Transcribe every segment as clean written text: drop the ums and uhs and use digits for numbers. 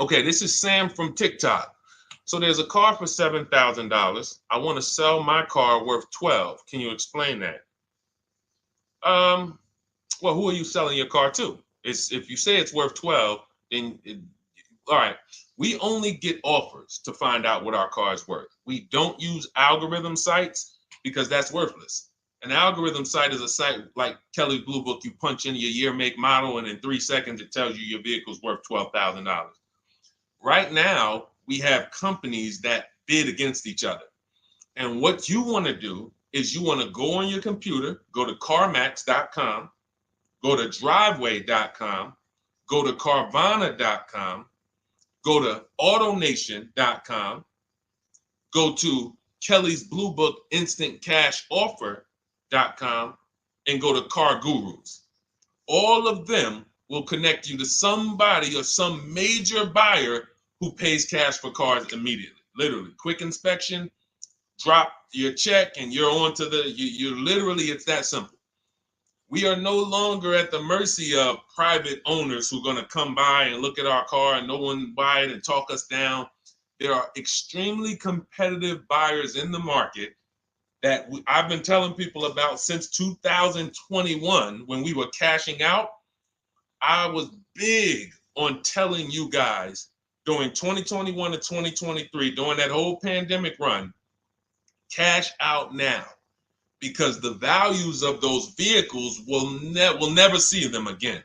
Okay, this is Sam from TikTok. So there's a car for $7,000. I want to sell my car worth 12. Can you explain that? Um, well, who are you selling your car to? It's if you say it's worth 12, then all right. We only get offers to find out what our car is worth. We don't use algorithm sites because that's worthless. An algorithm site is a site like Kelly's Blue Book. You punch in your year, make, model, and in 3 seconds it tells you your vehicle's worth $12,000. Right now, we have companies that bid against each other. And what you want to do is you want to go on your computer, go to CarMax.com, go to Driveway.com, go to Carvana.com, go to AutoNation.com, go to Kelly's Blue Book Instant Cash Offer.com, and go to Car Gurus. All of them will connect you to somebody or some major buyer who pays cash for cars immediately. Literally, quick inspection, drop your check, and you're on to you literally, it's that simple. We are no longer at the mercy of private owners who are going to come by and look at our car and no one buy it and talk us down. There are extremely competitive buyers in the market that I've been telling people about since 2021 when we were cashing out. I was big on telling you guys during 2021 to 2023, during that whole pandemic run, cash out now, because the values of those vehicles will never see them again.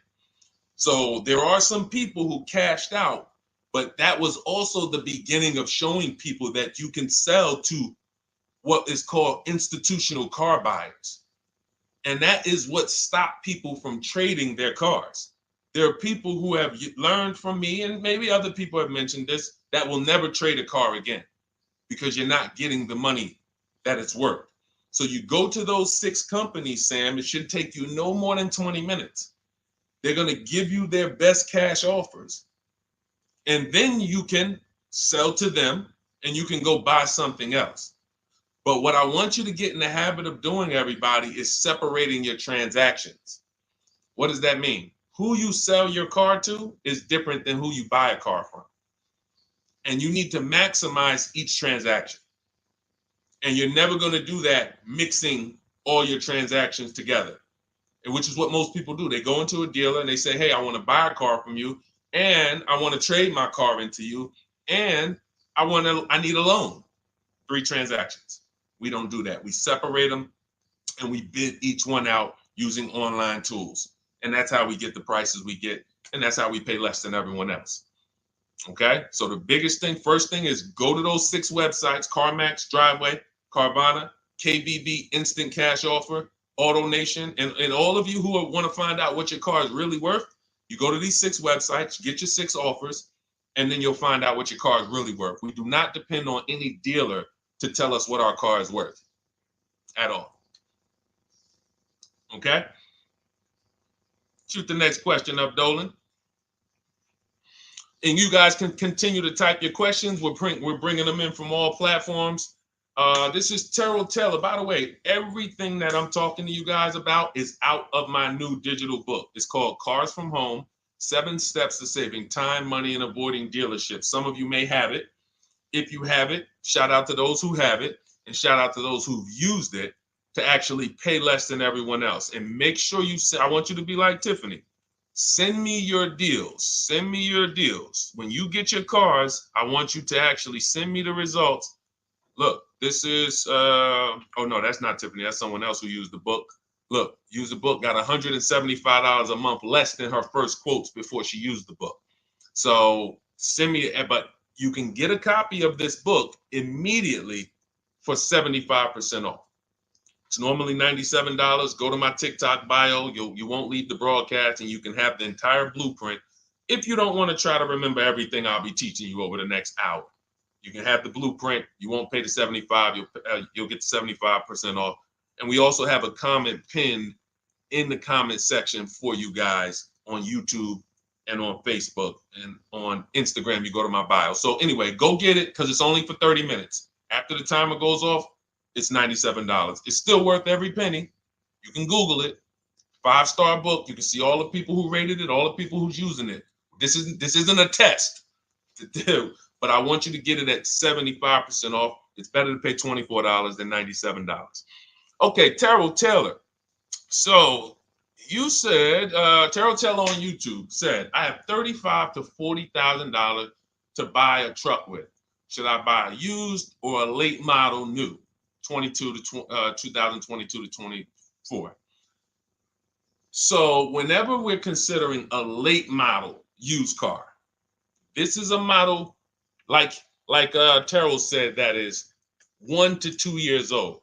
So there are some people who cashed out, but that was also the beginning of showing people that you can sell to what is called institutional car buyers. And that is what stopped people from trading their cars. There are people who have learned from me, and maybe other people have mentioned this, that will never trade a car again because you're not getting the money that it's worth. So you go to those 6 companies, Sam, it should take you no more than 20 minutes. They're going to give you their best cash offers. And then you can sell to them and you can go buy something else. But what I want you to get in the habit of doing, everybody, is separating your transactions. What does that mean? Who you sell your car to is different than who you buy a car from. And you need to maximize each transaction. And you're never going to do that mixing all your transactions together, which is what most people do. They go into a dealer and they say, hey, I want to buy a car from you, and I want to trade my car into you, and I need a loan. 3 transactions. We don't do that. We separate them and we bid each one out using online tools. And that's how we get the prices we get. And that's how we pay less than everyone else. Okay. So the biggest thing, first thing, is go to those 6 websites: CarMax, Driveway, Carvana, KBB, Instant Cash Offer, AutoNation. And all of you who want to find out what your car is really worth, you go to these 6 websites, get your 6 offers, and then you'll find out what your car is really worth. We do not depend on any dealer to tell us what our car is worth at all. Okay? Shoot the next question up, Dolan. And you guys can continue to type your questions. We're bringing them in from all platforms. This is Terrell Taylor. By the way, everything that I'm talking to you guys about is out of my new digital book. It's called Cars from Home: 7 Steps to Saving Time, Money, and Avoiding Dealerships. Some of you may have it. If you have it, shout out to those who have it, and shout out to those who've used it to actually pay less than everyone else. And make sure I want you to be like Tiffany. Send me your deals. Send me your deals. When you get your cars, I want you to actually send me the results. Look, this is, oh no, that's not Tiffany. That's someone else who used the book. Look, used the book, got $175 a month less than her first quotes before she used the book. So send me, but you can get a copy of this book immediately for 75% off. It's normally $97. Go to my TikTok bio. You won't leave the broadcast, and you can have the entire blueprint. If you don't want to try to remember everything I'll be teaching you over the next hour, you can have the blueprint. You won't pay the $75. You'll get the 75% off. And we also have a comment pinned in the comment section for you guys on YouTube and on Facebook, and on Instagram. You go to my bio. So anyway, go get it, because it's only for 30 minutes. After the timer goes off, it's $97. It's still worth every penny. You can Google it. 5-star book. You can see all the people who rated it, all the people who's using it. This isn't a test. to do, but I want you to get it at 75% off. It's better to pay $24 than $97. Okay, Terrell Taylor. So you said, Terrell Taylor on YouTube said, I have $35,000 to $40,000 to buy a truck with. Should I buy a used or a late model new, 2022 to 24? So whenever we're considering a late model used car, this is a model like Terrell said that is 1 to 2 years old.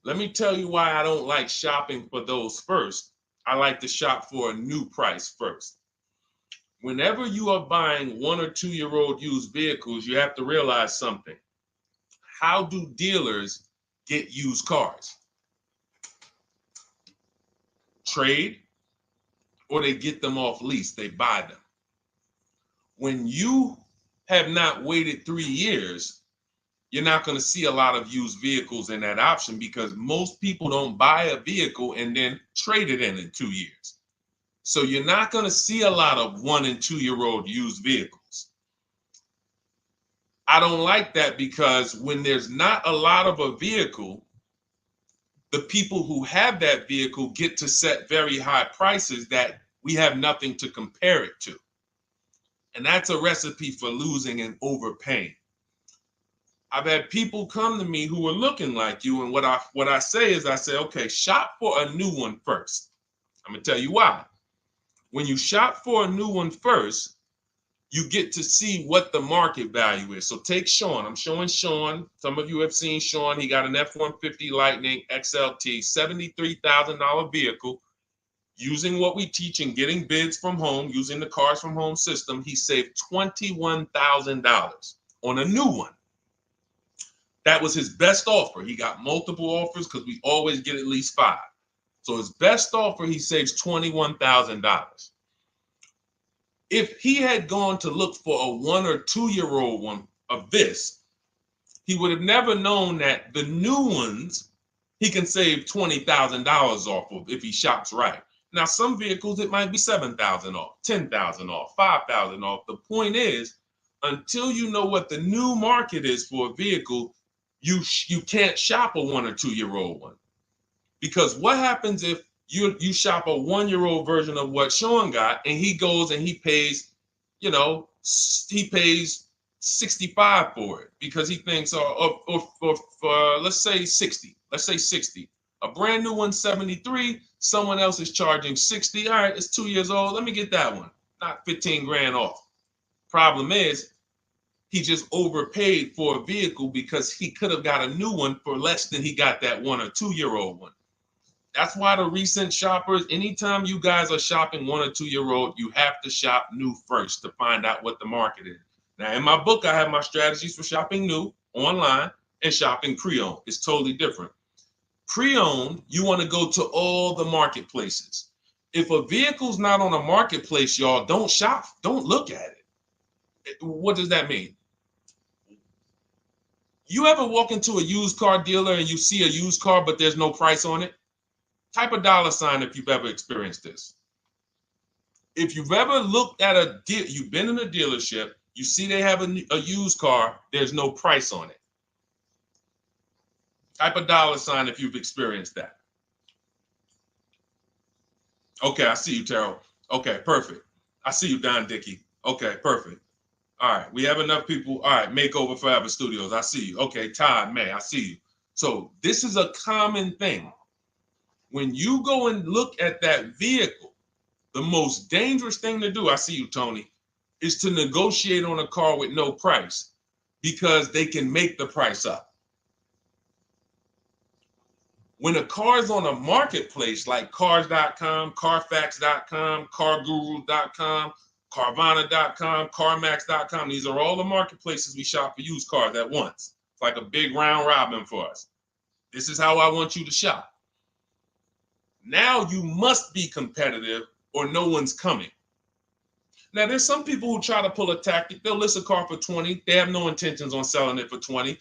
Let me tell you why I don't like shopping for those first. I like to shop for a new price first. Whenever you are buying 1 or 2 year old used vehicles, you have to realize something. How do dealers get used cars? Trade, or they get them off lease, they buy them. When you have not waited 3 years, you're not going to see a lot of used vehicles in that option because most people don't buy a vehicle and then trade it in 2 years. So you're not going to see a lot of 1 and 2 year old used vehicles. I don't like that because when there's not a lot of a vehicle, the people who have that vehicle get to set very high prices that we have nothing to compare it to. And that's a recipe for losing and overpaying. I've had people come to me who are looking like you, and what I say is, I say, okay, shop for a new one first. I'm gonna tell you why. When you shop for a new one first, you get to see what the market value is. So take Sean. I'm showing Sean. Some of you have seen Sean. He got an F-150 Lightning XLT, $73,000 vehicle. Using what we teach and getting bids from home, using the Cars from Home system, he saved $21,000 on a new one. That was his best offer. He got multiple offers because we always get at least 5. So his best offer, he saves $21,000. If he had gone to look for a 1 or 2 year old one of this, he would have never known that the new ones he can save $20,000 off of if he shops right. Now, some vehicles, it might be $7,000 off, $10,000 off, $5,000 off. The point is, until you know what the new market is for a vehicle, you can't shop a 1 or 2 year old one. Because what happens if you shop a 1 year old version of what Sean got and he goes and he pays, he pays 65 for it because he thinks, or let's say 60. Let's say 60. A brand new one, 73. Someone else is charging 60. All right, it's 2 years old. Let me get that one. Not 15 grand off. Problem is, he just overpaid for a vehicle because he could have got a new one for less than he got that 1 or 2 year old one. That's why the recent shoppers, anytime you guys are shopping 1 or 2 year old, you have to shop new first to find out what the market is. Now, in my book, I have my strategies for shopping new online and shopping pre-owned. It's totally different. Pre-owned, you want to go to all the marketplaces. If a vehicle's not on a marketplace, y'all, don't shop. Don't look at it. What does that mean? You ever walk into a used car dealer and you see a used car, but there's no price on it? Type a $ if you've ever experienced this. If you've ever looked at a deal, you've been in a dealership, you see they have a used car, there's no price on it. Type a $ if you've experienced that. Okay, I see you, Terrell. Okay, perfect. I see you, Don Dickey. Okay, perfect. All right, we have enough people. All right, Makeover Forever Studios. I see you. Okay, Todd May, I see you. So this is a common thing. When you go and look at that vehicle, the most dangerous thing to do, I see you, Tony, is to negotiate on a car with no price because they can make the price up. When a car is on a marketplace like cars.com, carfax.com, carguru.com, carvana.com, carmax.com, these are all the marketplaces we shop for used cars at once. It's like a big round robin for us. This is how I want you to shop. Now you must be competitive or no one's coming. Now there's some people who try to pull a tactic. They'll list a car for 20. They have no intentions on selling it for 20.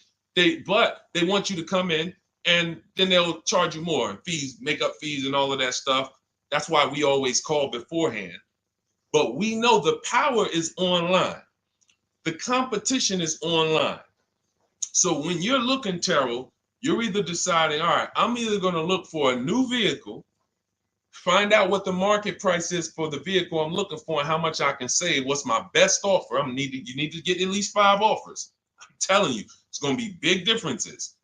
But they want you to come in and then they'll charge you more, fees, makeup fees and all of that stuff. That's why we always call beforehand. But we know the power is online. The competition is online. So when you're looking, Terrell, you're either deciding, all right, I'm either going to look for a new vehicle, find out what the market price is for the vehicle I'm looking for and how much I can save. What's my best offer? You need to get at least 5 offers. I'm telling you, it's going to be big differences.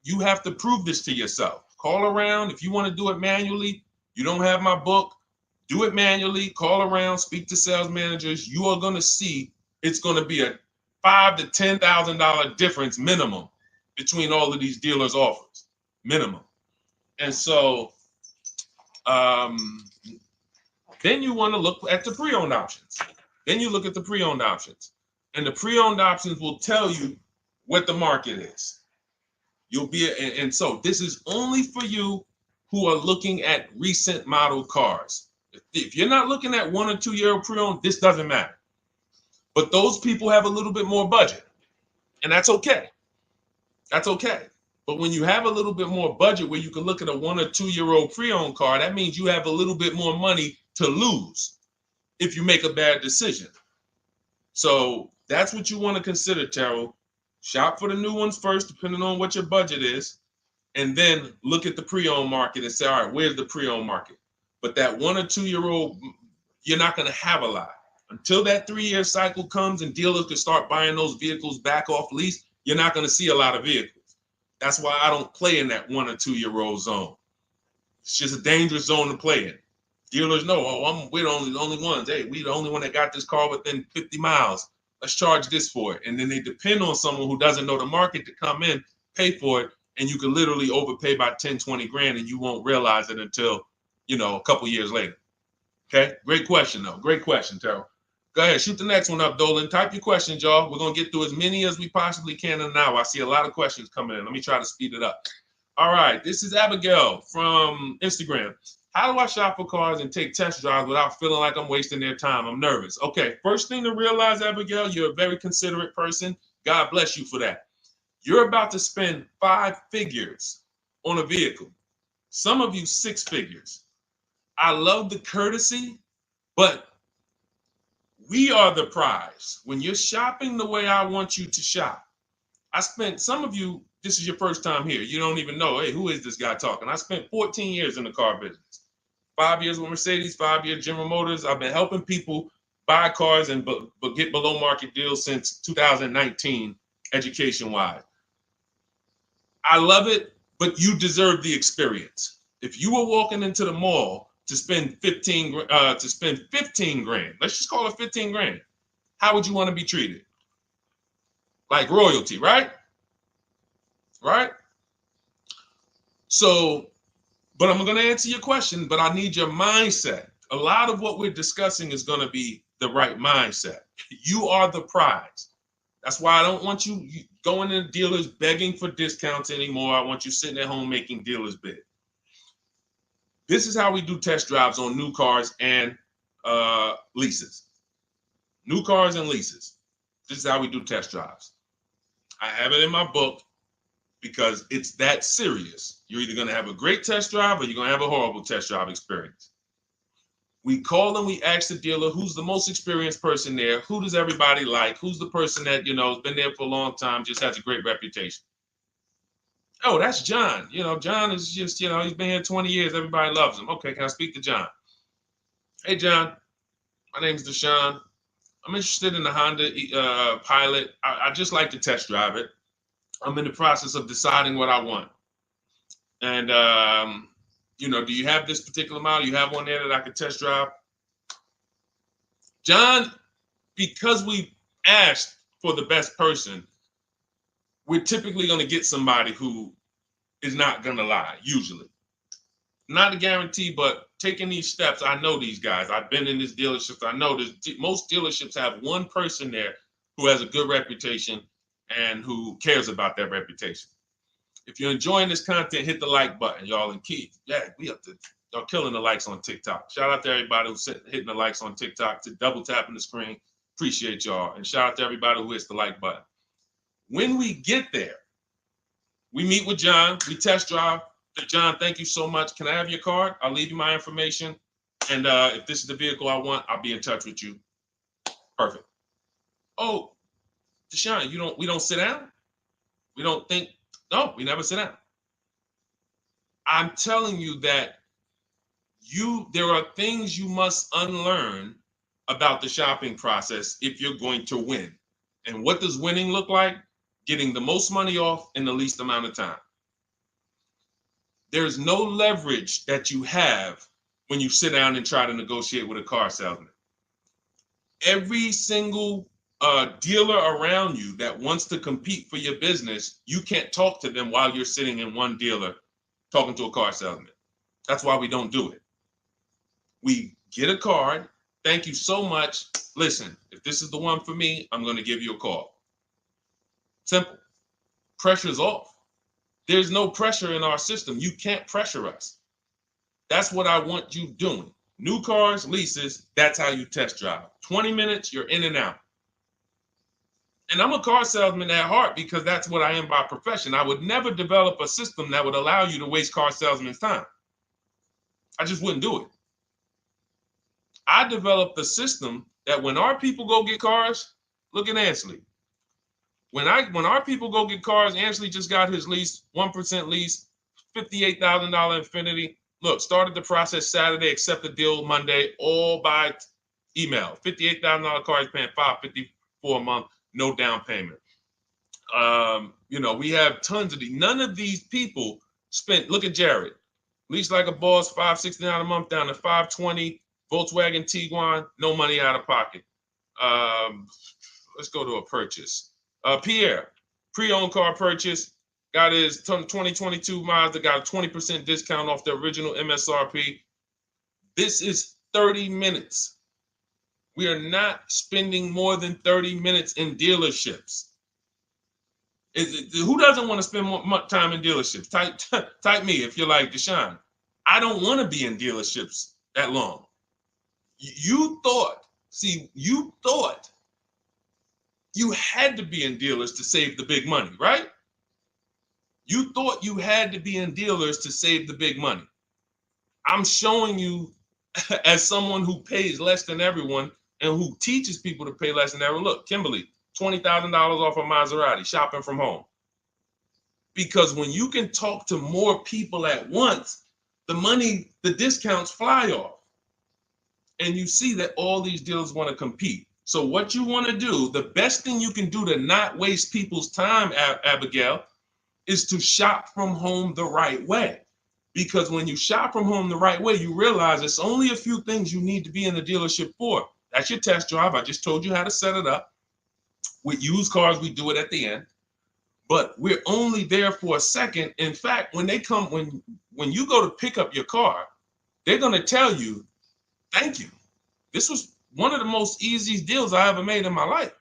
You have to prove this to yourself. Call around. If you want to do it manually, you don't have my book, do it manually, call around, speak to sales managers. You are going to see it's going to be a $5,000 to $10,000 difference minimum between all of these dealers' offers, minimum. And so then you want to look at the pre-owned options. Then you look at the pre-owned options. And the pre-owned options will tell you what the market is. And so this is only for you who are looking at recent model cars. If you're not looking at 1 or 2 year old pre-owned, this doesn't matter. But those people have a little bit more budget, and that's okay. That's okay. But when you have a little bit more budget where you can look at a 1 or 2 year old pre-owned car, that means you have a little bit more money to lose if you make a bad decision. So that's what you want to consider, Terrell. Shop for the new ones first, depending on what your budget is, and then look at the pre-owned market and say, all right, where's the pre-owned market? But that 1 or 2 year old, you're not going to have a lot. Until that 3 year cycle comes and dealers can start buying those vehicles back off lease, you're not going to see a lot of vehicles. That's why I don't play in that 1 or 2 year old zone. It's just a dangerous zone to play in. Dealers know, we're the only ones. Hey, we the only one that got this car within 50 miles. Let's charge this for it. And then they depend on someone who doesn't know the market to come in, pay for it, and you can literally overpay by 10, 20 grand and you won't realize it until, a couple years later. Okay, great question though. Great question, Terrell. Go ahead, shoot the next one up, Dolan. Type your questions, y'all. We're going to get through as many as we possibly can in an hour. I see a lot of questions coming in. Let me try to speed it up. All right, this is Abigail from Instagram. How do I shop for cars and take test drives without feeling like I'm wasting their time? I'm nervous. Okay, first thing to realize, Abigail, you're a very considerate person. God bless you for that. You're about to spend 5 figures on a vehicle. Some of you 6 figures. I love the courtesy, but we are the prize. When you're shopping the way I want you to shop, some of you, this is your first time here. You don't even know, hey, who is this guy talking? I spent 14 years in the car business. 5 years with Mercedes, 5 years General Motors. I've been helping people buy cars and get below market deals since 2019, education-wise. I love it, but you deserve the experience. If you were walking into the mall to spend 15 grand, let's just call it 15 grand. How would you want to be treated? Like royalty, right? Right? So, but I'm going to answer your question, but I need your mindset. A lot of what we're discussing is going to be the right mindset. You are the prize. That's why I don't want you going to dealers begging for discounts anymore. I want you sitting at home making dealers bid. This is how we do test drives on new cars and leases. New cars and leases. This is how we do test drives. I have it in my book because it's that serious. You're either going to have a great test drive or you're going to have a horrible test drive experience. We call and we ask the dealer, who's the most experienced person there? Who does everybody like? Who's the person that, has been there for a long time, just has a great reputation? Oh, that's John. John is just, he's been here 20 years. Everybody loves him. Okay, can I speak to John? Hey, John, my name's Deshone. I'm interested in the Honda Pilot. I just like to test drive it. I'm in the process of deciding what I want. And, do you have this particular model? You have one there that I could test drive? John, because we asked for the best person, we're typically going to get somebody who is not going to lie, usually. Not a guarantee, but taking these steps, I know these guys. I've been in this dealership. I know most dealerships have one person there who has a good reputation and who cares about that reputation. If you're enjoying this content, hit the like button, y'all. And Keith, y'all killing the likes on TikTok. Shout out to everybody who's hitting the likes on TikTok, to double tapping the screen. Appreciate y'all. And shout out to everybody who hits the like button. When we get there, we meet with John. We test drive. John, thank you so much. Can I have your card? I'll leave you my information. And if this is the vehicle I want, I'll be in touch with you. Perfect. Oh, Deshone, we don't sit down? We don't think, no, we never sit down. I'm telling you that there are things you must unlearn about the shopping process if you're going to win. And what does winning look like? Getting the most money off in the least amount of time. There's no leverage that you have when you sit down and try to negotiate with a car salesman. Every single dealer around you that wants to compete for your business, you can't talk to them while you're sitting in one dealer talking to a car salesman. That's why we don't do it. We get a card. Thank you so much. Listen, if this is the one for me, I'm going to give you a call. Simple. Pressure's off. There's no pressure in our system. You can't pressure us. That's what I want you doing. New cars, leases, that's how you test drive. 20 minutes, you're in and out. And I'm a car salesman at heart because that's what I am by profession. I would never develop a system that would allow you to waste car salesmen's time. I just wouldn't do it. I developed a system that when our people go get cars, look at Ansley. When our people go get cars, Ansley just got his lease, 1% lease, $58,000 Infiniti. Look, started the process Saturday, accept the deal Monday, all by email. $58,000 car, he's paying $554 a month, no down payment. We have tons of these. None of these people spent, look at Jared, lease like a boss, $569 a month down to $520, Volkswagen Tiguan, no money out of pocket. Let's go to a purchase. Pierre, pre-owned car purchase, got his 2022 Mazda, got a 20% discount off the original MSRP. This is 30 minutes. We are not spending more than 30 minutes in dealerships. Who doesn't want to spend more time in dealerships? Type me if you're like Deshone. I don't want to be in dealerships that long. You thought you had to be in dealers to save the big money, right? You thought you had to be in dealers to save the big money. I'm showing you as someone who pays less than everyone and who teaches people to pay less than everyone. Look, Kimberly, $20,000 off a Maserati, shopping from home. Because when you can talk to more people at once, the discounts fly off. And you see that all these dealers want to compete. So what you want to do, the best thing you can do to not waste people's time, Abigail, is to shop from home the right way. Because when you shop from home the right way, you realize it's only a few things you need to be in the dealership for. That's your test drive. I just told you how to set it up. With used cars, we do it at the end. But we're only there for a second. In fact, when you go to pick up your car, they're going to tell you, thank you. This was one of the most easiest deals I ever made in my life.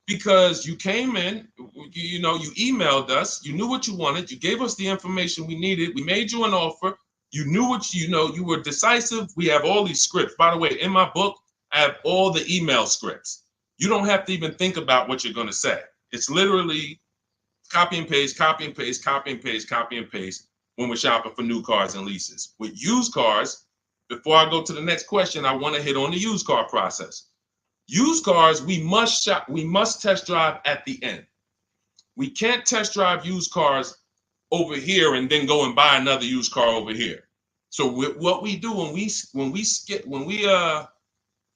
Because you came in, you emailed us, you knew what you wanted, you gave us the information we needed, we made you an offer, you knew what you were decisive. We have all these scripts. By the way, in my book, I have all the email scripts. You don't have to even think about what you're going to say. It's literally copy and paste, copy and paste, copy and paste, copy and paste when we're shopping for new cars and leases. With used cars, before I go to the next question, I want to hit on the used car process. Used cars, we must test drive at the end. We can't test drive used cars over here and then go and buy another used car over here. So what we do when we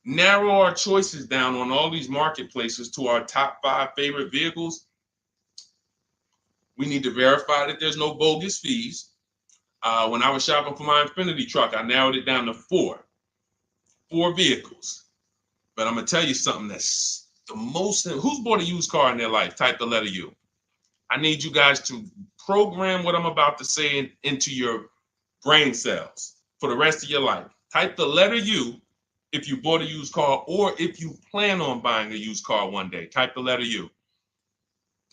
narrow our choices down on all these marketplaces to our top 5 favorite vehicles, we need to verify that there's no bogus fees. When I was shopping for my Infiniti truck, I narrowed it down to 4 vehicles. But I'm going to tell you something that's the most, who's bought a used car in their life? Type the letter U. I need you guys to program what I'm about to say into your brain cells for the rest of your life. Type the letter U if you bought a used car or if you plan on buying a used car one day. Type the letter U.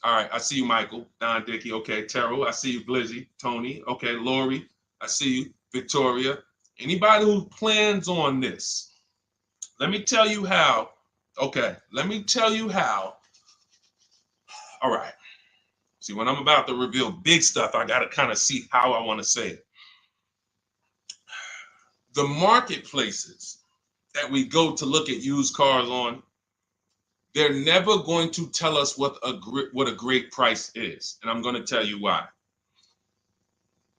All right, I see you, Michael. Don Dickey, okay. Terrell, I see you. Blizzy, Tony, okay. Lori, I see you. Victoria. Anybody who plans on this, let me tell you how. Okay, let me tell you how. All right. See, when I'm about to reveal big stuff, I got to kind of see how I want to say it. The marketplaces that we go to look at used cars on, They're never going to tell us what a great price is. And I'm going to tell you why.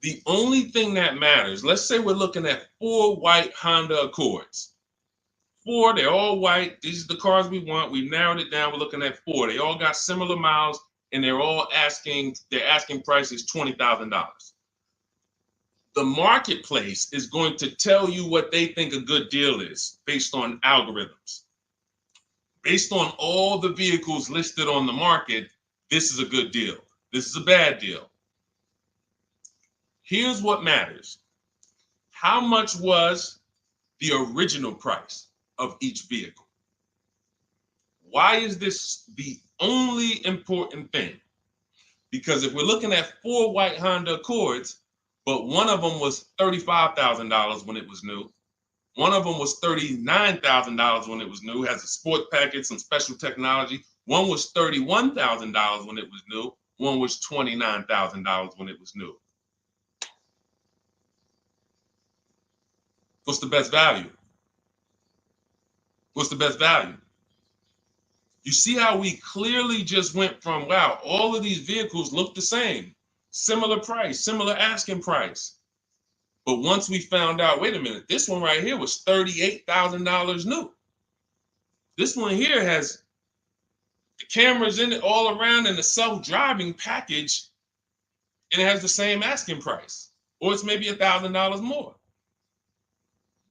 The only thing that matters, let's say we're looking at 4 white Honda Accords. 4, they're all white. These are the cars we want. We've narrowed it down. We're looking at 4. They all got similar miles, and they're asking price is $20,000. The marketplace is going to tell you what they think a good deal is based on algorithms. Based on all the vehicles listed on the market, this is a good deal. This is a bad deal. Here's what matters. How much was the original price of each vehicle? Why is this the only important thing? Because if we're looking at 4 white Honda Accords, but one of them was $35,000 when it was new, one of them was $39,000 when it was new, has a sport package, some special technology. One was $31,000 when it was new, one was $29,000 when it was new. What's the best value? What's the best value? You see how we clearly just went from, wow, all of these vehicles look the same, similar price, similar asking price. But once we found out, wait a minute, this one right here was $38,000 new. This one here has the cameras in it all around and the self-driving package, and it has the same asking price, or it's maybe $1,000 more.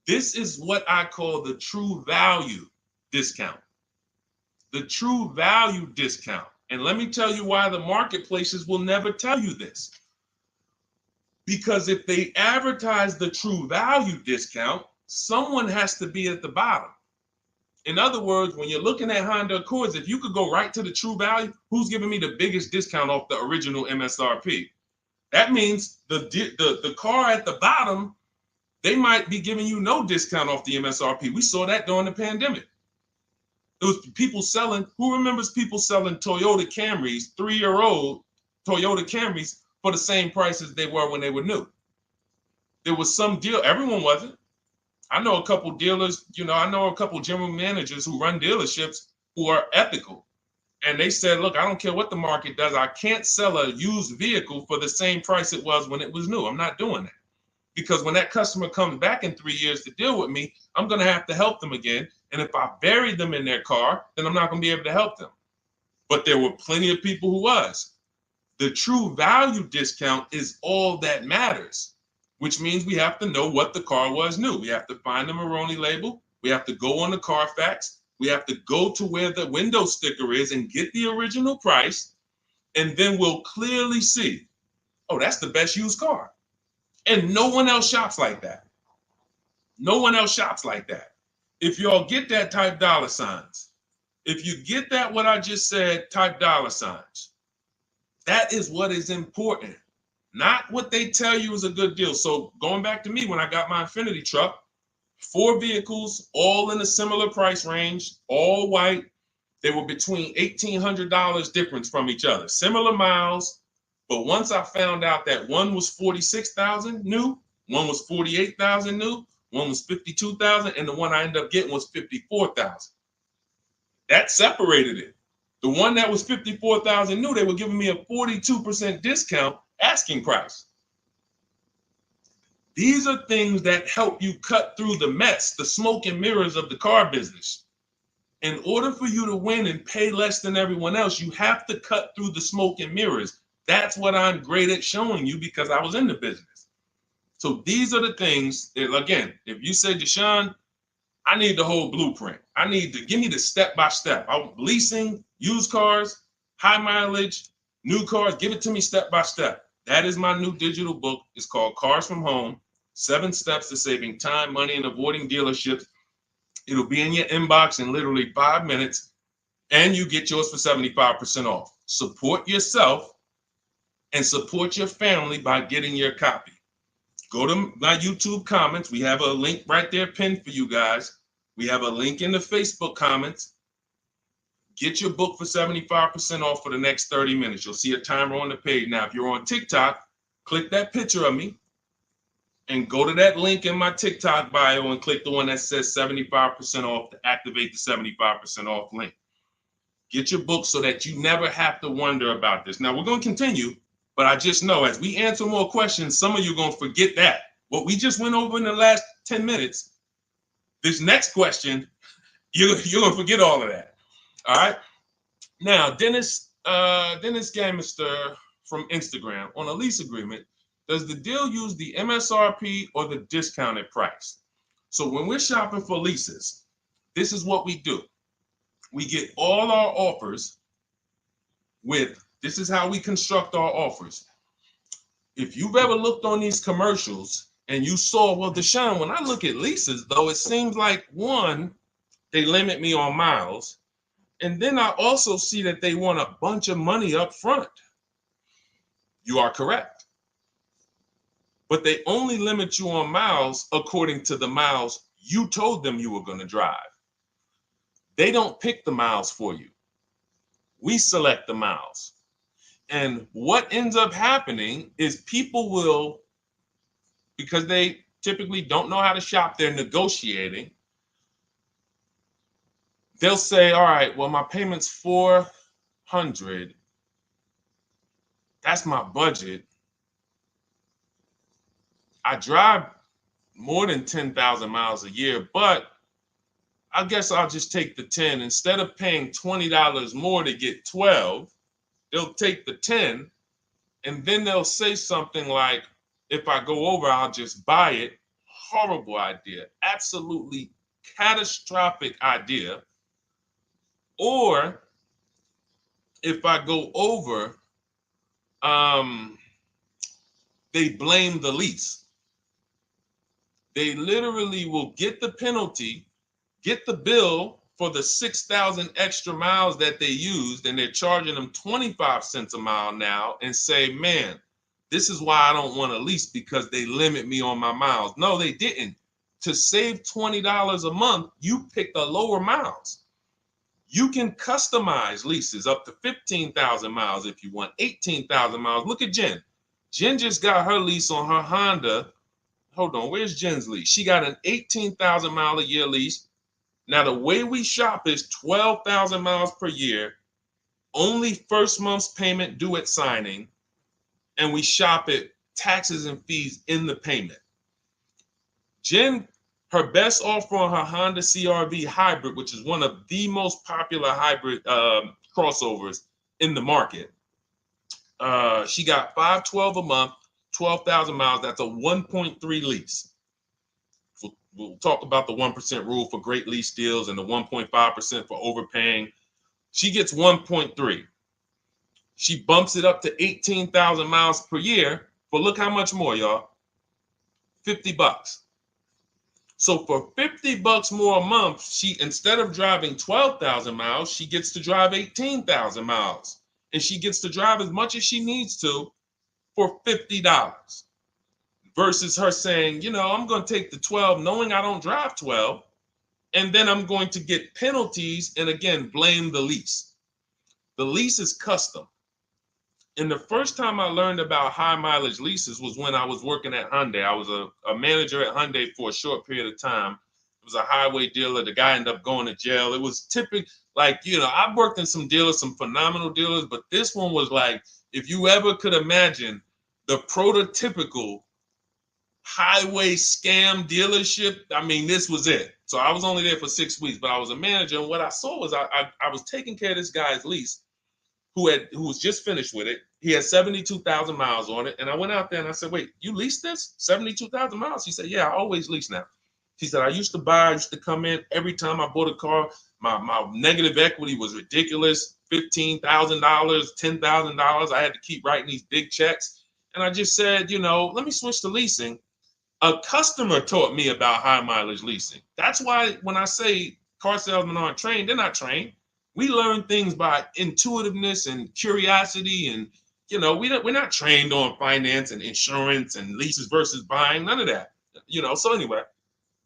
This is what I call the true value discount. The true value discount. And let me tell you why the marketplaces will never tell you this. Because if they advertise the true value discount, someone has to be at the bottom. In other words, when you're looking at Honda Accords, if you could go right to the true value, who's giving me the biggest discount off the original MSRP? That means the car at the bottom, they might be giving you no discount off the MSRP. We saw that during the pandemic. It was people selling, who remembers people selling Toyota Camrys, 3-year-old Toyota Camrys for the same price as they were when they were new? There was some deal, everyone wasn't. I know a couple dealers, I know a couple general managers who run dealerships who are ethical. And they said, look, I don't care what the market does. I can't sell a used vehicle for the same price it was when it was new. I'm not doing that. Because when that customer comes back in 3 years to deal with me, I'm going to have to help them again. And if I bury them in their car, then I'm not going to be able to help them. But there were plenty of people who was. The true value discount is all that matters, which means we have to know what the car was new. We have to find the Maroni label. We have to go on the Carfax. We have to go to where the window sticker is and get the original price. And then we'll clearly see, oh, that's the best used car. And no one else shops like that. No one else shops like that. If y'all get that, type dollar signs. If you get that, what I just said, type dollar signs. That is what is important, not what they tell you is a good deal. So going back to me, when I got my Infiniti truck, 4 vehicles, all in a similar price range, all white. They were between $1,800 difference from each other, similar miles. But once I found out that one was 46,000 new, one was 48,000 new, one was 52,000, and the one I ended up getting was 54,000. That separated it. The one that was 54,000 new, they were giving me a 42% discount asking price. These are things that help you cut through the mess, the smoke and mirrors of the car business. In order for you to win and pay less than everyone else, you have to cut through the smoke and mirrors. That's what I'm great at showing you because I was in the business. So these are the things that, again, if you say, Deshone, I need the whole blueprint. I need to give me the step-by-step. I'm leasing, used cars, high mileage, new cars. Give it to me step-by-step. That is my new digital book. It's called Cars from Home, 7 Steps to Saving Time, Money, and Avoiding Dealerships. It'll be in your inbox in literally 5 minutes, and you get yours for 75% off. Support yourself and support your family by getting your copy. Go to my YouTube comments. We have a link right there pinned for you guys. We have a link in the Facebook comments. Get your book for 75% off for the next 30 minutes. You'll see a timer on the page. Now, if you're on TikTok, click that picture of me and go to that link in my TikTok bio and click the one that says 75% off to activate the 75% off link. Get your book so that you never have to wonder about this. Now, we're going to continue, but I just know as we answer more questions, some of you are going to forget that. What we just went over in the last 10 minutes, this next question, you're going to forget all of that. All right? Now, Dennis Gamister from Instagram, on a lease agreement, does the deal use the MSRP or the discounted price? So when we're shopping for leases, this is what we do. We get all our offers this is how we construct our offers. If you've ever looked on these commercials and you saw, well, Deshone, when I look at leases, though, it seems like, one, they limit me on miles. And then I also see that they want a bunch of money up front. You are correct. But they only limit you on miles according to the miles you told them you were going to drive. They don't pick the miles for you. We select the miles. And what ends up happening is people will, because they typically don't know how to shop, they're negotiating. They'll say, all right, well, my payment's $400. That's my budget. I drive more than 10,000 miles a year, but I guess I'll just take the 10. Instead of paying $20 more to get 12, they'll take the 10, and then they'll say something like, if I go over, I'll just buy it. Horrible idea. Absolutely catastrophic idea. Or if I go over, they blame the lease. They literally will get the penalty, get the bill for the 6,000 extra miles that they used, and they're charging them 25 cents a mile now, and say, man, this is why I don't want to lease, because they limit me on my miles. No, they didn't. To save $20 a month, you pick the lower miles. You can customize leases up to 15,000 miles if you want, 18,000 miles. Look at Jen. Jen just got her lease on her Honda. Hold on, where's Jen's lease? She got an 18,000 mile a year lease. Now, the way we shop is 12,000 miles per year, only first month's payment due at signing, and we shop it taxes and fees in the payment. Jen, her best offer on her Honda CR-V hybrid, which is one of the most popular hybrid crossovers in the market, she got $512 a month, 12,000 miles. That's a 1.3 lease. We'll talk about the 1% rule for great lease deals and the 1.5% for overpaying. She gets 1.3. She bumps it up to 18,000 miles per year. But look how much more, y'all. $50. So for $50 more a month, she, instead of driving 12,000 miles, she gets to drive 18,000 miles. And she gets to drive as much as she needs to for $50. Versus her saying, you know, I'm going to take the 12 knowing I don't drive 12, and then I'm going to get penalties and, again, blame the lease. The lease is custom. And the first time I learned about high mileage leases was when I was working at Hyundai. I was a manager at Hyundai for a short period of time. It was a highway dealer. The guy ended up going to jail. It was typical, like, you know, I've worked in some dealers, some phenomenal dealers, but this one was like, if you ever could imagine the prototypical highway scam dealership, I mean, this was it. So I was only there for 6 weeks, but I was a manager, and what I saw was I was taking care of this guy's lease who was just finished with it. He had 72,000 miles on it, and I went out there and I said, wait, you leased this? 72,000 miles? He said, yeah, I always lease now. He said, I used to come in every time I bought a car, my negative equity was ridiculous, $15,000, $10,000. I had to keep writing these big checks. And I just said, you know, let me switch to leasing. A customer taught me about high mileage leasing. That's why when I say car salesmen aren't trained, they're not trained. We learn things by intuitiveness and curiosity, and you know, we're not trained on finance and insurance and leases versus buying, none of that. You know, so anyway,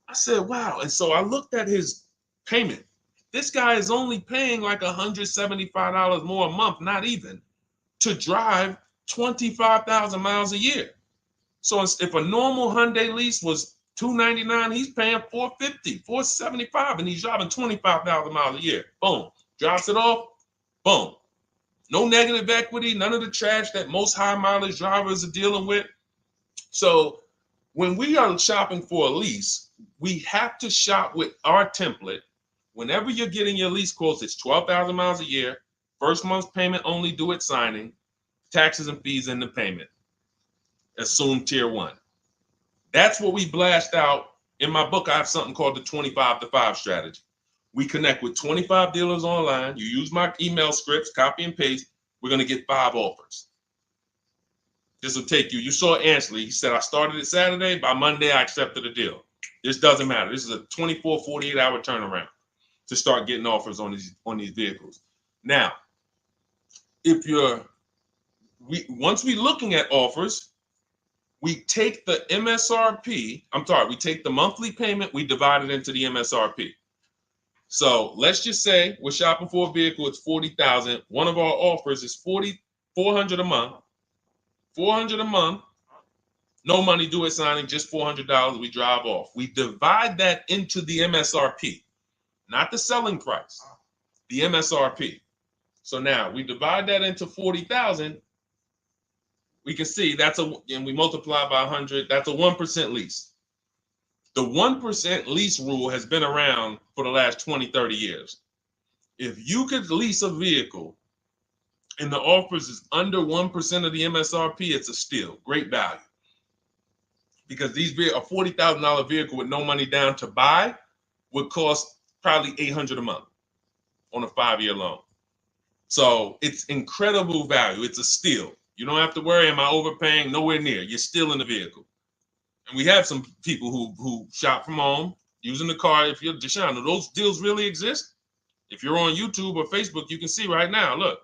I said, wow. And so I looked at his payment. This guy is only paying like $175 more a month, not even, to drive 25,000 miles a year. So if a normal Hyundai lease was $299, he's paying $450, $475, and he's driving 25,000 miles a year. Boom, drops it off, Boom. No negative equity, none of the trash that most high mileage drivers are dealing with. So when we are shopping for a lease, we have to shop with our template. Whenever you're getting your lease quotes, it's 12,000 miles a year, first month's payment only due at signing, taxes and fees in the payment. Assume tier 1. That's what we blast out. In my book, I have something called the 25 to 5 strategy. We connect with 25 dealers online. You use my email scripts, copy and paste. We're going to get 5 offers. This will take you. You saw Ansley. He said, I started it Saturday. By Monday, I accepted a deal. This doesn't matter. This is a 24, 48-hour turnaround to start getting offers on these vehicles. Now, once we're looking at offers, we take the MSRP. We take the monthly payment. We divide it into the MSRP. So let's just say we're shopping for a vehicle. It's $40,000. One of our offers is $400 a month. $400 a month. No money due at signing, just $400. We drive off. We divide that into the MSRP, not the selling price, the MSRP. So now we divide that into 40,000. We can see and we multiply by 100. That's a 1% lease. The 1% lease rule has been around for the last 20, 30 years. If you could lease a vehicle and the offers is under 1% of the MSRP, it's a steal. Great value. Because a $40,000 vehicle with no money down to buy would cost probably $800 a month on a 5-year loan. So it's incredible value. It's a steal. You don't have to worry, am I overpaying? Nowhere near. You're still in the vehicle. And we have some people who shop from home using the car. If you're Deshone, do those deals really exist? If you're on YouTube or Facebook, you can see right now, look,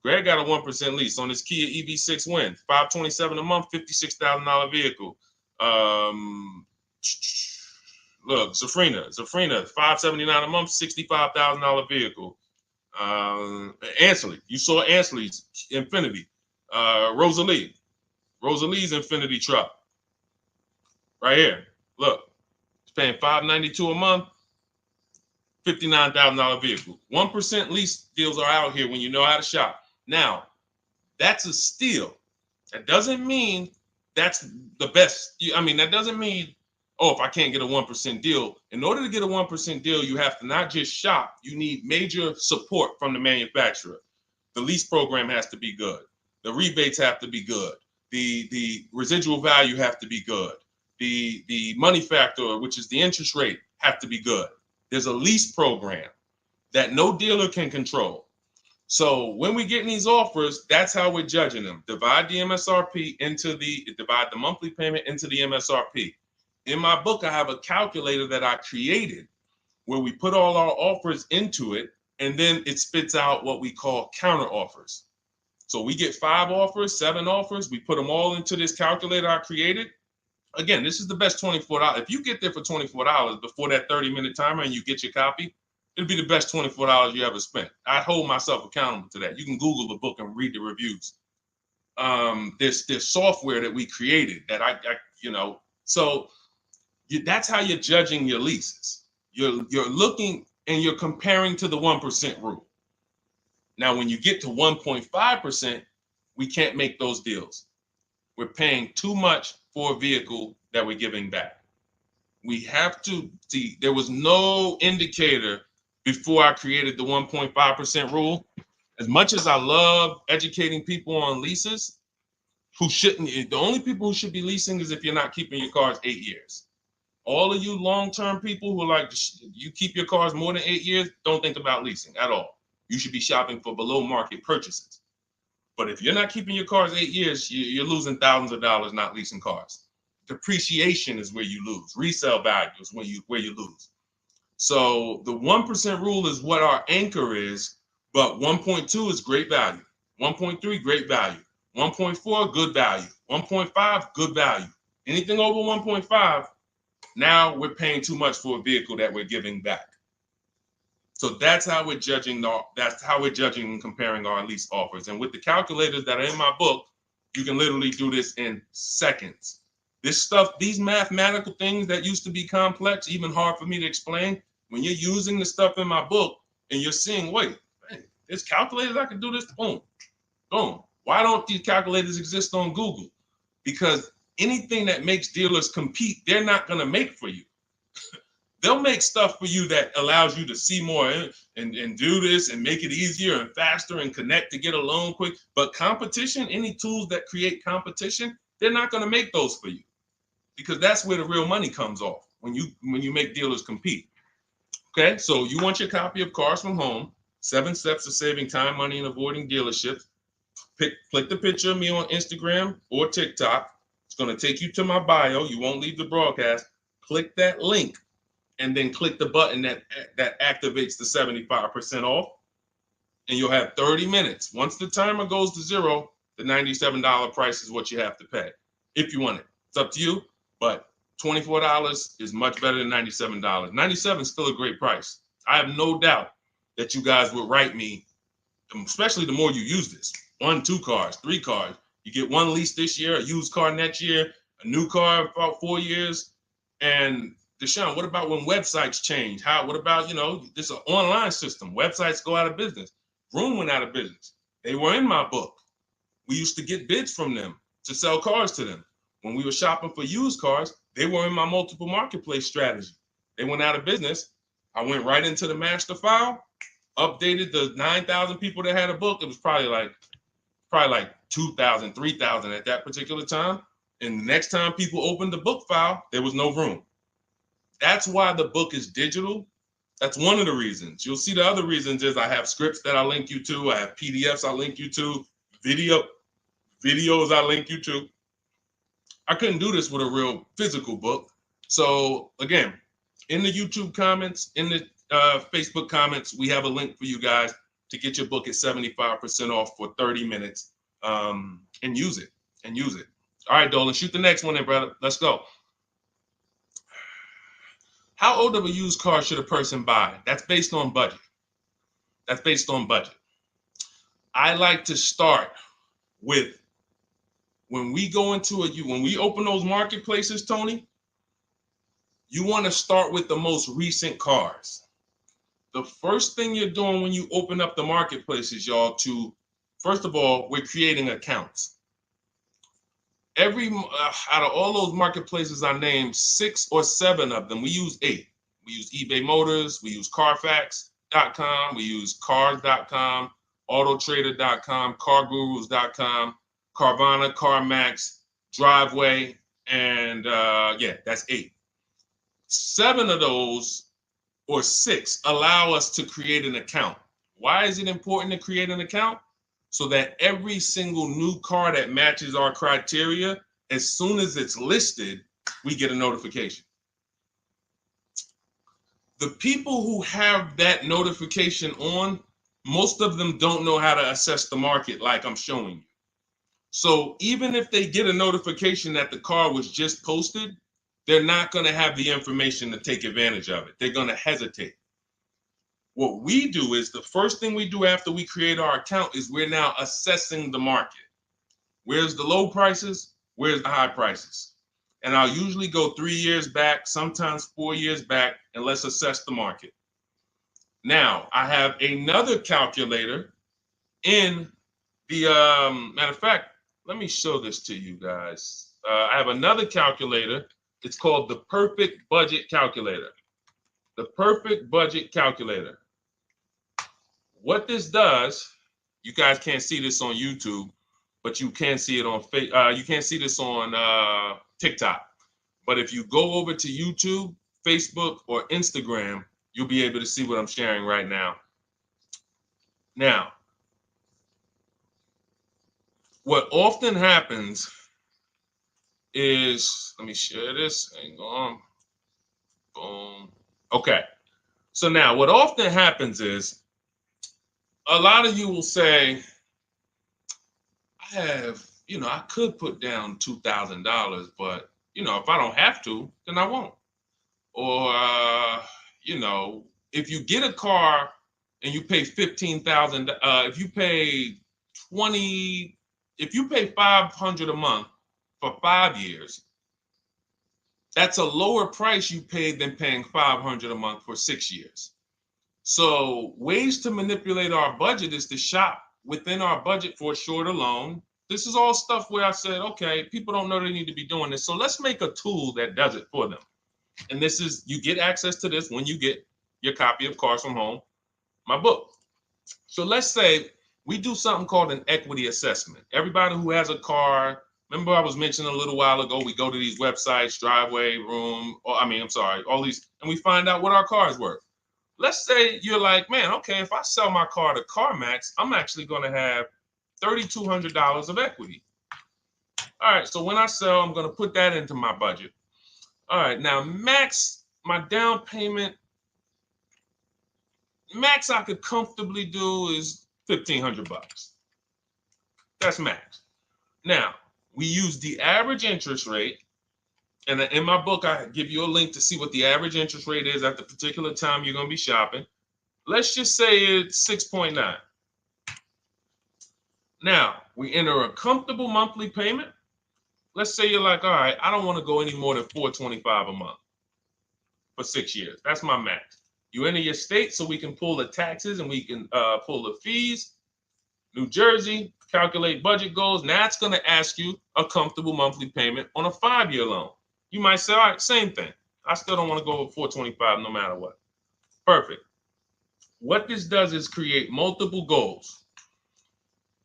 Greg got a 1% lease on his Kia EV6 Win, $527 a month, $56,000 vehicle. Look, Zafrina, $579 a month, $65,000 vehicle. Ansley, you saw Ansley's Infinity. Rosalie's Infinity truck. Right here. Look, it's paying $592 a month, $59,000 vehicle. 1% lease deals are out here when you know how to shop. Now, that's a steal. That doesn't mean that's the best. That doesn't mean, if I can't get a 1% deal. In order to get a 1% deal, you have to not just shop. You need major support from the manufacturer. The lease program has to be good. The rebates have to be good. The residual value have to be good. The money factor, which is the interest rate, have to be good. There's a lease program that no dealer can control. So when we get these offers, that's how we're judging them. Divide the monthly payment into the MSRP. In my book, I have a calculator that I created where we put all our offers into it, and then it spits out what we call counter offers. So we get 5 offers, 7 offers. We put them all into this calculator I created. Again, this is the best $24. If you get there for $24 before that 30-minute timer and you get your copy, it'll be the best $24 you ever spent. I hold myself accountable to that. You can Google the book and read the reviews. There's software that we created that that's how you're judging your leases. You're looking and you're comparing to the 1% rule. Now, when you get to 1.5%, we can't make those deals. We're paying too much for a vehicle that we're giving back. We have to see, there was no indicator before I created the 1.5% rule. As much as I love educating people on leases, the only people who should be leasing is if you're not keeping your cars 8 years. All of you long-term people who you keep your cars more than 8 years, don't think about leasing at all. You should be shopping for below market purchases. But if you're not keeping your cars 8 years, you're losing thousands of dollars not leasing cars. Depreciation is where you lose. Resale value is where you lose. So the 1% rule is what our anchor is, but 1.2 is great value. 1.3, great value. 1.4, good value. 1.5, good value. Anything over 1.5, now we're paying too much for a vehicle that we're giving back. So that's how we're judging. That's how we're judging and comparing our lease offers. And with the calculators that are in my book, you can literally do this in seconds. This stuff, these mathematical things that used to be complex, even hard for me to explain, when you're using the stuff in my book and you're seeing, wait, There's calculators I can do this. Boom, boom. Why don't these calculators exist on Google? Because anything that makes dealers compete, they're not going to make for you. They'll make stuff for you that allows you to see more and do this and make it easier and faster and connect to get a loan quick. But competition, any tools that create competition, they're not going to make those for you, because that's where the real money comes off when you make dealers compete. Okay, so you want your copy of Cars from Home, 7 Steps of Saving Time, Money, and Avoiding Dealerships. Click the picture of me on Instagram or TikTok. It's going to take you to my bio. You won't leave the broadcast. Click that link, and then click the button that activates the 75% off, and you'll have 30 minutes. Once the timer goes to 0, the $97 price is what you have to pay if you want it. It's up to you, but $24 is much better than $97. $97 is still a great price. I have no doubt that you guys would write me, especially the more you use this. 1, 2 cars, 3 cars. You get 1 lease this year, a used car next year, a new car in about 4 years, and Deshone, what about when websites change? What about, this is an online system. Websites go out of business. Vroom went out of business. They were in my book. We used to get bids from them to sell cars to them. When we were shopping for used cars, they were in my multiple marketplace strategy. They went out of business. I went right into the master file, updated the 9,000 people that had a book. It was probably like 2,000, 3,000 at that particular time. And the next time people opened the book file, there was no room. That's why the book is digital. That's one of the reasons. You'll see the other reasons is I have scripts that I link you to. I have PDFs I link you to. Videos I link you to. I couldn't do this with a real physical book. So again, in the YouTube comments, in the Facebook comments, we have a link for you guys to get your book at 75% off for 30 minutes and use it. All right, Dolan, shoot the next one in, brother. Let's go. How old of a used car should a person buy? That's based on budget. I like to start with, when we open those marketplaces, Tony, you want to start with the most recent cars. The first thing you're doing when you open up the marketplaces, y'all, first of all, we're creating accounts. Out of all those marketplaces I named, 6 or 7 of them, we use 8. We use eBay Motors, we use Carfax.com, we use Cars.com, Autotrader.com, CarGurus.com, Carvana, CarMax, Driveway, and that's 8. 7 of those, or 6, allow us to create an account. Why is it important to create an account? So that every single new car that matches our criteria, as soon as it's listed, we get a notification. The people who have that notification on, most of them don't know how to assess the market like I'm showing you. So even if they get a notification that the car was just posted, they're not going to have the information to take advantage of it. They're going to hesitate. What we do is, the first thing we do after we create our account is we're now assessing the market. Where's the low prices? Where's the high prices? And I'll usually go 3 years back, sometimes 4 years back, and let's assess the market. Now, I have another calculator in the, matter of fact, let me show this to you guys. I have another calculator. It's called the Perfect Budget Calculator. The Perfect Budget Calculator. What this does, you guys can't see this on YouTube, but you can see it on you can't see this on TikTok. But if you go over to YouTube, Facebook, or Instagram, you'll be able to see what I'm sharing right now. Now, what often happens is, let me share this. Hang on. Boom. Okay. So now what often happens is, a lot of you will say, I could put down $2,000, but, if I don't have to, then I won't. Or, if you get a car and you pay $15,000, if you pay $500 a month for 5 years, that's a lower price you paid than paying $500 a month for 6 years. So ways to manipulate our budget is to shop within our budget for a shorter loan. This is all stuff where I said, okay, people don't know they need to be doing this. So let's make a tool that does it for them. And this is, you get access to this when you get your copy of Cars from Home, my book. So let's say we do something called an equity assessment. Everybody who has a car, remember I was mentioning a little while ago, we go to these websites, Driveway, Room, or all these, and we find out what our car is worth. Let's say you're like, man, okay, if I sell my car to CarMax, I'm actually going to have $3,200 of equity. All right, so when I sell, I'm going to put that into my budget. All right, now max, my down payment, max I could comfortably do is $1,500. That's max. Now, we use the average interest rate, and in my book, I give you a link to see what the average interest rate is at the particular time you're going to be shopping. Let's just say it's 6.9. Now, we enter a comfortable monthly payment. Let's say you're like, all right, I don't want to go any more than $425 a month for 6 years. That's my max. You enter your state so we can pull the taxes and we can pull the fees. New Jersey, calculate budget goals. Now it's going to ask you a comfortable monthly payment on a 5-year loan. You might say, all right, same thing. I still don't want to go over 425 no matter what. Perfect. What this does is create multiple goals.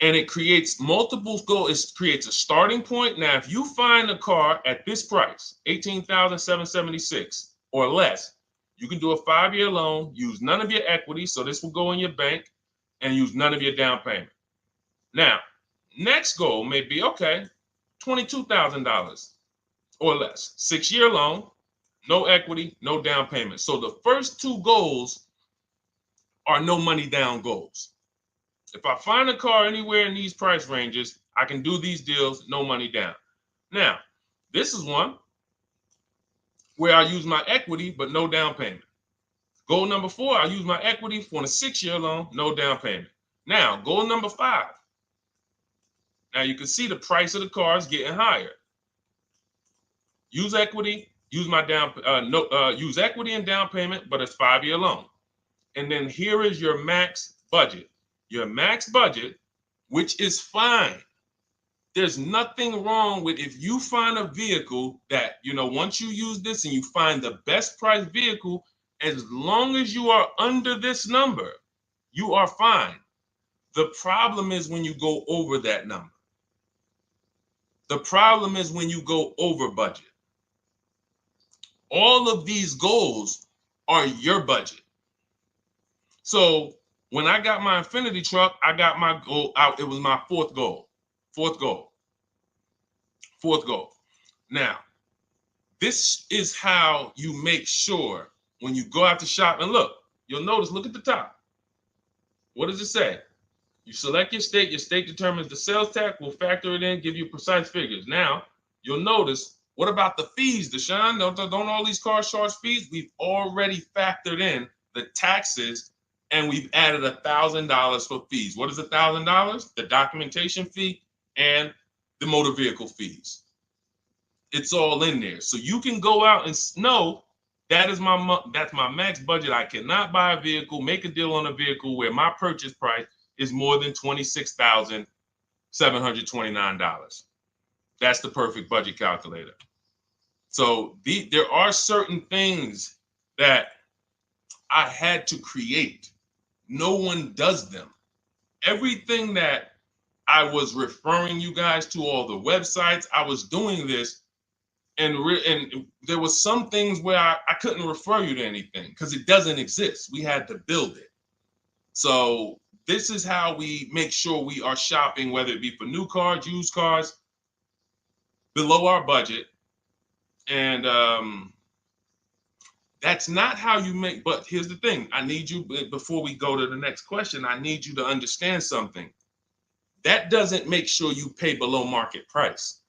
And it creates multiple goals. It creates a starting point. Now, if you find a car at this price, $18,776 or less, you can do a 5-year loan, use none of your equity, so this will go in your bank, and use none of your down payment. Now, next goal may be, okay, $22,000 or less. 6-year loan, no equity, no down payment. So the first two goals are no money down goals. If I find a car anywhere in these price ranges, I can do these deals, no money down. Now, this is one where I use my equity, but no down payment. Goal number 4, I use my equity for a 6-year loan, no down payment. Now, goal number 5. Now you can see the price of the car is getting higher. Use equity, use my use equity and down payment, but it's 5-year loan. And then here is your max budget. Your max budget, which is fine. There's nothing wrong with if you find a vehicle that, once you use this and you find the best price vehicle, as long as you are under this number, you are fine. The problem is when you go over that number. The problem is when you go over budget. All of these goals are your budget. So when I got my Infinity truck, I got my goal out. It was my fourth goal. Now, this is how you make sure when you go out to shop, and look at the top. What does it say? You select your state determines the sales tax, will factor it in, give you precise figures. Now, you'll notice, what about the fees, Deshone? Don't all these cars charge fees? We've already factored in the taxes, and we've added $1,000 for fees. What is $1,000? The documentation fee and the motor vehicle fees. It's all in there. So you can go out and know that's my max budget. I cannot buy a vehicle, make a deal on a vehicle where my purchase price is more than $26,729. That's the perfect budget calculator. So there are certain things that I had to create. No one does them. Everything that I was referring you guys to, all the websites, I was doing this, and there was some things where I couldn't refer you to anything because it doesn't exist. We had to build it. So this is how we make sure we are shopping, whether it be for new cars, used cars, below our budget. And that's not how you make, but here's the thing. I need you, before we go to the next question, I need you to understand something. That doesn't make sure you pay below market price.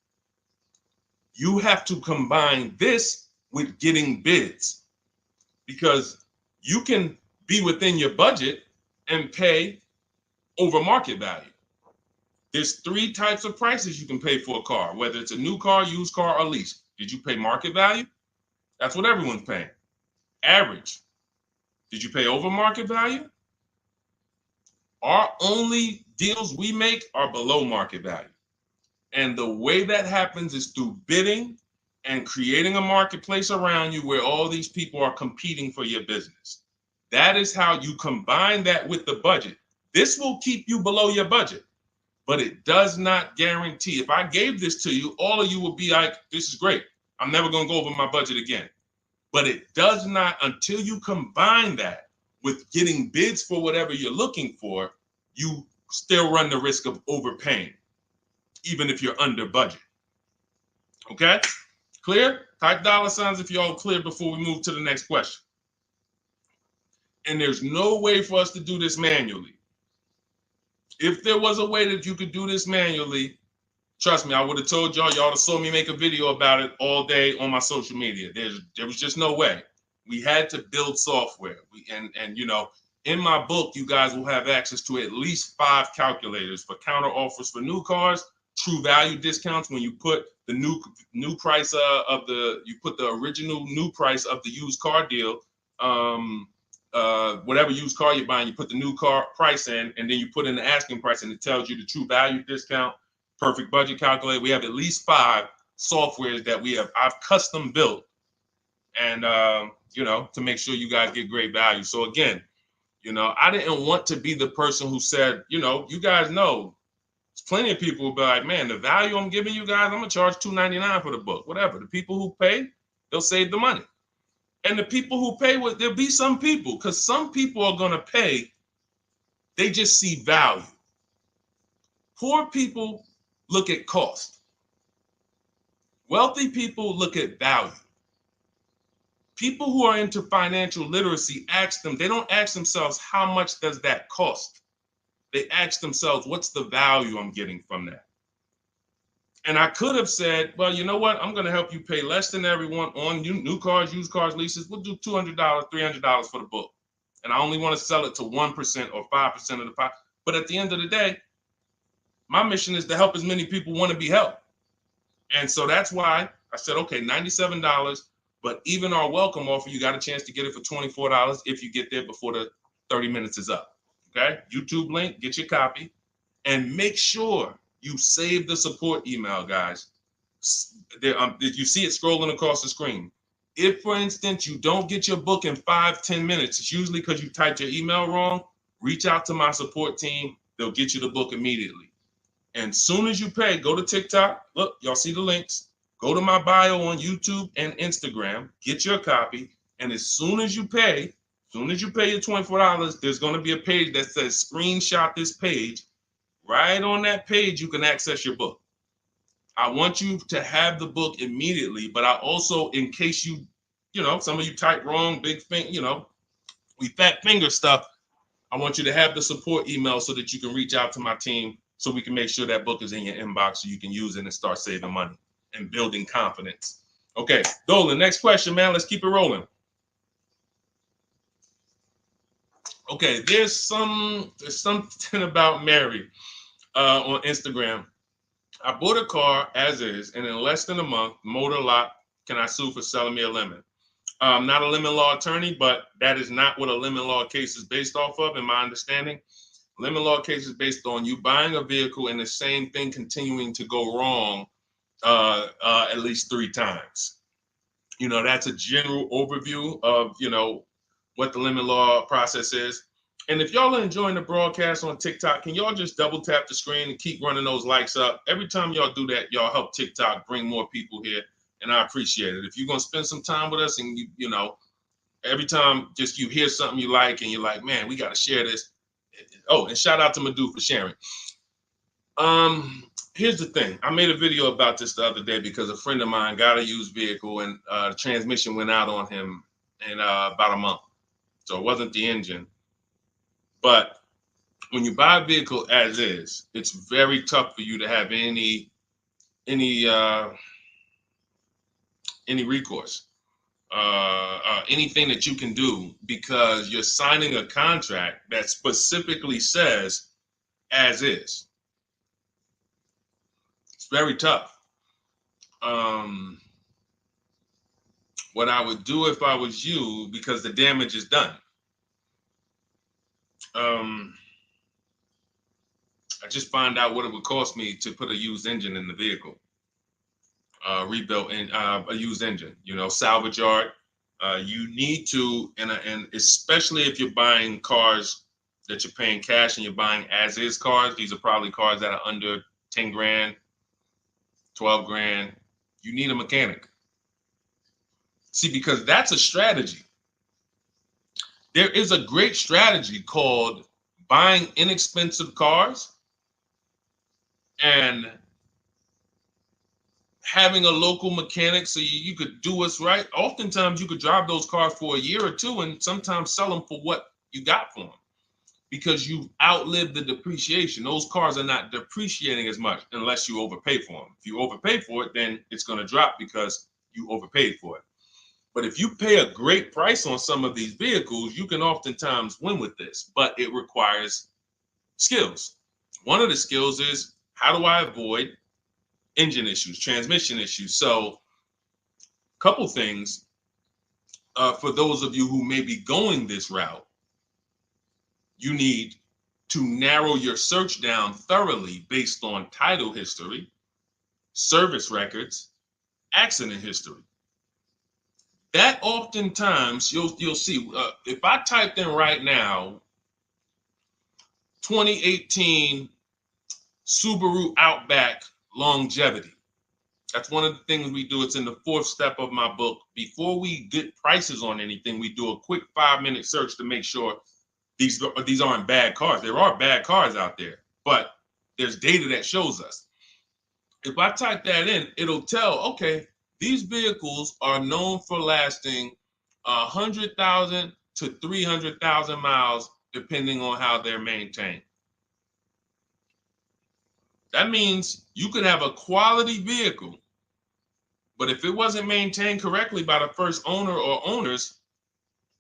You have to combine this with getting bids, because you can be within your budget and pay over market value. There's 3 types of prices you can pay for a car, whether it's a new car, used car, or lease. Did you pay market value? That's what everyone's paying. Average. Did you pay over market value? Our only deals we make are below market value. And the way that happens is through bidding and creating a marketplace around you where all these people are competing for your business. That is how you combine that with the budget. This will keep you below your budget, but it does not guarantee. If I gave this to you, all of you would be like, this is great. I'm never going to go over my budget again. But it does not, until you combine that with getting bids for whatever you're looking for, you still run the risk of overpaying, even if you're under budget. Okay? Clear? Type $ if you're all clear before we move to the next question. And there's no way for us to do this manually. If there was a way that you could do this manually, trust me, I would have told y'all to saw me make a video about it all day on my social media. There was just no way. We had to build software. And you know, in my book, you guys will have access to at least 5 calculators for counter offers for new cars, true value discounts when you put the new price you put the original new price of the used car deal, whatever used car you're buying, you put the new car price in, and then you put in the asking price, and it tells you the true value discount, perfect budget calculator. We have at least 5 softwares that I've custom built, and you know, to make sure you guys get great value. So again, you know, I didn't want to be the person who said, you know, you guys know, there's plenty of people who be like, man, the value I'm giving you guys, I'm gonna charge $2.99 for the book, whatever. The people who pay, they'll save the money. And the people who pay, there'll be some people, because some people are gonna pay, they just see value. Poor people look at cost. Wealthy people look at value. People who are into financial literacy they don't ask themselves, how much does that cost? They ask themselves, what's the value I'm getting from that? And I could have said, well, you know what? I'm going to help you pay less than everyone on new cars, used cars, leases. We'll do $200, $300 for the book. And I only want to sell it to 1% or 5% of the pie. But at the end of the day, my mission is to help as many people want to be helped. And so that's why I said, okay, $97. But even our welcome offer, you got a chance to get it for $24 if you get there before the 30 minutes is up. Okay? YouTube link, get your copy. And make sure you save the support email, guys. If you see it scrolling across the screen. If, for instance, you don't get your book in 5-10 minutes, it's usually because you typed your email wrong. Reach out to my support team. They'll get you the book immediately. And soon as you pay, go to TikTok. Look, y'all see the links. Go to my bio on YouTube and Instagram. Get your copy. And as soon as you pay your $24, there's going to be a page that says screenshot this page. Right on that page, you can access your book. I want you to have the book immediately, but I also, in case you know, some of you type wrong, big thing, you know, we fat finger stuff. I want you to have the support email so that you can reach out to my team so we can make sure that book is in your inbox so you can use it and start saving money and building confidence. Okay, Dolan, next question, man. Let's keep it rolling. Okay, there's something about Mary on Instagram. I bought a car as is, and in less than a month, motor lock, can I sue for selling me a lemon? I'm not a lemon law attorney, but that is not what a lemon law case is based off of, in my understanding. Lemon law case is based on you buying a vehicle and the same thing continuing to go wrong at least 3 times. You know, that's a general overview of, you know, what the lemon law process is. And if y'all are enjoying the broadcast on TikTok, can y'all just double tap the screen and keep running those likes up? Every time y'all do that, y'all help TikTok bring more people here, and I appreciate it. If you're going to spend some time with us and, you know, every time just you hear something you like and you're like, man, we got to share this. Oh, and shout out to Madhu for sharing. Here's the thing. I made a video about this the other day because a friend of mine got a used vehicle and the transmission went out on him in about a month. So it wasn't the engine. But when you buy a vehicle as is, it's very tough for you to have any recourse, anything that you can do, because you're signing a contract that specifically says as is. It's very tough. What I would do if I was you, because the damage is done. I just find out what it would cost me to put a used engine in the vehicle, rebuilt in a used engine. You know, salvage yard. You need to, and especially if you're buying cars that you're paying cash and you're buying as is cars. These are probably cars that are under 10 grand, 12 grand. You need a mechanic. See, because that's a strategy. There is a great strategy called buying inexpensive cars and having a local mechanic so you could do what's right. Oftentimes you could drive those cars for a year or two and sometimes sell them for what you got for them because you've outlived the depreciation. Those cars are not depreciating as much unless you overpay for them. If you overpay for it, then it's going to drop because you overpaid for it. But if you pay a great price on some of these vehicles, you can oftentimes win with this, but it requires skills. One of the skills is, how do I avoid engine issues, transmission issues? So a couple things for those of you who may be going this route, you need to narrow your search down thoroughly based on title history, service records, accident history. That oftentimes you'll see, if I typed in right now 2018 Subaru Outback longevity. That's one of the things we do. It's in the 4th step of my book. Before we get prices on anything, we do a quick 5-minute search to make sure these aren't bad cars. There are bad cars out there, but there's data that shows us. If I type that in, it'll tell, okay, these vehicles are known for lasting 100,000 to 300,000 miles, depending on how they're maintained. That means you could have a quality vehicle, but if it wasn't maintained correctly by the first owner or owners,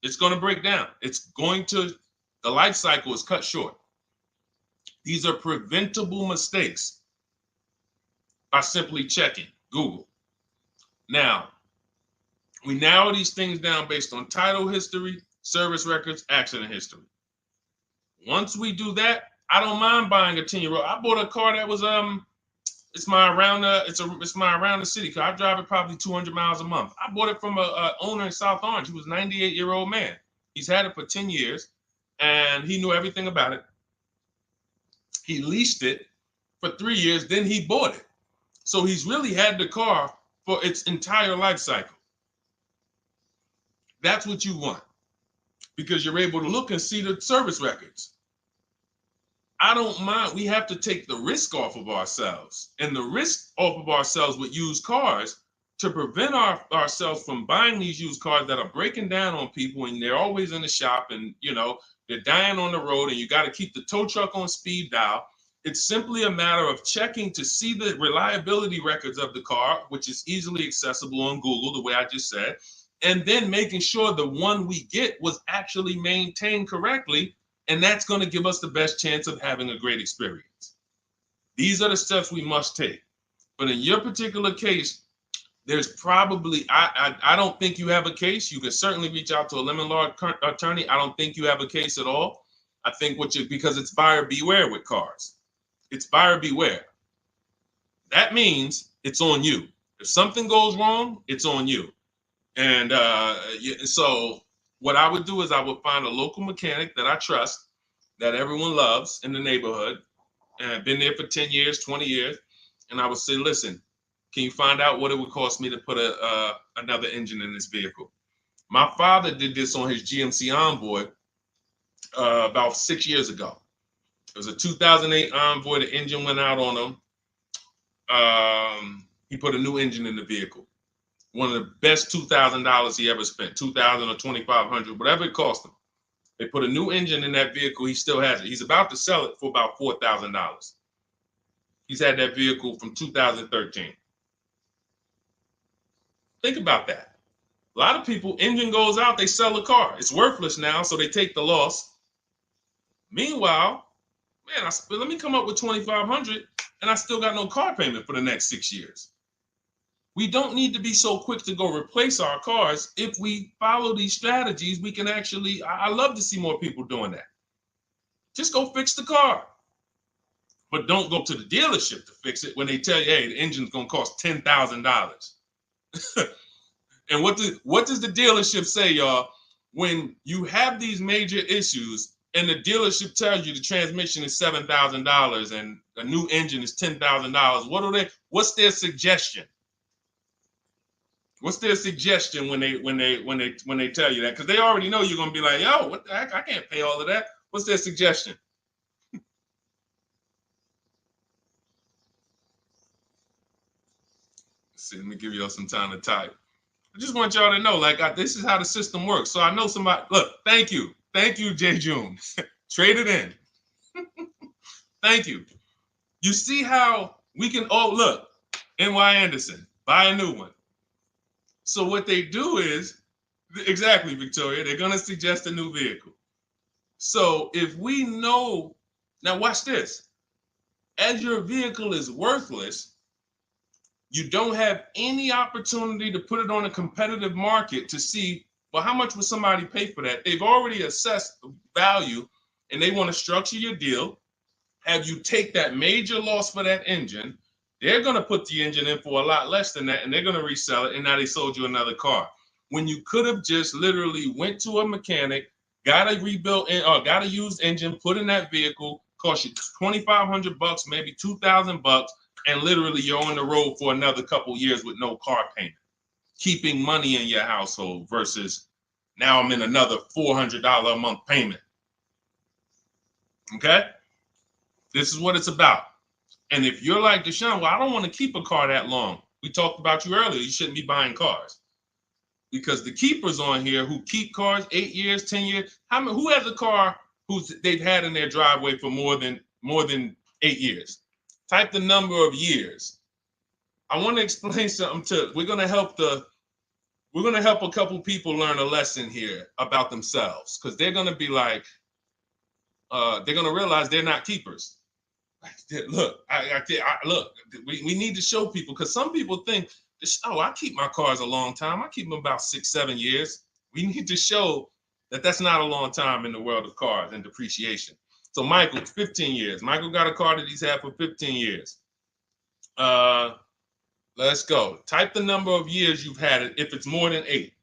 it's going to break down. The life cycle is cut short. These are preventable mistakes by simply checking Google. Now, we narrow these things down based on title history, service records, accident history. Once we do that, I don't mind buying a 10-year-old. I bought a car that was it's my around the city car. I drive it probably 200 miles a month. I bought it from a owner in South Orange. He was a 98-year-old man. He's had it for 10 years and he knew everything about it. He leased it for 3 years, then he bought it. So he's really had the car for its entire life cycle. That's what you want because you're able to look and see the service records. I don't mind. We have to take the risk off of ourselves, and the risk off of ourselves with used cars to prevent ourselves from buying these used cars that are breaking down on people and they're always in the shop and, they're dying on the road and you got to keep the tow truck on speed dial. It's simply a matter of checking to see the reliability records of the car, which is easily accessible on Google, the way I just said, and then making sure the one we get was actually maintained correctly. And that's going to give us the best chance of having a great experience. These are the steps we must take. But in your particular case, there's probably, I don't think you have a case. You can certainly reach out to a lemon law attorney. I don't think you have a case at all. I think because it's buyer beware with cars. It's buyer beware. That means it's on you. If something goes wrong, it's on you. And so what I would do is I would find a local mechanic that I trust, that everyone loves in the neighborhood, and I've been there for 10 years, 20 years. And I would say, listen, can you find out what it would cost me to put another engine in this vehicle? My father did this on his GMC Envoy about 6 years ago. It was a 2008 Envoy. The engine went out on him. He put a new engine in the vehicle. One of the best $2,000 he ever spent, $2,000 or $2,500, whatever it cost him. They put a new engine in that vehicle. He still has it. He's about to sell it for about $4,000. He's had that vehicle from 2013. Think about that. A lot of people, engine goes out, they sell the car. It's worthless now, so they take the loss. Meanwhile, man, let me come up with $2,500 and I still got no car payment for the next 6 years. We don't need to be so quick to go replace our cars. If we follow these strategies, we can actually, I love to see more people doing that. Just go fix the car. But don't go to the dealership to fix it when they tell you, hey, the engine's gonna cost $10,000. And what does the dealership say, y'all? When you have these major issues and the dealership tells you the transmission is $7,000 and a new engine is $10,000, what's their suggestion? What's their suggestion when they tell you that? Because they already know you're gonna be like, yo, what the heck? I can't pay all of that. What's their suggestion? Let's see, let me give y'all some time to type. I just want y'all to know, like, this is how the system works. So I know somebody, look, thank you, Jay June. Trade it in. Thank you. You see how we can, oh, look, NY Anderson, buy a new one. So what they do is, exactly, Victoria, they're going to suggest a new vehicle. So if we know, now watch this, as your vehicle is worthless, you don't have any opportunity to put it on a competitive market to see, well, how much would somebody pay for that? They've already assessed the value and they want to structure your deal, have you take that major loss for that engine. They're going to put the engine in for a lot less than that and they're going to resell it. And now they sold you another car. When you could have just literally went to a mechanic, got a rebuilt or got a used engine, put in that vehicle, cost you $2,500, maybe $2,000. And literally you're on the road for another couple years with no car payment, keeping money in your household versus now I'm in another $400 a month payment. Okay? This is what it's about. And if you're like Deshone, well, I don't want to keep a car that long. We talked about you earlier. You shouldn't be buying cars. Because the keepers on here who keep cars 8 years, 10 years, who has a car they've had in their driveway for more than 8 years? Type the number of years. I want to explain something we're going to help a couple people learn a lesson here about themselves, because they're going to be like, they're going to realize they're not keepers. Look, look, we need to show people, because some people think, oh, I keep my cars a long time. I keep them about 6-7 years. We need to show that that's not a long time in the world of cars and depreciation. So Michael, 15 years. Michael got a car that he's had for 15 years. Let's go. Type the number of years you've had it if it's more than 8.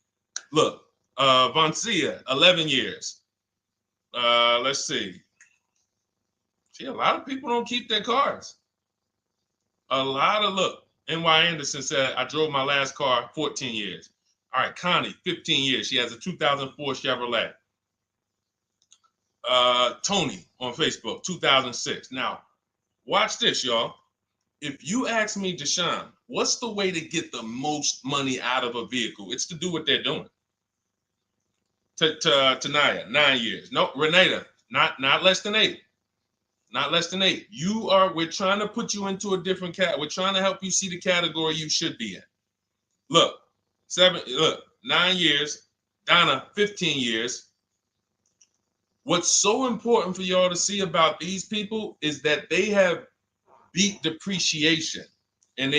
Look, Vancia, 11 years. Let's see. See, a lot of people don't keep their cars. Look, NY Anderson said, I drove my last car 14 years. All right, Connie, 15 years. She has a 2004 Chevrolet. Tony on Facebook, 2006. Now, watch this, y'all. If you ask me, Deshone, what's the way to get the most money out of a vehicle? It's to do what they're doing. Tanaya, 9 years. No, Renata, not less than 8. Not less than 8. We're trying to put you into a different cat. We're trying to help you see the category you should be in. Look, 9 years. Donna, 15 years. What's so important for y'all to see about these people is that they have beat depreciation. And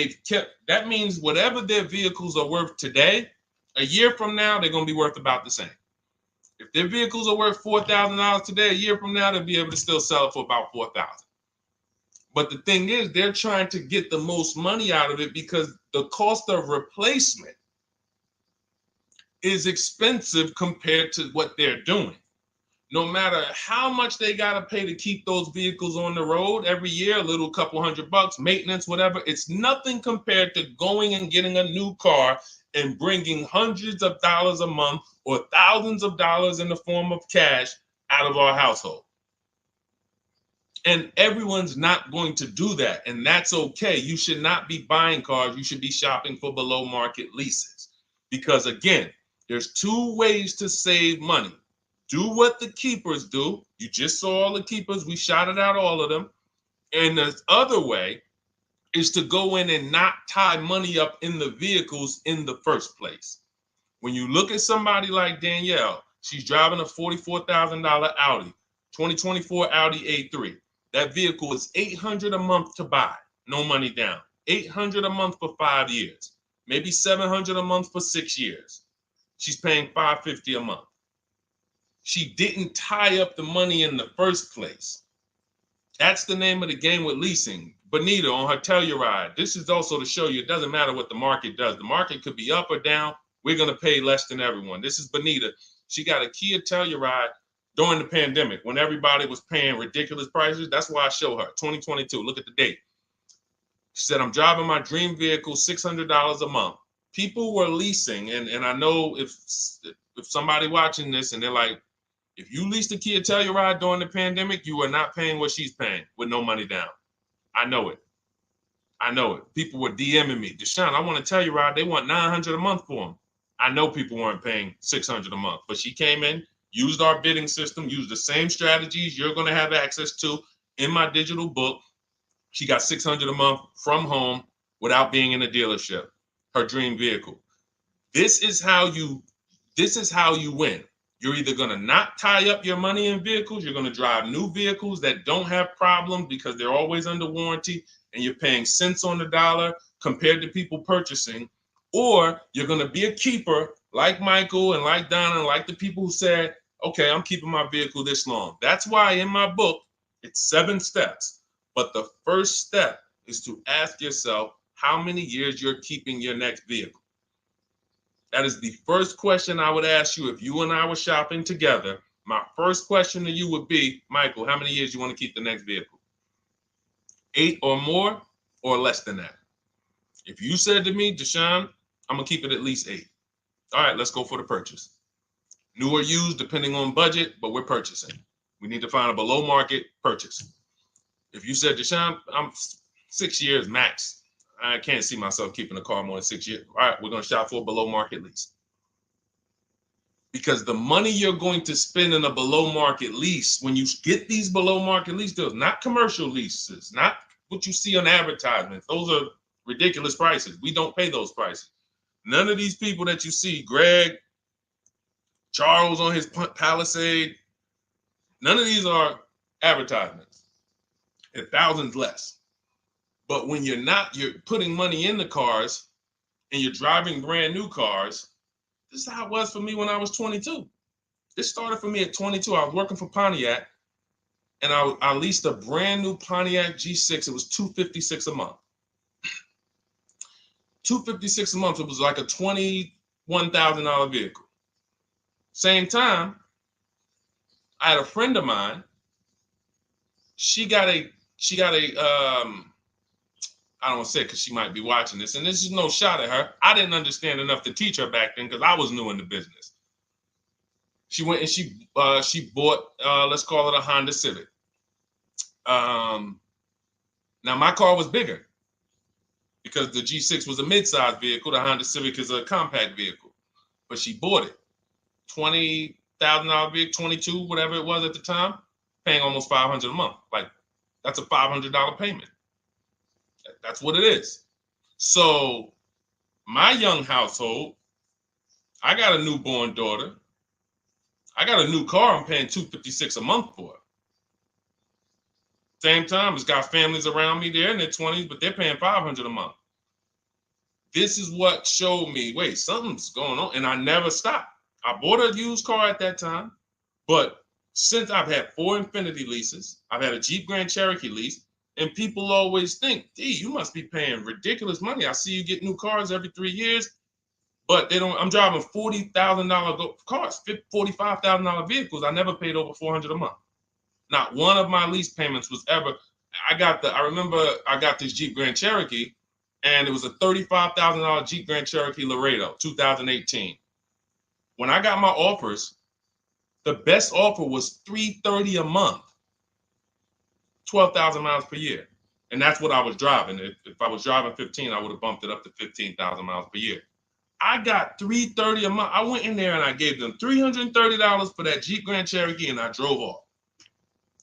that means whatever their vehicles are worth today, a year from now, they're going to be worth about the same. If their vehicles are worth $4,000 today, a year from now, they'll be able to still sell it for about $4,000. But the thing is, they're trying to get the most money out of it because the cost of replacement is expensive compared to what they're doing. No matter how much they got to pay to keep those vehicles on the road every year, a little couple $100, maintenance, whatever, it's nothing compared to going and getting a new car and bringing hundreds of dollars a month or thousands of dollars in the form of cash out of our household. And everyone's not going to do that. And that's okay. You should not be buying cars. You should be shopping for below market leases. Because again, there's 2 ways to save money. Do what the keepers do. You just saw all the keepers. We shouted out all of them. And the other way is to go in and not tie money up in the vehicles in the first place. When you look at somebody like Danielle, she's driving a $44,000 Audi, 2024 Audi A3. That vehicle is $800 a month to buy, no money down. $800 a month for 5 years, maybe $700 a month for 6 years. She's paying $550 a month. She didn't tie up the money in the first place. That's the name of the game with leasing. Bonita on her Telluride. This is also to show you it doesn't matter what the market does. The market could be up or down. We're going to pay less than everyone. This is Bonita. She got a Kia Telluride during the pandemic when everybody was paying ridiculous prices. That's why I show her 2022. Look at the date. She said, I'm driving my dream vehicle, $600 a month. People were leasing. And I know if somebody watching this and they're like, if you leased a Kia Telluride during the pandemic, you are not paying what she's paying with no money down. I know it. I know it. People were DMing me, Deshone, I want a Telluride. They want $900 a month for them. I know people weren't paying $600 a month, but she came in, used our bidding system, used the same strategies you're going to have access to in my digital book. She got $600 a month from home without being in a dealership. Her dream vehicle. This is how you win. You're either going to not tie up your money in vehicles, you're going to drive new vehicles that don't have problems because they're always under warranty and you're paying cents on the dollar compared to people purchasing, or you're going to be a keeper like Michael and like Donna and like the people who said, okay, I'm keeping my vehicle this long. That's why in my book, it's 7 steps. But the first step is to ask yourself how many years you're keeping your next vehicle. That is the first question I would ask you if you and I were shopping together. My first question to you would be, Michael, how many years you want to keep the next vehicle? 8 or more or less than that? If you said to me, Deshone, I'm going to keep it at least 8. All right, let's go for the purchase. New or used, depending on budget, but we're purchasing. We need to find a below market purchase. If you said, Deshone, I'm 6 years max. I can't see myself keeping a car more than 6 years. All right, we're going to shop for a below market lease. Because the money you're going to spend in a below market lease, when you get these below market lease deals, not commercial leases, not what you see on advertisements. Those are ridiculous prices. We don't pay those prices. None of these people that you see, Greg, Charles on his Palisade, none of these are advertisements. They're thousands less. But when you're putting money in the cars and you're driving brand new cars, this is how it was for me when I was 22. This started for me at 22. I was working for Pontiac and I leased a brand new Pontiac G6. It was $256 a month. $256 a month. It was like a $21,000 vehicle. Same time, I had a friend of mine. She got a I don't want to say it because she might be watching this, and this is no shot at her. I didn't understand enough to teach her back then because I was new in the business. She went and she bought, let's call it a Honda Civic. Now my car was bigger because the G6 was a mid-sized vehicle. The Honda Civic is a compact vehicle, but she bought it. $20,000 vehicle, 22, whatever it was at the time, paying almost $500 a month. Like that's a $500 payment. That's what it is. So my young household, I got a newborn daughter. I got a new car I'm paying $256 a month for. Same time, it's got families around me there in their 20s, but they're paying $500 a month. This is what showed me, wait, something's going on. And I never stopped. I bought a used car at that time, but since I've had 4 Infiniti leases, I've had a Jeep Grand Cherokee lease, and people always think, you must be paying ridiculous money. I see you get new cars every 3 years, but they don't. I'm driving $40,000 cars, $45,000 vehicles. I never paid over $400 a month. Not one of my lease payments was ever. I remember I got this Jeep Grand Cherokee, and it was a $35,000 Jeep Grand Cherokee Laredo, 2018. When I got my offers, the best offer was $330 a month. 12,000 miles per year. And that's what I was driving. If I was driving 15, I would have bumped it up to 15,000 miles per year. I got $330 a month. I went in there and I gave them $330 for that Jeep Grand Cherokee and I drove off.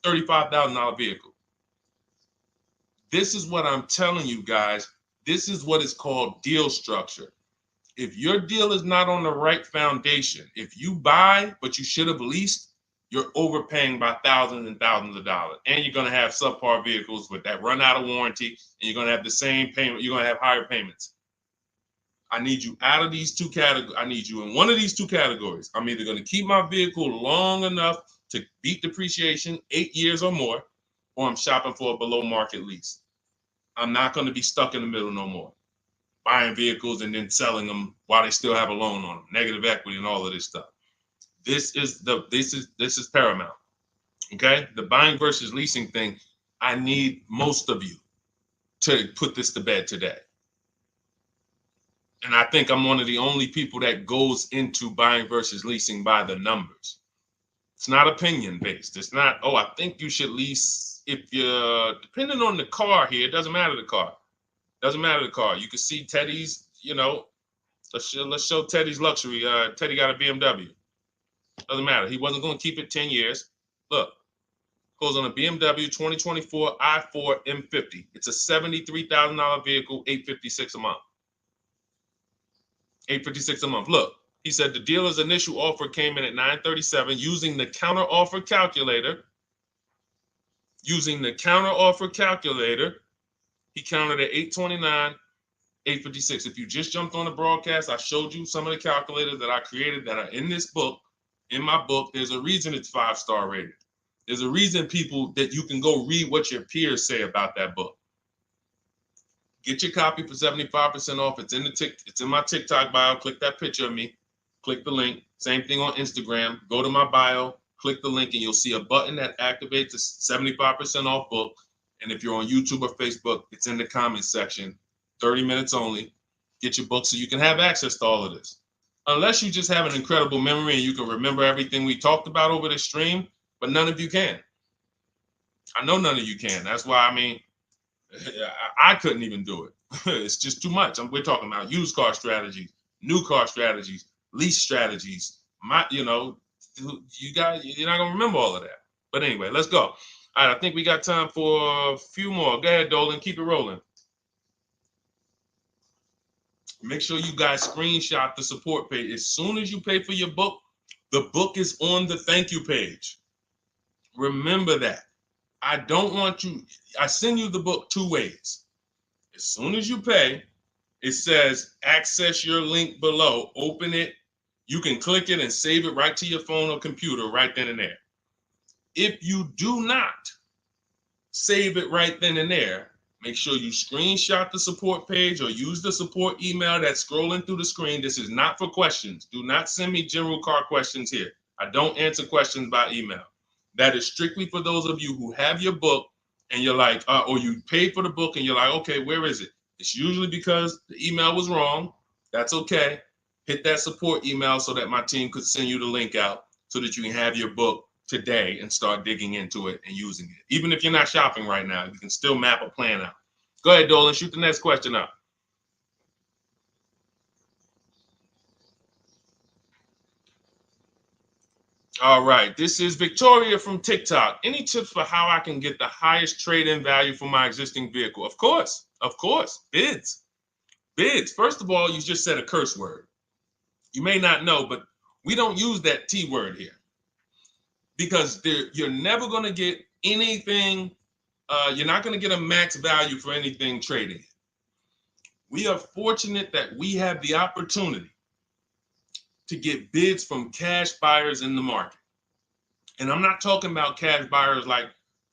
$35,000 vehicle. This is what I'm telling you guys. This is what is called deal structure. If your deal is not on the right foundation, if you buy, but you should have leased, you're overpaying by thousands and thousands of dollars. And you're going to have subpar vehicles with that run out of warranty, and you're going to have the same payment. You're going to have higher payments. I need you out of these two categories. I need you in one of these two categories. I'm either going to keep my vehicle long enough to beat depreciation, 8 years or more, or I'm shopping for a below market lease. I'm not going to be stuck in the middle no more, buying vehicles and then selling them while they still have a loan on them, negative equity and all of this stuff. This is paramount. Okay, the buying versus leasing thing. I need most of you to put this to bed today. And I think I'm one of the only people that goes into buying versus leasing by the numbers. It's not opinion based. It's not, oh, I think you should lease if you're, depending on the car here, it doesn't matter the car. Doesn't matter the car. You can see Teddy's, let's show Teddy's luxury. Teddy got a BMW. Doesn't matter. He wasn't going to keep it 10 years. Look, goes on a BMW 2024 i4 M50. It's a $73,000 vehicle, $856 a month. $856 a month. Look, he said the dealer's initial offer came in at $937 using the counter offer calculator. Using the counter offer calculator, he counted at $829, $856. If you just jumped on the broadcast, I showed you some of the calculators that I created that are in this book. In my book, there's a reason it's 5-star rated. There's a reason people that you can go read what your peers say about that book. Get your copy for 75% off. It's in my TikTok bio. Click that picture of me. Click the link. Same thing on Instagram. Go to my bio. Click the link, and you'll see a button that activates a 75% off book. And if you're on YouTube or Facebook, it's in the comments section. 30 minutes only. Get your book so you can have access to all of this. Unless you just have an incredible memory and you can remember everything we talked about over the stream, but none of you can. I know none of you can. That's why, I couldn't even do it. It's just too much. We're talking about used car strategies, new car strategies, lease strategies. You guys, you're not gonna remember all of that. But anyway, let's go. All right, I think we got time for a few more. Go ahead, Dolan, keep it rolling. Make sure you guys screenshot the support page. As soon as you pay for your book, the book is on the thank you page. Remember that. I don't want you, I send you the book 2 ways. As soon as you pay, it says access your link below, open it. You can click it and save it right to your phone or computer right then and there. If you do not save it right then and there, make sure you screenshot the support page or use the support email that's scrolling through the screen. This is not for questions. Do not send me general car questions here. I don't answer questions by email. That is strictly for those of you who have your book and you're like, or you paid for the book and you're like, okay, where is it? It's usually because the email was wrong. That's okay. Hit that support email so that my team could send you the link out so that you can have your book today and start digging into it and using it. Even if you're not shopping right now, you can still map a plan out. Go ahead, Dolan, shoot the next question up. All right, this is Victoria from TikTok. Any tips for how I can get the highest trade-in value for my existing vehicle? Of course, bids. Bids. First of all, you just said a curse word. You may not know, but we don't use that T word here because you're never going to get anything. You're not going to get a max value for anything trading. We are fortunate that we have the opportunity to get bids from cash buyers in the market. And I'm not talking about cash buyers like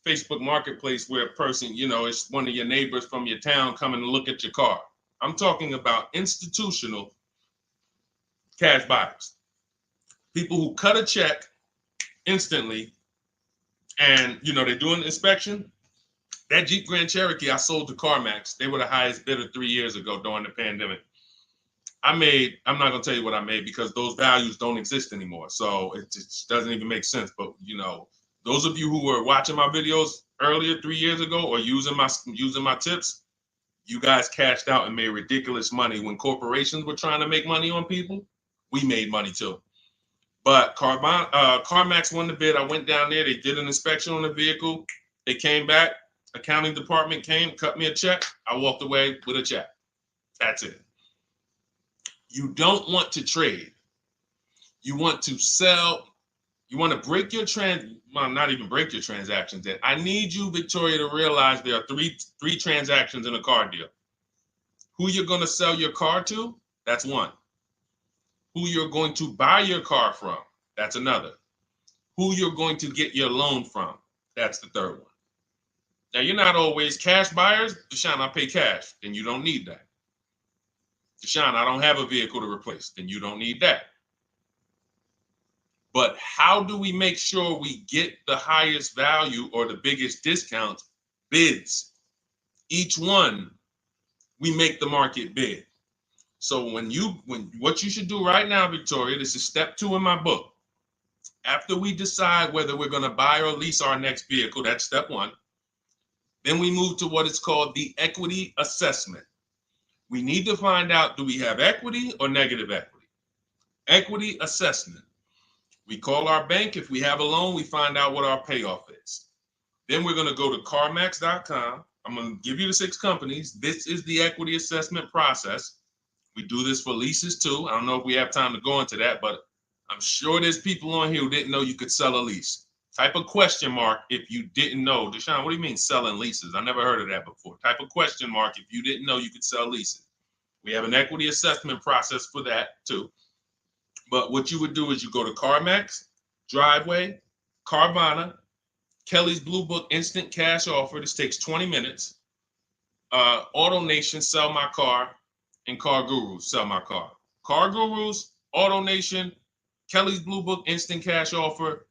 Facebook Marketplace where a person, it's one of your neighbors from your town coming to look at your car. I'm talking about institutional cash buyers. People who cut a check instantly and, they do an inspection. That Jeep Grand Cherokee I sold to CarMax, they were the highest bidder 3 years ago during the pandemic. I'm not going to tell you what I made because those values don't exist anymore. So it just doesn't even make sense. But, those of you who were watching my videos earlier 3 years ago or using my tips, you guys cashed out and made ridiculous money. When corporations were trying to make money on people, we made money too. But CarMax won the bid. I went down there. They did an inspection on the vehicle. They came back. Accounting department came, cut me a check. I walked away with a check. That's it. You don't want to trade. You want to sell. You want to break your not even break your transactions. I need you, Victoria, to realize there are three transactions in a car deal. Who you're going to sell your car to, That's one. Who you're going to buy your car from, that's another. Who you're going to get your loan from, that's the third one. Now, you're not always cash buyers. Deshone, I pay cash. Then you don't need that. Deshone, I don't have a vehicle to replace. Then you don't need that. But how do we make sure we get the highest value or the biggest discount? Bids. Each one, we make the market bid. So what you should do right now, Victoria, this is step 2 in my book. After we decide whether we're going to buy or lease our next vehicle, that's step 1. Then we move to what is called the equity assessment. We need to find out, do we have equity or negative equity? Equity assessment. We call our bank. If we have a loan, we find out what our payoff is. Then we're going to go to carmax.com. I'm going to give you the 6 companies. This is the equity assessment process. We do this for leases too. I don't know if we have time to go into that, but I'm sure there's people on here who didn't know you could sell a lease. Type a question mark if you didn't know. Deshone, what do you mean selling leases? I never heard of that before. Type a question mark if you didn't know you could sell leases. We have an equity assessment process for that too. But what you would do is you go to CarMax, Driveway, Carvana, Kelly's Blue Book Instant Cash Offer. This takes 20 minutes. Auto Nation, Sell My Car, and Car Gurus, Sell My Car. Car Gurus, Auto Nation, Kelly's Blue Book Instant Cash Offer,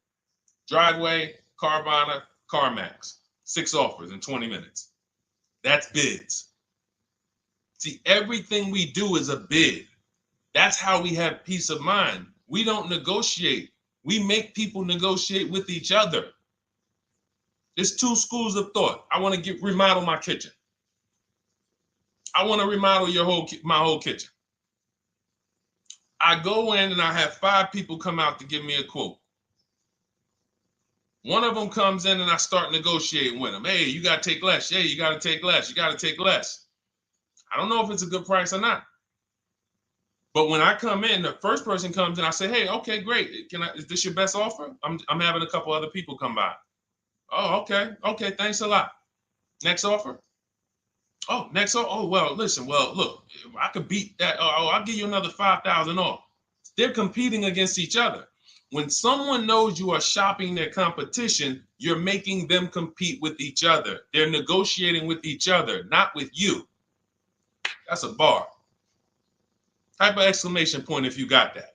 Driveway, Carvana, CarMax. 6 offers in 20 minutes. That's bids. See, everything we do is a bid. That's how we have peace of mind. We don't negotiate. We make people negotiate with each other. There's 2 schools of thought. I want to remodel my kitchen. I want to remodel my whole kitchen. I go in and I have 5 people come out to give me a quote. One of them comes in and I start negotiating with them. Hey, you got to take less. Yeah, you got to take less. You got to take less. I don't know if it's a good price or not. But when I come in, the first person comes in, I say, hey, okay, great. Is this your best offer? I'm having a couple other people come by. Oh, okay. Okay, thanks a lot. Next offer? Oh, next offer? Oh, well, listen, look, I could beat that. Oh, I'll give you another 5,000 off. They're competing against each other. When someone knows you are shopping their competition, you're making them compete with each other. They're negotiating with each other, not with you. That's a bar. Type of exclamation point if you got that.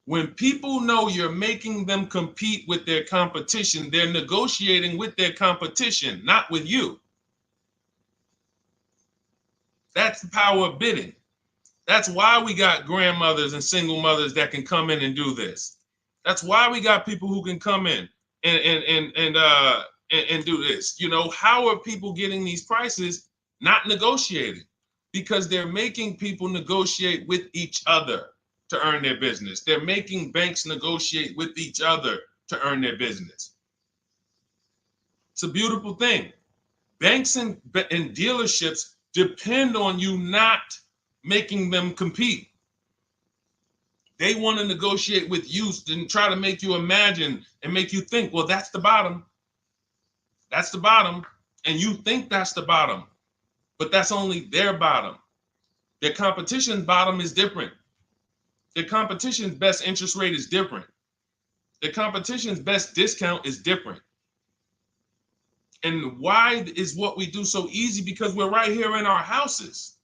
When people know you're making them compete with their competition, they're negotiating with their competition, not with you. That's the power of bidding. That's why we got grandmothers and single mothers that can come in and do this. That's why we got people who can come in and do this. You know, how are people getting these prices? Not negotiating, because they're making people negotiate with each other to earn their business. They're making banks negotiate with each other to earn their business. It's a beautiful thing. Banks and dealerships depend on you not making them compete. They want to negotiate with you and try to make you imagine and make you think, well, that's the bottom. That's the bottom. And you think that's the bottom, but that's only their bottom. Their competition's bottom is different. Their competition's best interest rate is different. Their competition's best discount is different. And why is what we do so easy? Because we're right here in our houses.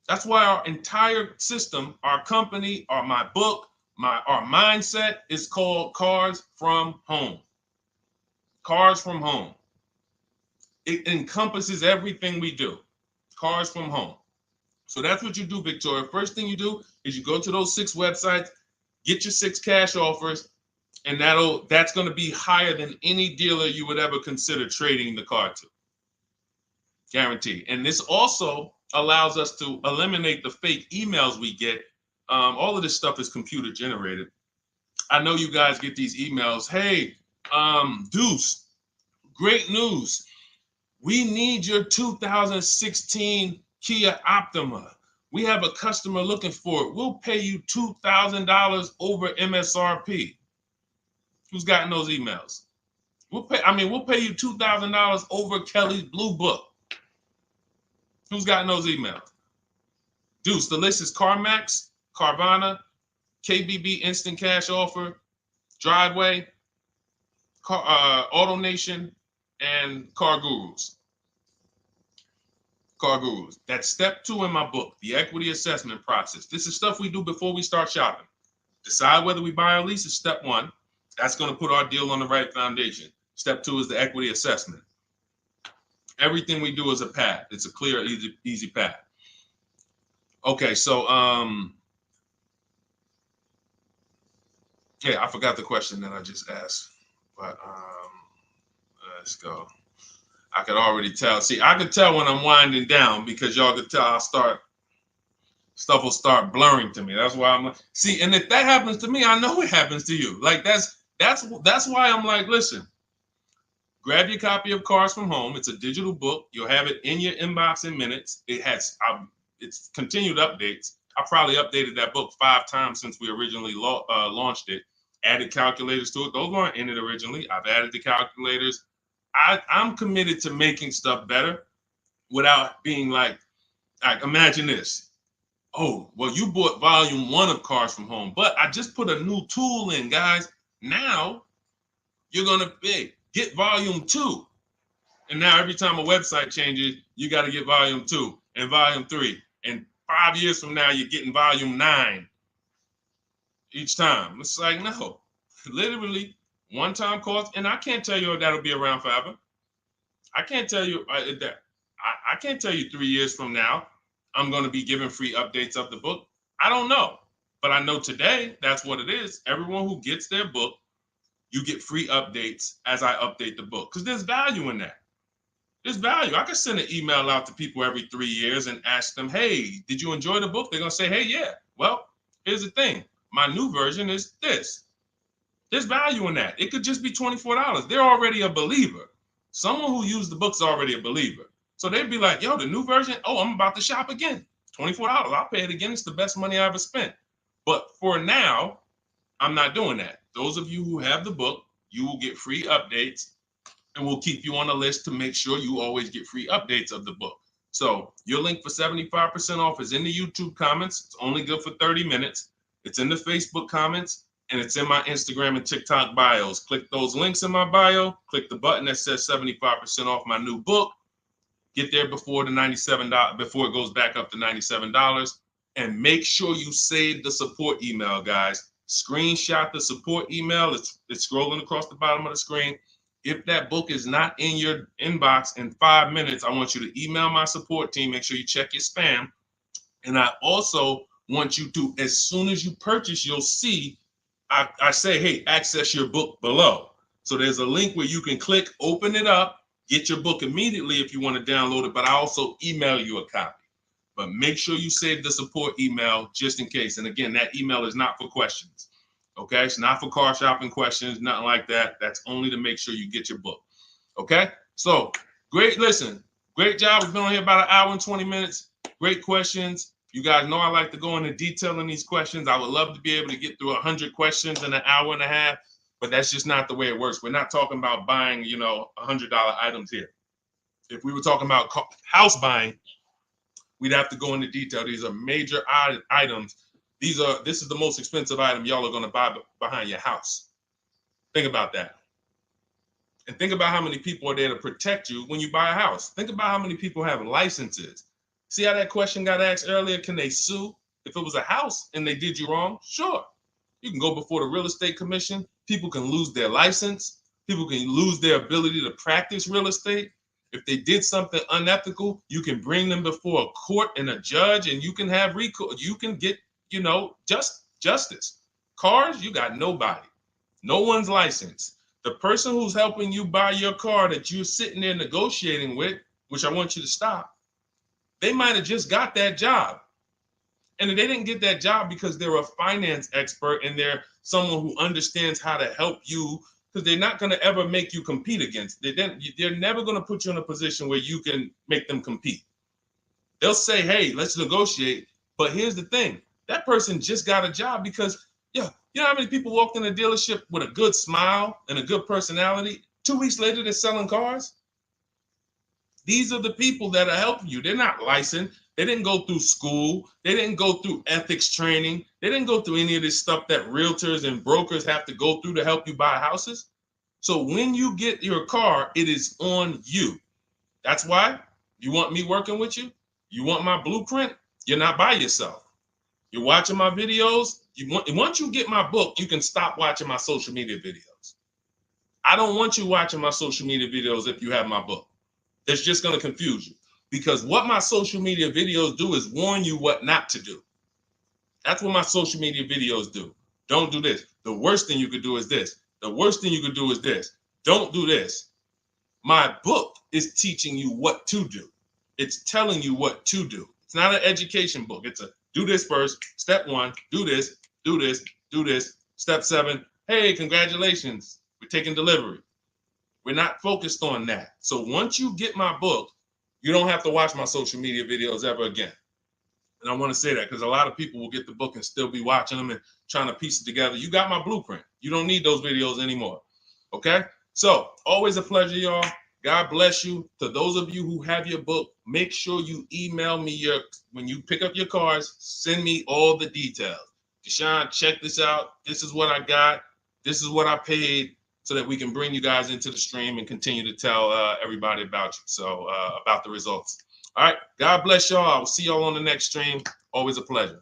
That's why our entire system, our company, my book, our mindset is called Cars from Home. Cars from Home. It encompasses everything we do. Cars from Home. So that's what you do, Victoria. First thing you do is you go to those 6 websites, get your 6 cash offers, and that's going to be higher than any dealer you would ever consider trading the car to. Guaranteed. And this also allows us to eliminate the fake emails we get. All of this stuff is computer generated. I know you guys get these emails. Hey, Deuce, great news. We need your 2016 Kia Optima. We have a customer looking for it. We'll pay you $2,000 over MSRP. Who's gotten those emails? We'll pay you $2,000 over Kelly's Blue Book. Who's gotten those emails? Deuce, the list is CarMax, Carvana, KBB Instant Cash Offer, Driveway, Auto Nation, and Car Gurus. Car Gurus. That's step 2 in my book, the equity assessment process. This is stuff we do before we start shopping. Decide whether we buy or lease is step 1. That's going to put our deal on the right foundation. Step 2 is the equity assessment. Everything we do is a path. It's a clear, easy path. Okay, so yeah, I forgot the question that I just asked, but let's go. I could already tell. See, I could tell when I'm winding down because y'all could tell stuff will start blurring to me. That's why I'm like, see, and if that happens to me, I know it happens to you. Like that's why I'm like, listen, grab your copy of Cars from Home. It's a digital book. You'll have it in your inbox in minutes. It has it's continued updates. I probably updated that book 5 times since we originally launched it. Added calculators to it. Those weren't in it originally. I've added the calculators. I'm committed to making stuff better without being like imagine this. Oh, well, you bought volume 1 of Cars from Home, but I just put a new tool in, guys. Now you're going to get volume 2. And now every time a website changes, you got to get volume 2 and volume 3. And 5 years from now, you're getting volume 9 each time. It's like, no, literally one-time cost. And I can't tell you if that'll be around forever. I can't tell you that. I can't tell you 3 years from now, I'm going to be giving free updates of the book. I don't know. But I know today, that's what it is. Everyone who gets their book, you get free updates as I update the book. Because there's value in that. There's value. I could send an email out to people every 3 years and ask them, hey, did you enjoy the book? They're going to say, hey, yeah. Well, here's the thing. My new version is this. There's value in that. It could just be $24. They're already a believer. Someone who used the book's already a believer. So they'd be like, yo, the new version, oh, I'm about to shop again. $24. I'll pay it again. It's the best money I ever spent. But for now, I'm not doing that. Those of you who have the book, you will get free updates, and we'll keep you on the list to make sure you always get free updates of the book. So your link for 75% off is in the YouTube comments. It's only good for 30 minutes. It's in the Facebook comments, and it's in my Instagram and TikTok bios. Click those links in my bio. Click the button that says 75% off my new book. Get there before the $97, before it goes back up to $97. And make sure you save the support email, guys. Screenshot the support email. It's scrolling across the bottom of the screen. If that book is not in your inbox in 5 minutes, I want you to email my support team. Make sure you check your spam. And I also want you to, as soon as you purchase, you'll see, I say, hey, access your book below. So there's a link where you can click, open it up, get your book immediately if you want to download it, but I also email you a copy. But make sure you save the support email just in case. And again, that email is not for questions. Okay, it's not for car shopping questions, nothing like that. That's only to make sure you get your book. Okay, so great. Listen, great job. We've been on here about 1 hour and 20 minutes. Great questions. You guys know I like to go into detail in these questions. I would love to be able to get through 100 questions in 1.5 hours, but that's just not the way it works. We're not talking about buying, $100 items here. If we were talking about house buying, we'd have to go into detail. These are major items. This is the most expensive item y'all are going to buy behind your house. Think about that. And think about how many people are there to protect you when you buy a house. Think about how many people have licenses. See how that question got asked earlier? Can they sue if it was a house and they did you wrong? Sure. You can go before the real estate commission. People can lose their license. People can lose their ability to practice real estate. If they did something unethical, you can bring them before a court and a judge, and you can have recourse. You can get, justice. Cars, you got nobody. No one's licensed. The person who's helping you buy your car that you're sitting there negotiating with, which I want you to stop, they might have just got that job. And they didn't get that job because they're a finance expert and they're someone who understands how to help you, because they're not going to ever make you compete against. They're never going to put you in a position where you can make them compete. They'll say, hey, let's negotiate. But here's the thing. That person just got a job because, you know how many people walked in a dealership with a good smile and a good personality? 2 weeks later, they're selling cars. These are the people that are helping you. They're not licensed. They didn't go through school. They didn't go through ethics training. They didn't go through any of this stuff that realtors and brokers have to go through to help you buy houses. So when you get your car, it is on you. That's why you want me working with you. You want my blueprint. You're not by yourself. You're watching my videos. Once you get my book, you can stop watching my social media videos. I don't want you watching my social media videos if you have my book. It's just going to confuse you, because what my social media videos do is warn you what not to do. That's what my social media videos do. Don't do this. The worst thing you could do is this. The worst thing you could do is this. Don't do this. My book is teaching you what to do. It's telling you what to do. It's not an education book. It's a do this first. Step 1, do this, do this, do this. Step 7, hey, congratulations. We're taking delivery. We're not focused on that. So once you get my book, you don't have to watch my social media videos ever again. And I want to say that because a lot of people will get the book and still be watching them and trying to piece it together. You got my blueprint. You don't need those videos anymore. Okay? So always a pleasure, y'all. God bless you. To those of you who have your book, make sure you email me when you pick up your cars, send me all the details. Deshone, check this out. This is what I got. This is what I paid, so that we can bring you guys into the stream and continue to tell everybody about you. So about the results. All right. God bless y'all. I will see y'all on the next stream. Always a pleasure.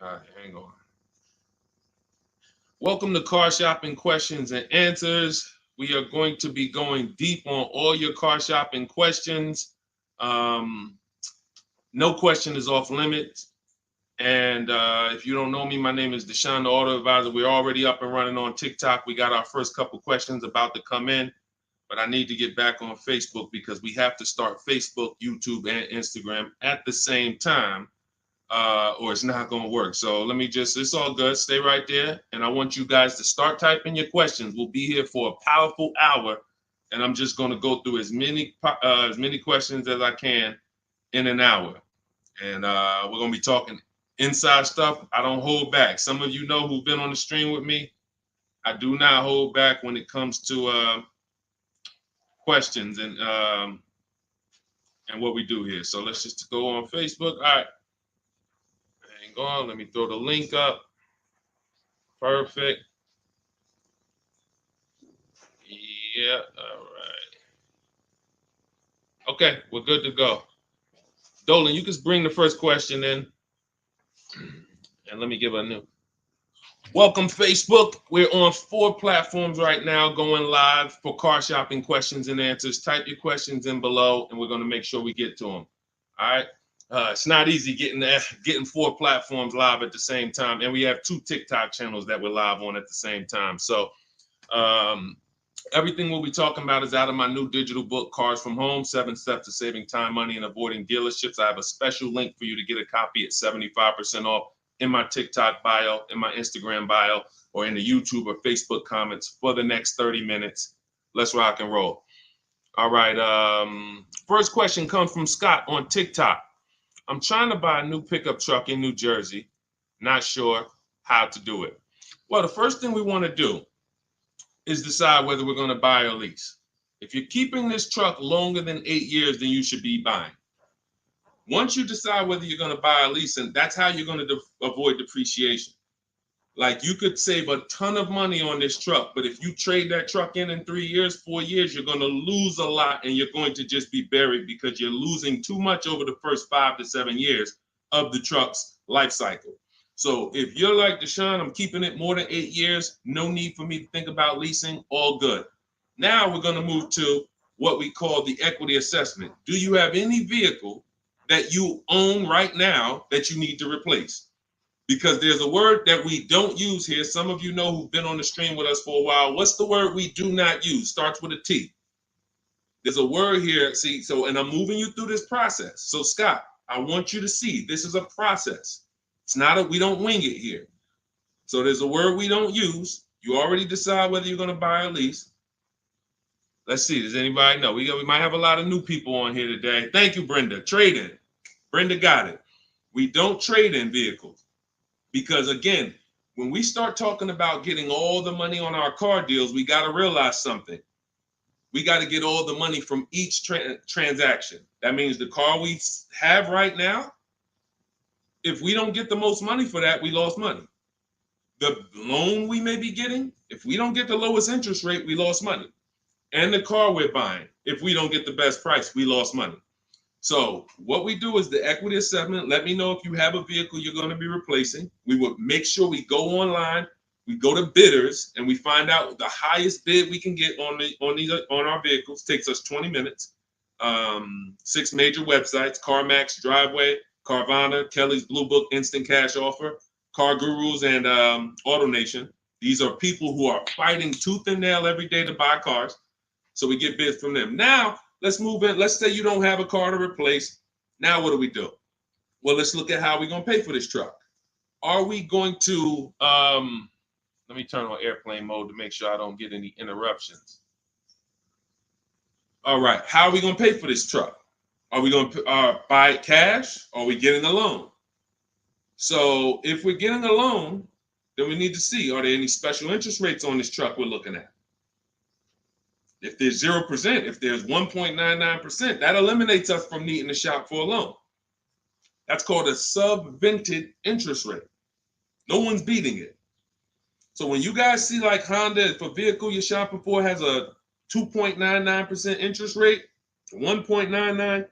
All right, hang on. Welcome to Car Shopping Questions and Answers. We are going to be going deep on all your car shopping questions. No question is off limits. And if you don't know me, my name is Deshone the Auto Advisor. We're already up and running on TikTok. We got our first couple questions about to come in, but I need to get back on Facebook because we have to start Facebook, YouTube, and Instagram at the same time, or it's not going to work. So let me it's all good. Stay right there. And I want you guys to start typing your questions. We'll be here for a powerful hour, and I'm just going to go through as many questions as I can in an hour. And we're going to be talking inside stuff. I don't hold back. Some of you know who've been on the stream with me. I do not hold back when it comes to questions and what we do here. So let's just go on Facebook. All right. Hang on. Let me throw the link up. Perfect. Yeah. All right. Okay. We're good to go. Dolan, you can bring the first question in. And let me give a new. Welcome, Facebook. We're on 4 platforms right now going live for car shopping questions and answers. Type your questions in below, and we're going to make sure we get to them. All right. It's not easy getting 4 platforms live at the same time. And we have 2 TikTok channels that we're live on at the same time. So everything we'll be talking about is out of my new digital book, Cars from Home, 7 Steps to Saving Time, Money, and Avoiding Dealerships. I have a special link for you to get a copy at 75% off in my TikTok bio, in my Instagram bio, or in the YouTube or Facebook comments for the next 30 minutes. Let's rock and roll. All right. First question comes from Scott on TikTok. I'm trying to buy a new pickup truck in New Jersey. Not sure how to do it. Well, the first thing we want to do is decide whether we're going to buy or lease. If you're keeping this truck longer than 8 years, then you should be buying. Once you decide whether you're going to buy or lease, and that's how you're going to avoid depreciation. Like you could save a ton of money on this truck, but if you trade that truck in 3 years, 4 years, you're going to lose a lot and you're going to just be buried because you're losing too much over the first 5 to 7 years of the truck's life cycle. So if you're like Deshone, I'm keeping it more than 8 years, no need for me to think about leasing, all good. Now we're going to move to what we call the equity assessment. Do you have any vehicle that you own right now that you need to replace? Because there's a word that we don't use here. Some of you know who've been on the stream with us for a while. What's the word we do not use? Starts with a T. There's a word here. See, so, and I'm moving you through this process. So Scott, I want you to see this is a process. It's not we don't wing it here. So there's a word we don't use. You already decide whether you're going to buy or lease. Let's see. Does anybody know? We might have a lot of new people on here today. Thank you, Brenda. Trade in. Brenda got it. We don't trade in vehicles. Because again, when we start talking about getting all the money on our car deals, we got to realize something. We got to get all the money from each transaction. That means the car we have right now, if we don't get the most money for that, we lost money. The loan we may be getting, if we don't get the lowest interest rate, we lost money. And the car we're buying, if we don't get the best price, we lost money. So what we do is the equity assessment. Let me know if you have a vehicle you're going to be replacing. We would make sure we go online, we go to bidders, and we find out the highest bid we can get on our vehicles. Takes us 20 minutes. 6 major websites: CarMax, Driveway, Carvana, Kelly's Blue Book, Instant Cash Offer, Car Gurus, and AutoNation. These are people who are fighting tooth and nail every day to buy cars. So we get bids from them. Now, let's move in. Let's say you don't have a car to replace. Now, what do? Well, let's look at how we're going to pay for this truck. Are we going to, let me turn on airplane mode to make sure I don't get any interruptions. All right. How are we going to pay for this truck? Are we going to buy it cash? Or are we getting a loan? So if we're getting a loan, then we need to see, are there any special interest rates on this truck we're looking at? If there's 0%, if there's 1.99%, that eliminates us from needing to shop for a loan. That's called a subvented interest rate. No one's beating it. So when you guys see like Honda, if a vehicle you're shopping for has a 2.99% interest rate, 1.99,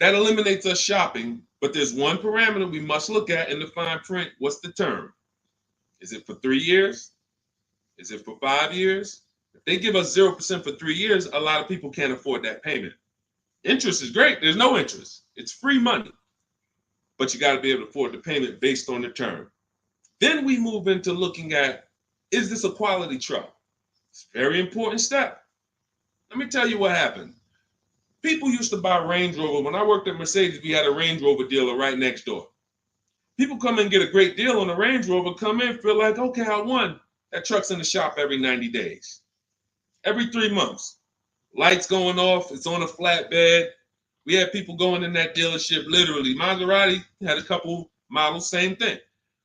that eliminates us shopping. But there's one parameter we must look at in the fine print. What's the term? Is it for 3 years? Is it for 5 years? If they give us 0% for 3 years, a lot of people can't afford that payment. Interest is great. There's no interest. It's free money. But you got to be able to afford the payment based on the term. Then we move into looking at, is this a quality truck? It's a very important step. Let me tell you what happened. People used to buy Range Rover. When I worked at Mercedes, we had a Range Rover dealer right next door. People come in and get a great deal on a Range Rover, come in, feel like, okay, I won. That truck's in the shop every 90 days. Every 3 months. Lights going off, it's on a flatbed. We had people going in that dealership, literally. Maserati had a couple models, same thing.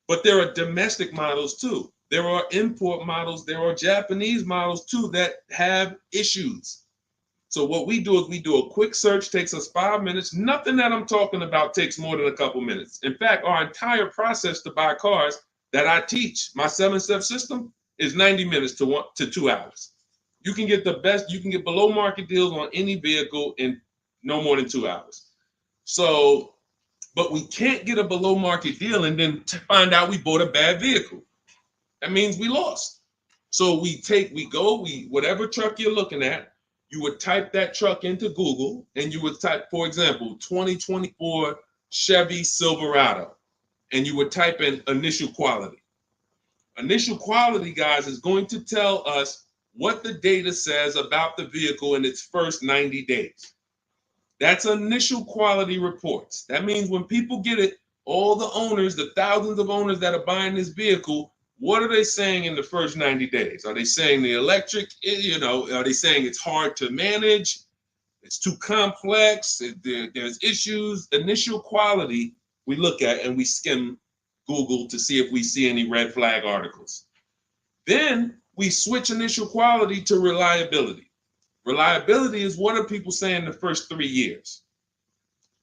But there are domestic models too. There are import models. There are Japanese models too that have issues. So what we do is we do a quick search, takes us 5 minutes. Nothing that I'm talking about takes more than a couple minutes. In fact, our entire process to buy cars that I teach, my 7-step system, is 90 minutes to 2 hours. You can get the best, you can get below market deals on any vehicle in no more than 2 hours. So, but we can't get a below market deal and then find out we bought a bad vehicle. That means we lost. So whatever truck you're looking at, you would type that truck into Google and you would type, for example, 2024 Chevy Silverado, and you would type in initial quality. Initial quality, guys, is going to tell us what the data says about the vehicle in its first 90 days. That's initial quality reports. That means when people get it, all the owners, the thousands of owners that are buying this vehicle, what are they saying in the first 90 days? Are they saying the electric, are they saying it's hard to manage? It's too complex. There's issues. Initial quality we look at and we skim Google to see if we see any red flag articles. Then we switch initial quality to reliability. Reliability is what are people saying the first 3 years?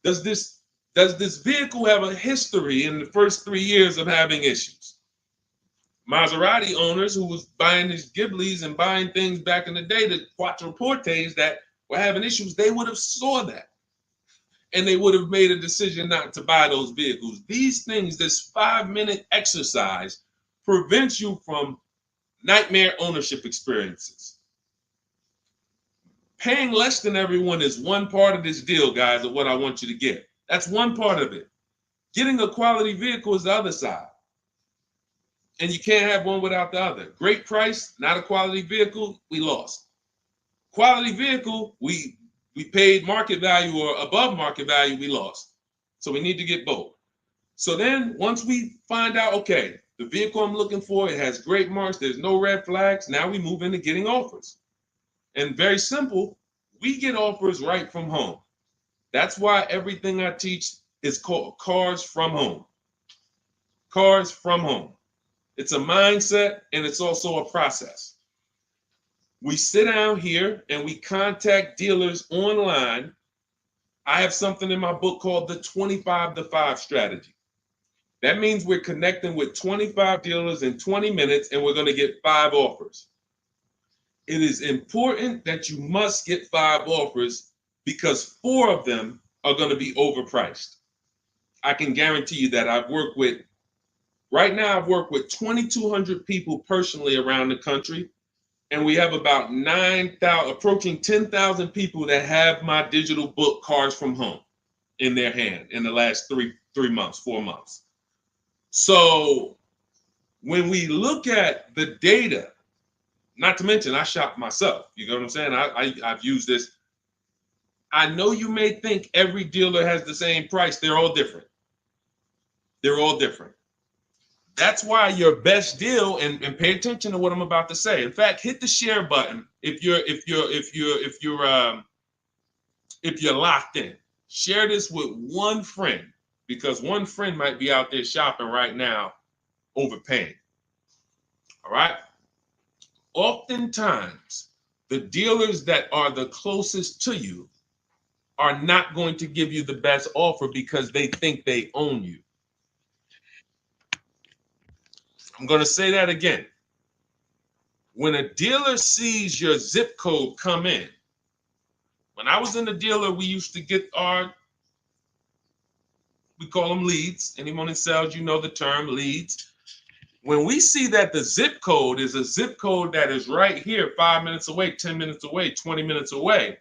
Does this vehicle have a history in the first 3 years of having issues? Maserati owners who was buying these Ghiblis and buying things back in the day, the Quattroportes that were having issues, they would have saw that. And they would have made a decision not to buy those vehicles. These things, this 5-minute exercise prevents you from nightmare ownership experiences. Paying less than everyone is one part of this deal, guys, of what I want you to get. That's one part of it. Getting a quality vehicle is the other side. And you can't have one without the other. Great price, not a quality vehicle, we lost. Quality vehicle, we paid market value or above market value, we lost. So we need to get both. So then once we find out, okay, the vehicle I'm looking for, it has great marks, there's no red flags, now we move into getting offers. And very simple, we get offers right from home. That's why everything I teach is called Cars from Home. Cars from Home. It's a mindset and it's also a process. We sit down here and we contact dealers online. I have something in my book called the 25 to 5 strategy. That means we're connecting with 25 dealers in 20 minutes and we're going to get 5 offers. It is important that you must get 5 offers because 4 of them are going to be overpriced. I can guarantee you that. Right now I've worked with 2,200 people personally around the country, and we have about 9,000, approaching 10,000 people that have my digital book, Cars from Home, in their hand in the last 4 months. So when we look at the data, not to mention I shop myself, you know what I'm saying? I've used this. I know you may think every dealer has the same price. They're all different. They're all different. That's why your best deal, and pay attention to what I'm about to say. In fact, hit the share button if you're locked in. Share this with one friend because one friend might be out there shopping right now, overpaying. All right. Oftentimes, the dealers that are the closest to you are not going to give you the best offer because they think they own you. I'm going to say that again. When a dealer sees your zip code come in, when I was in the dealer, we used to get we call them leads. Anyone in sales, you know the term leads. When we see that the zip code is a zip code that is right here, 5 minutes away, 10 minutes away, 20 minutes away,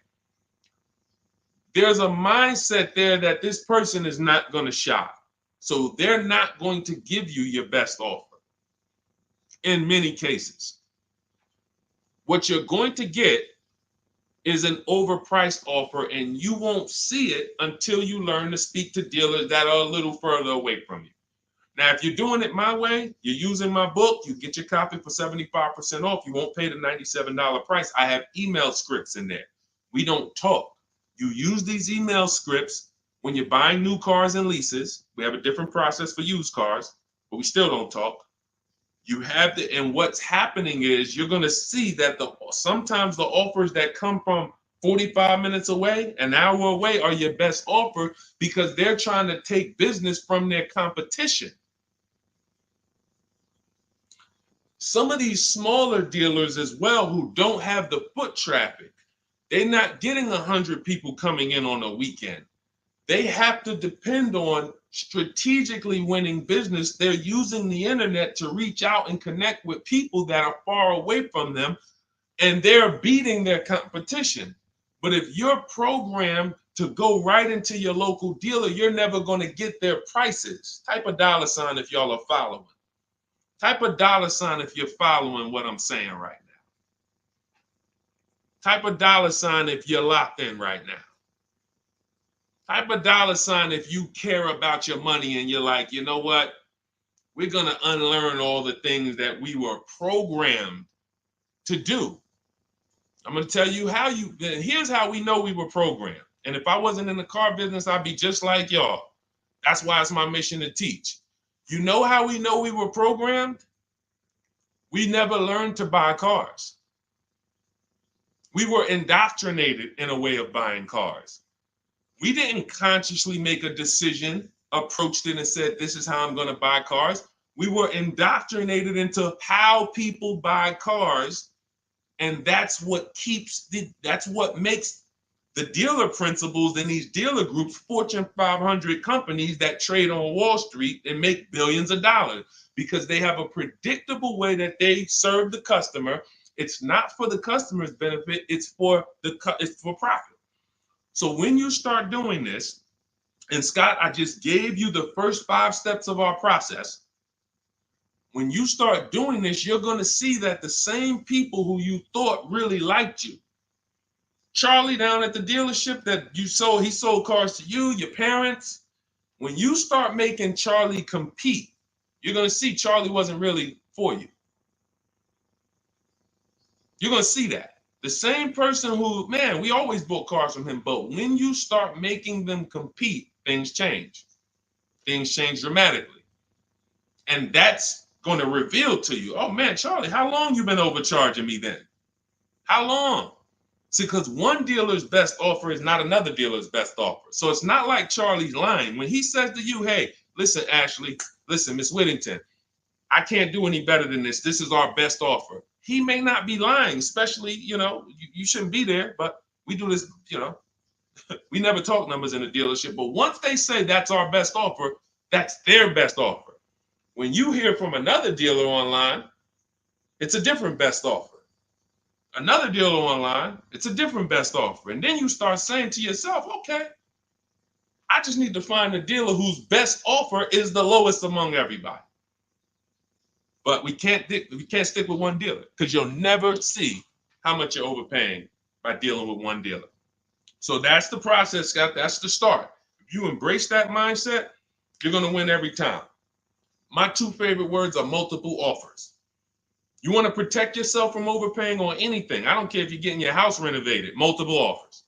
there's a mindset there that this person is not going to shop. So they're not going to give you your best offer in many cases. What you're going to get is an overpriced offer, and you won't see it until you learn to speak to dealers that are a little further away from you. Now, if you're doing it my way, you're using my book, you get your copy for 75% off. You won't pay the $97 price. I have email scripts in there. We don't talk. You use these email scripts when you're buying new cars and leases. We have a different process for used cars, but we still don't talk. You have to, and what's happening is you're going to see that sometimes the offers that come from 45 minutes away, an hour away, are your best offer because they're trying to take business from their competition. Some of these smaller dealers as well who don't have the foot traffic, they're not getting 100 people coming in on a weekend. They have to depend on strategically winning business. They're using the internet to reach out and connect with people that are far away from them, and they're beating their competition. But if you're programmed to go right into your local dealer, you're never going to get their prices. Type a $ if y'all are following. Type a $ if you're following what I'm saying right now. Type a $ if you're locked in right now. Type a $ if you care about your money and you're like, you know what? We're going to unlearn all the things that we were programmed to do. I'm going to tell you here's how we know we were programmed. And if I wasn't in the car business, I'd be just like y'all. That's why it's my mission to teach. You know how we know we were programmed? We never learned to buy cars. We were indoctrinated in a way of buying cars. We didn't consciously make a decision, approached it and said, this is how I'm going to buy cars. We were indoctrinated into how people buy cars, and that's what makes the dealer principals in these dealer groups, Fortune 500 companies that trade on Wall Street and make billions of dollars, because they have a predictable way that they serve the customer. It's not for the customer's benefit, it's for profit. So when you start doing this, and Scott, I just gave you the first 5 steps of our process. When you start doing this, you're going to see that the same people who you thought really liked you, Charlie down at the dealership that he sold cars to you, your parents. When you start making Charlie compete, you're going to see Charlie wasn't really for you. You're going to see that. The same person who, man, we always bought cars from him, but when you start making them compete, things change. Things change dramatically. And that's going to reveal to you, oh man, Charlie, how long you been overcharging me then? How long? See, because one dealer's best offer is not another dealer's best offer. So it's not like Charlie's lying. When he says to you, hey, listen, Ashley, listen, Miss Whittington, I can't do any better than this. This is our best offer. He may not be lying, especially, you shouldn't be there, but we do this, we never talk numbers in a dealership. But once they say that's our best offer, that's their best offer. When you hear from another dealer online, it's a different best offer. Another dealer online, it's a different best offer. And then you start saying to yourself, okay, I just need to find a dealer whose best offer is the lowest among everybody. But we can't stick with one dealer, because you'll never see how much you're overpaying by dealing with one dealer. So that's the process, Scott. That's the start. If you embrace that mindset, you're going to win every time. My 2 favorite words are multiple offers. You want to protect yourself from overpaying on anything. I don't care if you're getting your house renovated, multiple offers.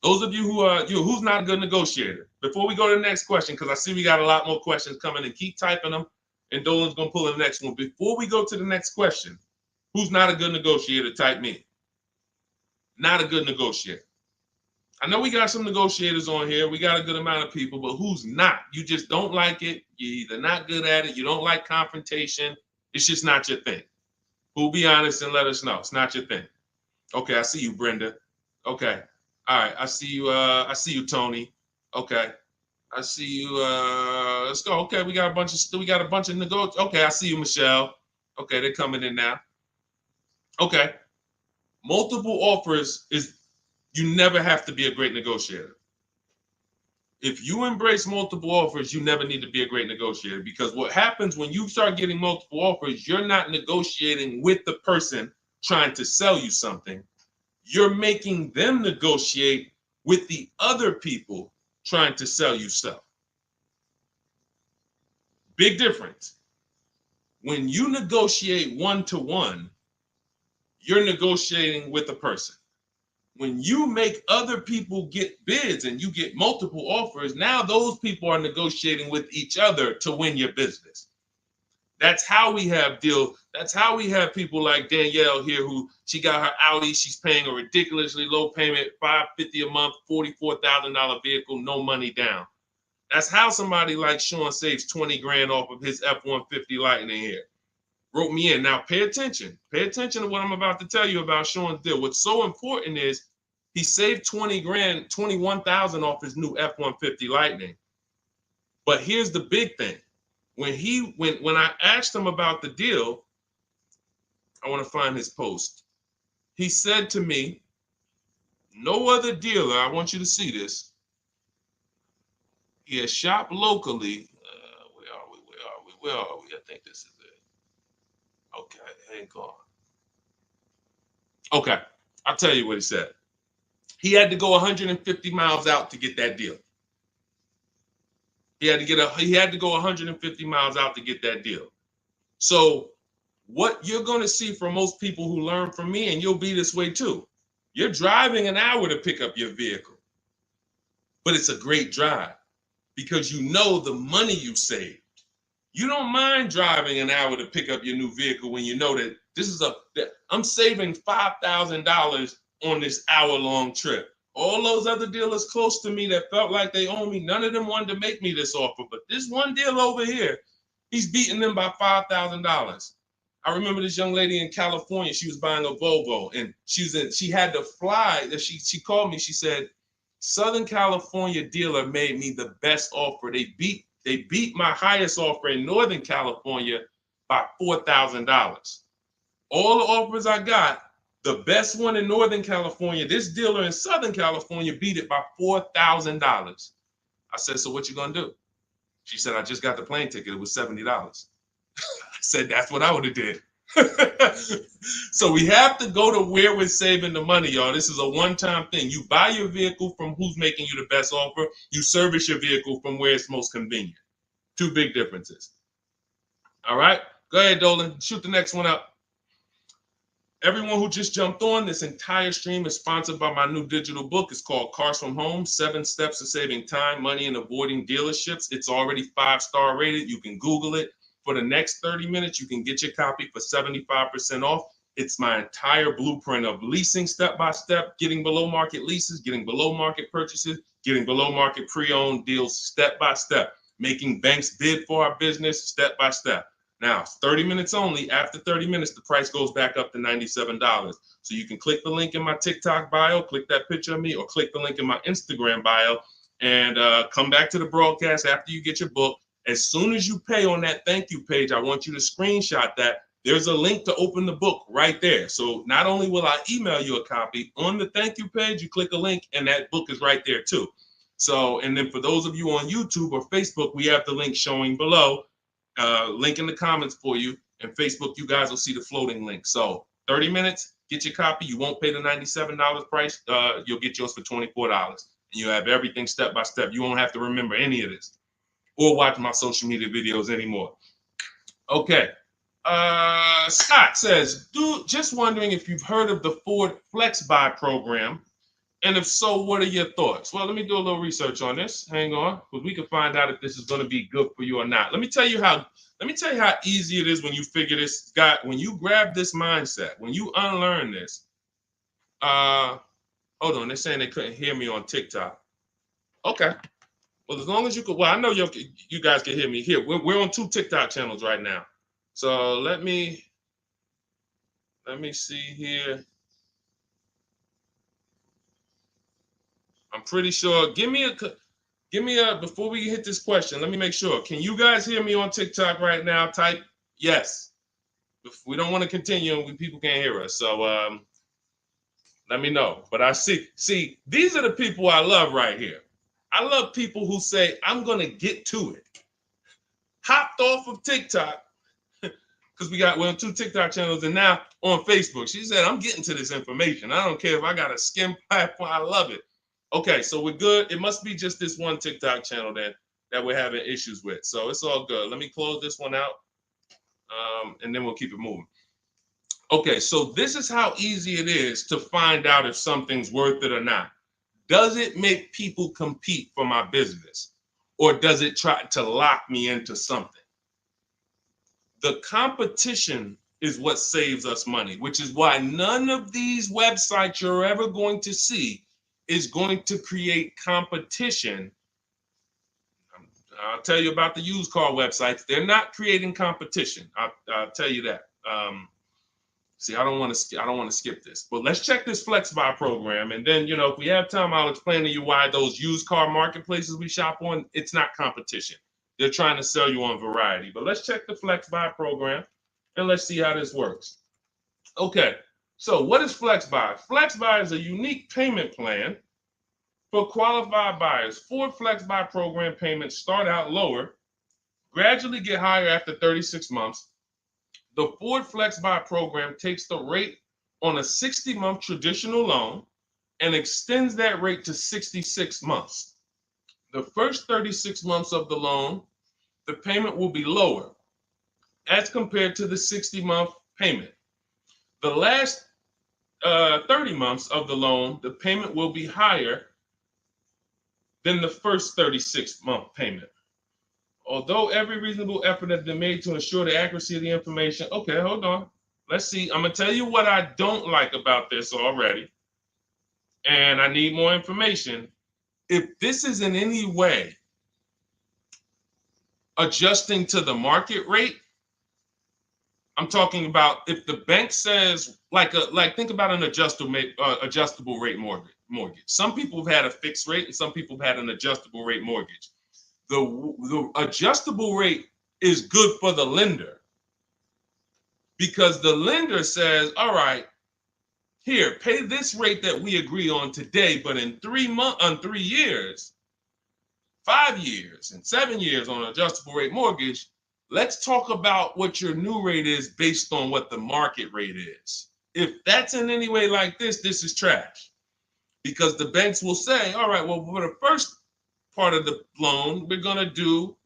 Those of you who's not a good negotiator. Before we go to the next question, because I see we got a lot more questions coming, and keep typing them, and Dolan's going to pull in the next one. Before we go to the next question, who's not a good negotiator? Type me. Not a good negotiator. I know we got some negotiators on here. We got a good amount of people, but who's not? You just don't like it. You're either not good at it. You don't like confrontation. It's just not your thing. Who'll be honest and let us know. It's not your thing. Okay, I see you, Brenda. Okay. All right. I see you, Tony. Okay. I see you. Let's go. Okay, we got a bunch of negotiators. Okay, I see you, Michelle. Okay, they're coming in now. Okay. Multiple offers is, you never have to be a great negotiator. If you embrace multiple offers, you never need to be a great negotiator, because what happens when you start getting multiple offers, you're not negotiating with the person trying to sell you something. You're making them negotiate with the other people trying to sell you stuff. Big difference. When you negotiate one-to-one, you're negotiating with a person. When you make other people get bids and you get multiple offers, now those people are negotiating with each other to win your business. That's how we have people like Danielle here, who she got her Audi. She's paying a ridiculously low payment, $550 a month, $44,000 vehicle, no money down. That's how somebody like Sean saves 20 grand off of his F-150 Lightning here. Wrote me in. Now pay attention. Pay attention to what I'm about to tell you about Sean's deal. What's so important is he saved 20 grand, 21,000 off his new F-150 Lightning. But here's the big thing. When I asked him about the deal, I want to find his post. He said to me, no other dealer, I want you to see this. He has shopped locally. Where are we? I think this is it. Okay, hang on. Okay, I'll tell you what he said. He had to go 150 miles out to get that deal. He had to go 150 miles out to get that deal. So what you're going to see from most people who learn from me, and you'll be this way too, you're driving an hour to pick up your vehicle, but it's a great drive because you know the money you saved. You don't mind driving an hour to pick up your new vehicle when you know that I'm saving $5,000 on this hour-long trip. All those other dealers close to me that felt like they owe me, none of them wanted to make me this offer. But this one deal over here, He's beating them by $5,000. I remember this young lady in California. She was buying a Volvo, and she had to fly. She called me. She said, Southern California dealer made me the best offer. They beat my highest offer in Northern California by $4,000. All the offers I got, the best one in Northern California, this dealer in Southern California beat it by $4,000. I said, so what you gonna do? She said, I just got the plane ticket. It was $70. I said, that's what I would have did. So we have to go to where we're saving the money, y'all. This is a one-time thing. You buy your vehicle from who's making you the best offer. You service your vehicle from where it's most convenient. Two big differences. All right, go ahead, Dolan. Shoot the next one up. Everyone who just jumped on, this entire stream is sponsored by my new digital book. It's called Cars from Home, 7 Steps to Saving Time, Money, and Avoiding Dealerships. It's already 5-star rated. You can Google it. For the next 30 minutes, you can get your copy for 75% off. It's my entire blueprint of leasing step-by-step, getting below market leases, getting below market purchases, getting below market pre-owned deals step-by-step, making banks bid for our business step-by-step. Now, 30 minutes only. After 30 minutes, the price goes back up to $97. So you can click the link in my TikTok bio, click that picture of me, or click the link in my Instagram bio, and come back to the broadcast after you get your book. As soon as you pay on that thank you page, I want you to screenshot that. There's a link to open the book right there. So not only will I email you a copy, on the thank you page, you click a link, and that book is right there too. So, and then for those of you on YouTube or Facebook, we have the link showing below. Link in the comments for you, and Facebook, you guys will see the floating link. So 30 minutes, get your copy. You won't pay the $97 price. You'll get yours for $24, and you have everything step by step. You won't have to remember any of this or watch my social media videos anymore. Okay. Scott says, dude, just wondering if you've heard of the Ford Flex Buy program, and if so, what are your thoughts? Well, let me do a little research on this. Hang on, because we can find out if this is going to be good for you or not. Let me tell you how easy it is when you figure this, Scott, when you grab this mindset, when you unlearn this. Hold on, they're saying they couldn't hear me on TikTok. Okay. Well, as long as you could, well, I know you guys can hear me here. We're on 2 TikTok channels right now. So let me see here. I'm pretty sure. Give me a, before we hit this question, let me make sure. Can you guys hear me on TikTok right now? Type yes. If we don't want to continue, people can't hear us. So let me know. But I see, these are the people I love right here. I love people who say, I'm going to get to it. Hopped off of TikTok, because we're on 2 TikTok channels, and now on Facebook. She said, I'm getting to this information. I don't care if I got a skim platform. I love it. Okay, so we're good. It must be just this one TikTok channel then that we're having issues with. So it's all good. Let me close this one out, and then we'll keep it moving. Okay, so this is how easy it is to find out if something's worth it or not. Does it make people compete for my business, or does it try to lock me into something? The competition is what saves us money, which is why none of these websites you're ever going to see is going to create competition. I'll tell you about the used car websites. They're not creating competition. I'll tell you that. See, I don't want to skip this, but let's check this Flex Buy program, and then if we have time, I'll explain to you why those used car marketplaces we shop on, it's not competition. They're trying to sell you on variety. But let's check the Flex Buy program, and let's see how this works. Okay. So what is Flex Buy? Flex Buy is a unique payment plan for qualified buyers. Ford Flex Buy program payments start out lower, gradually get higher after 36 months. The Ford Flex Buy program takes the rate on a 60-month traditional loan and extends that rate to 66 months. The first 36 months of the loan, the payment will be lower as compared to the 60-month payment. The last 30 months of the loan, the payment will be higher than the first 36-month payment. Although every reasonable effort has been made to ensure the accuracy of the information. Okay, hold on. Let's see. I'm going to tell you what I don't like about this already, and I need more information. If this is in any way adjusting to the market rate. I'm talking about if the bank says like think about an adjustable rate mortgage. Some people have had a fixed rate and some people have had an adjustable rate mortgage. The adjustable rate is good for the lender because the lender says, all right, here, pay this rate that we agree on today, but in 3 years, 5 years, and 7 years on an adjustable rate mortgage, let's talk about what your new rate is based on what the market rate is. If that's in any way like this is trash. Because the banks will say, all right, well, for the first part of the loan, we're going to do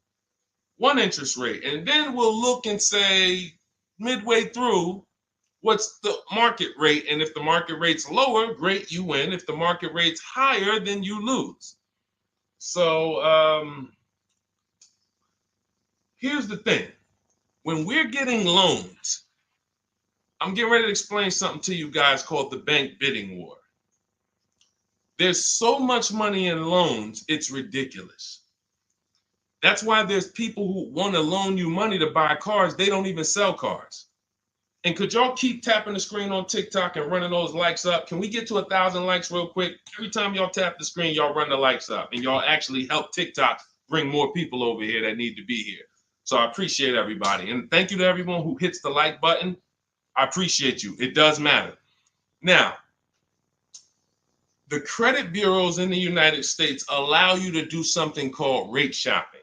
one interest rate. And then we'll look and say, midway through, what's the market rate? And if the market rate's lower, great, you win. If the market rate's higher, then you lose. So here's the thing. When we're getting loans, I'm getting ready to explain something to you guys called the bank bidding war. There's so much money in loans, it's ridiculous. That's why there's people who want to loan you money to buy cars. They don't even sell cars. And could y'all keep tapping the screen on TikTok and running those likes up? Can we get to 1,000 likes real quick? Every time y'all tap the screen, y'all run the likes up and y'all actually help TikTok bring more people over here that need to be here. So I appreciate everybody. And thank you to everyone who hits the like button. I appreciate you. It does matter. Now, the credit bureaus in the United States allow you to do something called rate shopping.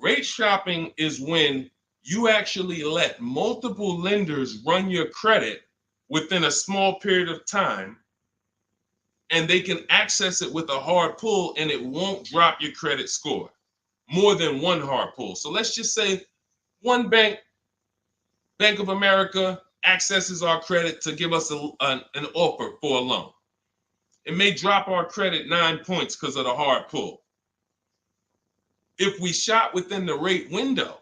Rate shopping is when you actually let multiple lenders run your credit within a small period of time, and they can access it with a hard pull and it won't drop your credit score more than one hard pull. So let's just say one bank, Bank of America, accesses our credit to give us an offer for a loan. It may drop our credit 9 points because of the hard pull. If we shop within the rate window,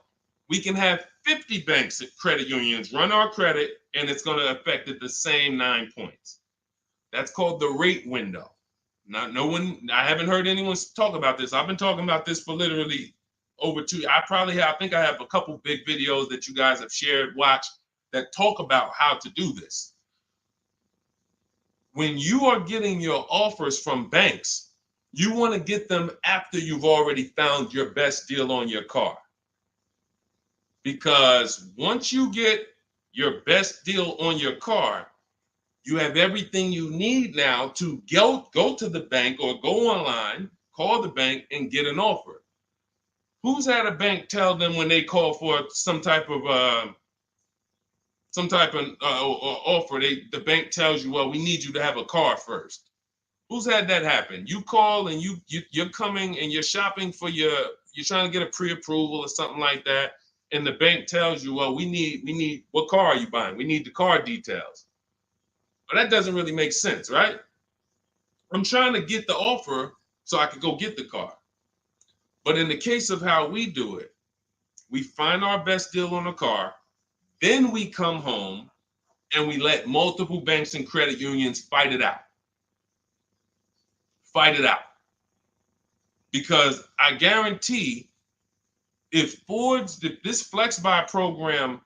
we can have 50 banks at credit unions run our credit, and it's going to affect it the same 9 points. That's called the rate window. I haven't heard anyone talk about this. I've been talking about this for literally over 2 years. I think I have a couple big videos that you guys have shared, watched, that talk about how to do this. When you are getting your offers from banks, you want to get them after you've already found your best deal on your car. Because once you get your best deal on your car, you have everything you need now to go to the bank or go online, call the bank and get an offer. Who's had a bank tell them when they call for some type of offer, the bank tells you, well, we need you to have a car first. Who's had that happen? You call and you're coming and you're shopping for you're trying to get a pre-approval or something like that, and the bank tells you, well, we need what car are you buying? We need the car details. Well, that doesn't really make sense, right? I'm trying to get the offer so I could go get the car. But in the case of how we do it, we find our best deal on the car, then we come home and we let multiple banks and credit unions fight it out. Fight it out. Because I guarantee if this Flex Buy program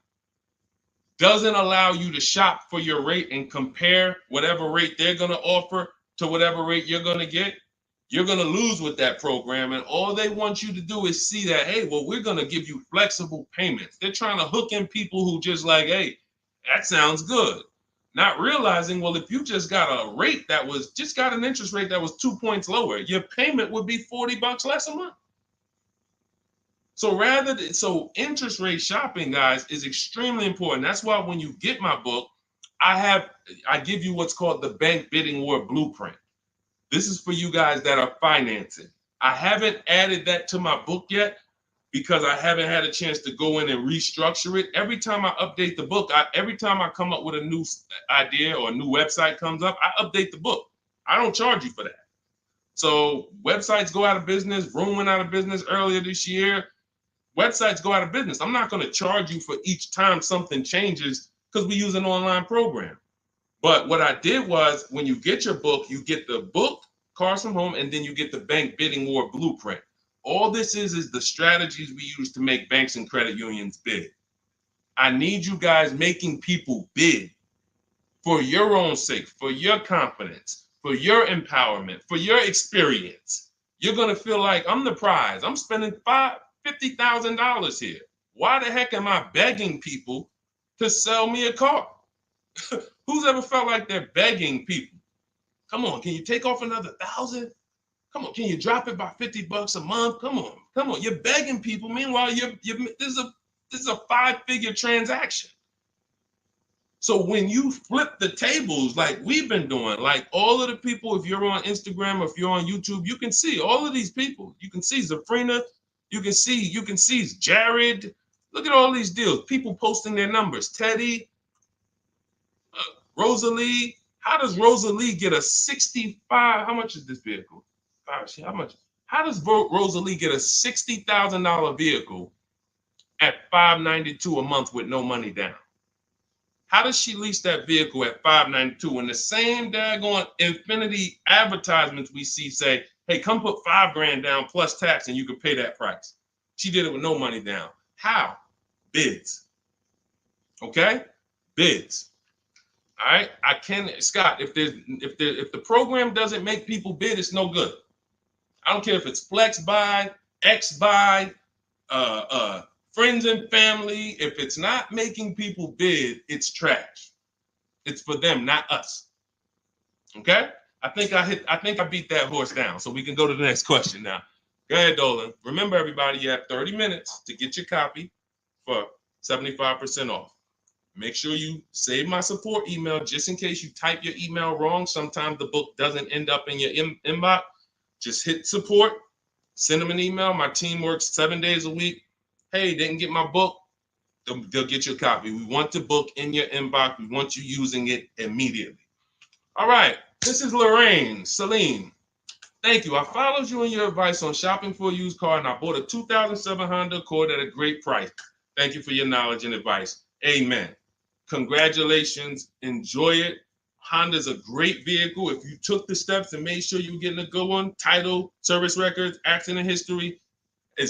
doesn't allow you to shop for your rate and compare whatever rate they're going to offer to whatever rate you're going to get, you're going to lose with that program. And all they want you to do is see that, hey, well, we're going to give you flexible payments. They're trying to hook in people who just like, hey, that sounds good. Not realizing, well, if you just got a rate that was just got an interest rate that was 2 points lower, your payment would be $40 less a month. So interest rate shopping, guys, is extremely important. That's why when you get my book, I give you what's called the Bank Bidding War Blueprint. This is for you guys that are financing. I haven't added that to my book yet because I haven't had a chance to go in and restructure it. Every time I update the book, every time I come up with a new idea or a new website comes up, I update the book. I don't charge you for that. So websites go out of business. Room went out of business earlier this year. Websites go out of business. I'm not going to charge you for each time something changes because we use an online program. But what I did was when you get your book, you get the book, Cars from Home, and then you get the Bank Bidding War Blueprint. All this is the strategies we use to make banks and credit unions bid. I need you guys making people bid for your own sake, for your confidence, for your empowerment, for your experience. You're going to feel like I'm the prize. I'm spending $50,000 here. Why the heck am I begging people to sell me a car? Who's ever felt like they're begging people? Come on, can you take off another 1,000? Come on, can you drop it by $50 a month? Come on. You're begging people. Meanwhile, this is a 5-figure transaction. So when you flip the tables like we've been doing, like all of the people, if you're on Instagram or if you're on YouTube, you can see all of these people. You can see Zafrina, you can see Jared. Look at all these deals. People posting their numbers. Teddy, Rosalie. How does Rosalie get a 65? How much is this vehicle? How much? How does Rosalie get a $60,000 vehicle at $592 a month with no money down? How does she lease that vehicle at $592 when the same daggone Infinity advertisements we see say, hey, come put $5,000 down plus tax and you can pay that price? She did it with no money down. How? Bids. Okay? Bids. All right. Scott, if the program doesn't make people bid, it's no good. I don't care if it's flex buy, X buy, friends and family. If it's not making people bid, it's trash. It's for them, not us. Okay? I think I beat that horse down. So we can go to the next question now. Go ahead, Dolan. Remember, everybody, you have 30 minutes to get your copy for 75% off. Make sure you save my support email just in case you type your email wrong. Sometimes the book doesn't end up in your inbox. Just hit support, send them an email. My team works 7 days a week. Hey, didn't get my book. They'll get you a copy. We want the book in your inbox. We want you using it immediately. All right. This is Lorraine Celine. Thank you. I followed you in your advice on shopping for a used car, and I bought a 2007 Honda Accord at a great price. Thank you for your knowledge and advice. Amen. Congratulations. Enjoy it. Honda's a great vehicle. If you took the steps and made sure you were getting a good one, title, service records, accident history, a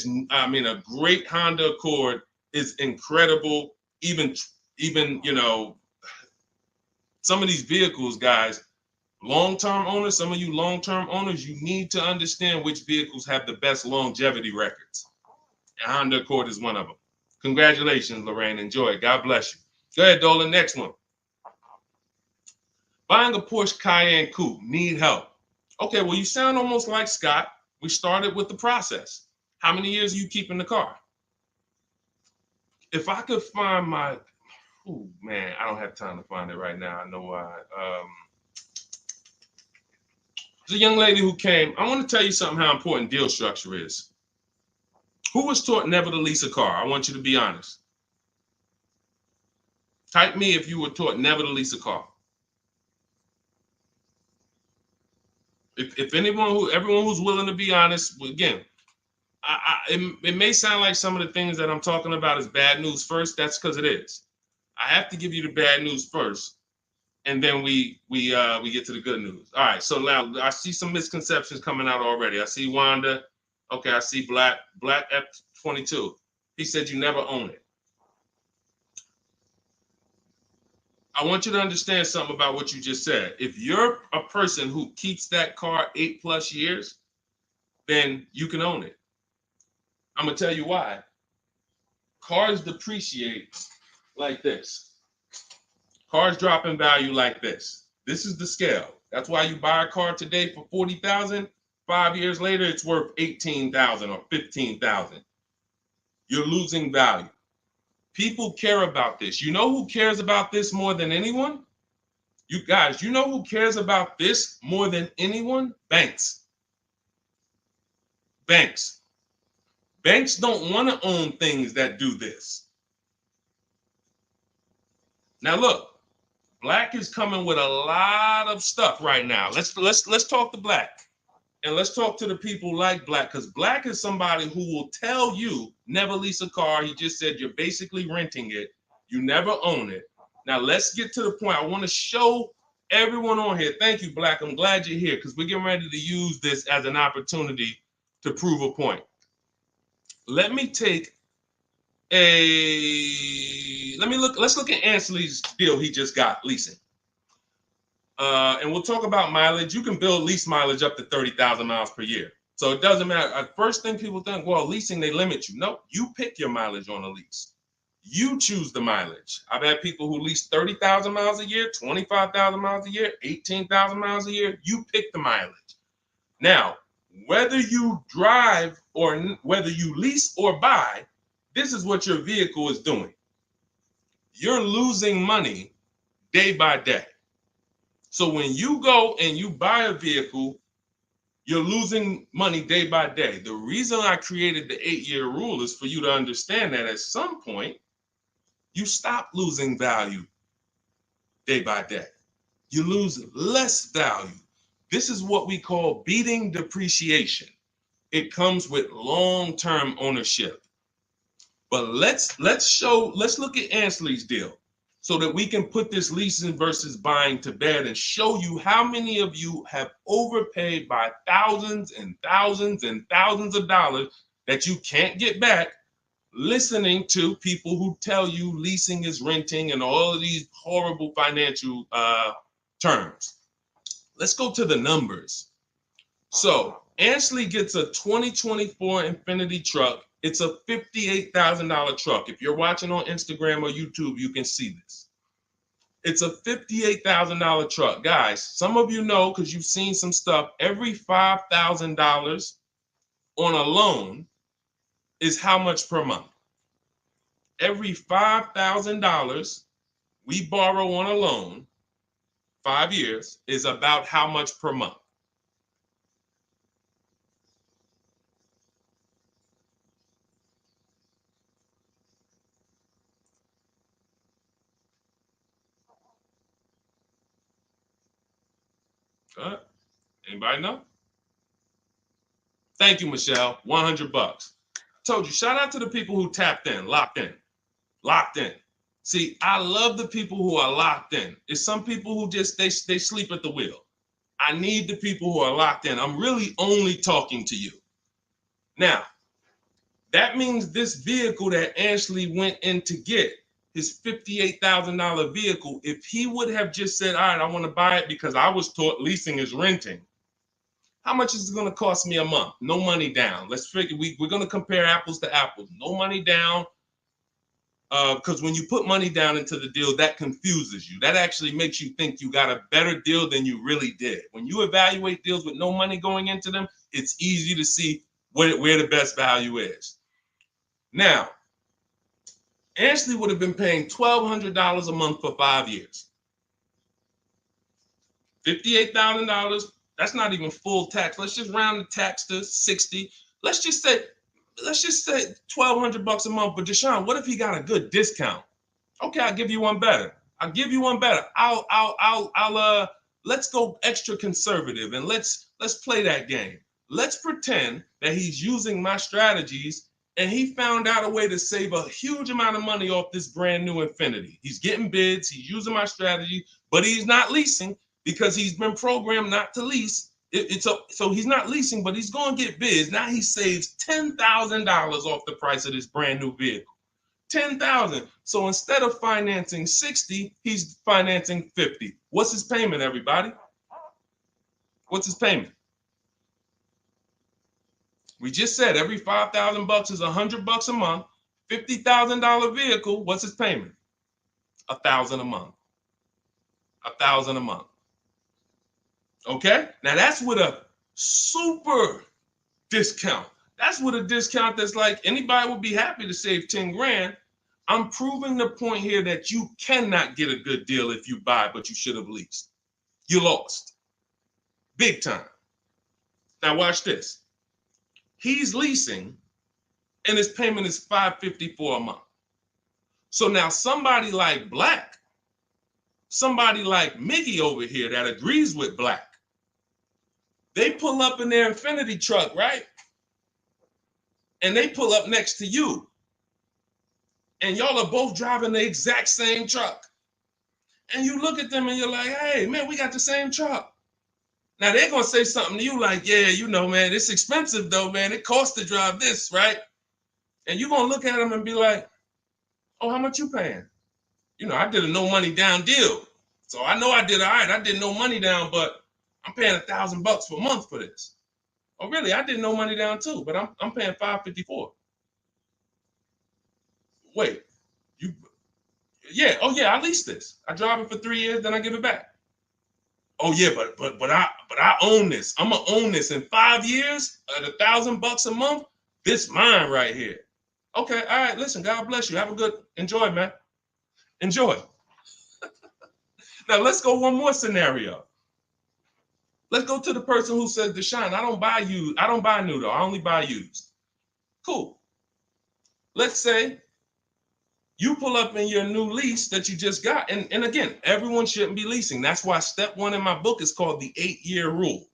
great Honda Accord is incredible. Even some of these vehicles, guys, long-term owners, some of you long-term owners, you need to understand which vehicles have the best longevity records. And Honda Accord is one of them. Congratulations, Lorraine. Enjoy it. God bless you. Go ahead, Dolan. Next one. Buying a Porsche Cayenne Coupe, need help. Okay, well, you sound almost like Scott. We started with the process. How many years are you keeping the car? If I could find I don't have time to find it right now. I know why. There's a young lady who came. I want to tell you something how important deal structure is. Who was taught never to lease a car? I want you to be honest. Type me if you were taught never to lease a car. If everyone who's willing to be honest, again, it may sound like some of the things that I'm talking about is bad news first. That's because it is. I have to give you the bad news first, and then we get to the good news. All right. So now I see some misconceptions coming out already. I see Wanda. Okay. I see Black F22. He said you never own it. I want you to understand something about what you just said. If you're a person who keeps that car 8+ years, then you can own it. I'm going to tell you why. Cars depreciate like this. Cars drop in value like this. This is the scale. That's why you buy a car today for $40,000. 5 years later, it's worth $18,000 or $15,000. You're losing value. People care about this. You know who cares about this more than anyone? You guys, you know who cares about this more than anyone? Banks. Banks. Banks don't want to own things that do this. Now look, Black is coming with a lot of stuff right now. Let's talk to Black. And let's talk to the people like Black, because Black is somebody who will tell you never lease a car. He just said you're basically renting it. You never own it. Now let's get to the point. I want to show everyone on here. Thank you, Black. I'm glad you're here because we're getting ready to use this as an opportunity to prove a point. Let me take let's look at Ansley's deal he just got leasing. And we'll talk about mileage. You can build lease mileage up to 30,000 miles per year. So it doesn't matter. First thing people think, well, leasing, they limit you. No, you pick your mileage on a lease. You choose the mileage. I've had people who lease 30,000 miles a year, 25,000 miles a year, 18,000 miles a year. You pick the mileage. Now, whether you drive or whether you lease or buy, this is what your vehicle is doing. You're losing money day by day. So when you go and you buy a vehicle, you're losing money day by day. The reason I created the 8-year rule is for you to understand that at some point, you stop losing value day by day. You lose less value. This is what we call beating depreciation. It comes with long-term ownership. But let's look at Ansley's deal so that we can put this leasing versus buying to bed and show you how many of you have overpaid by thousands and thousands and thousands of dollars that you can't get back listening to people who tell you leasing is renting and all of these horrible financial terms. Let's go to the numbers. So Ansley gets a 2024 Infiniti truck. It's a $58,000 truck. If you're watching on Instagram or YouTube, you can see this. It's a $58,000 truck. Guys, some of you know because you've seen some stuff, every $5,000 on a loan is how much per month? Every $5,000 we borrow on a loan, 5 years, is about how much per month? Anybody know? Thank you, Michelle. 100 bucks. Told you, shout out to the people who tapped in, locked in. See, I love the people who are locked in. It's some people who just, they sleep at the wheel. I need the people who are locked in. I'm really only talking to you. Now, that means this vehicle that Ashley went in to get, his $58,000 vehicle, if he would have just said, all right, I want to buy it because I was taught leasing is renting, how much is it going to cost me a month? No money down. Let's figure, we're going to compare apples to apples. No money down, because when you put money down into the deal, that confuses you. That actually makes you think you got a better deal than you really did. When you evaluate deals with no money going into them, it's easy to see where the best value is. Now, Ashley would have been paying $1,200 a month for 5 years. $58,000. That's not even full tax. Let's just round the tax to 60. Let's just say $1,200 a month. But Deshone, what if he got a good discount? Okay, I'll give you one better. Let's go extra conservative and let's play that game. Let's pretend that he's using my strategies and he found out a way to save a huge amount of money off this brand new Infiniti. He's getting bids, he's using my strategy, but he's not leasing because he's been programmed not to lease. So he's not leasing, but he's going to get bids. Now he saves $10,000 off the price of this brand new vehicle. $10,000. So instead of financing 60, he's financing 50. What's his payment, everybody? What's his payment? We just said every $5,000 is $100 a month. $50,000 vehicle. What's his payment? $1,000 a month. $1,000 a month. Okay. Now that's with a super discount. That's with a discount that's like anybody would be happy to save 10 grand. I'm proving the point here that you cannot get a good deal if you buy, but you should have leased. You lost. Big time. Now watch this. He's leasing and his payment is $554 a month. So now somebody like Black, somebody like Miggy over here that agrees with Black, they pull up in their Infiniti truck, right? And they pull up next to you. And y'all are both driving the exact same truck. And you look at them and you're like, hey, man, we got the same truck. Now they're going to say something to you like, yeah, you know, man, it's expensive though, man. It costs to drive this, right? And you're going to look at them and be like, oh, how much you paying? You know, I did a no money down deal. So I know I did all right. I did no money down, but I'm paying $1,000 per month for this. Oh, really? I did no money down too, but I'm paying $554. Wait, you? Yeah. Oh, yeah. I leased this. I drive it for 3 years, then I give it back. Oh, yeah, but I own this. I'm gonna own this in 5 years at $1,000 a month. This mine right here. Okay. All right. Listen. God bless you. Have a good enjoy, man. Enjoy. Now let's go one more scenario. Let's go to the person who says, Deshone, I don't buy used. I don't buy new though. I only buy used. Cool. Let's say you pull up in your new lease that you just got. And again, everyone shouldn't be leasing. That's why step 1 in my book is called the 8-year rule.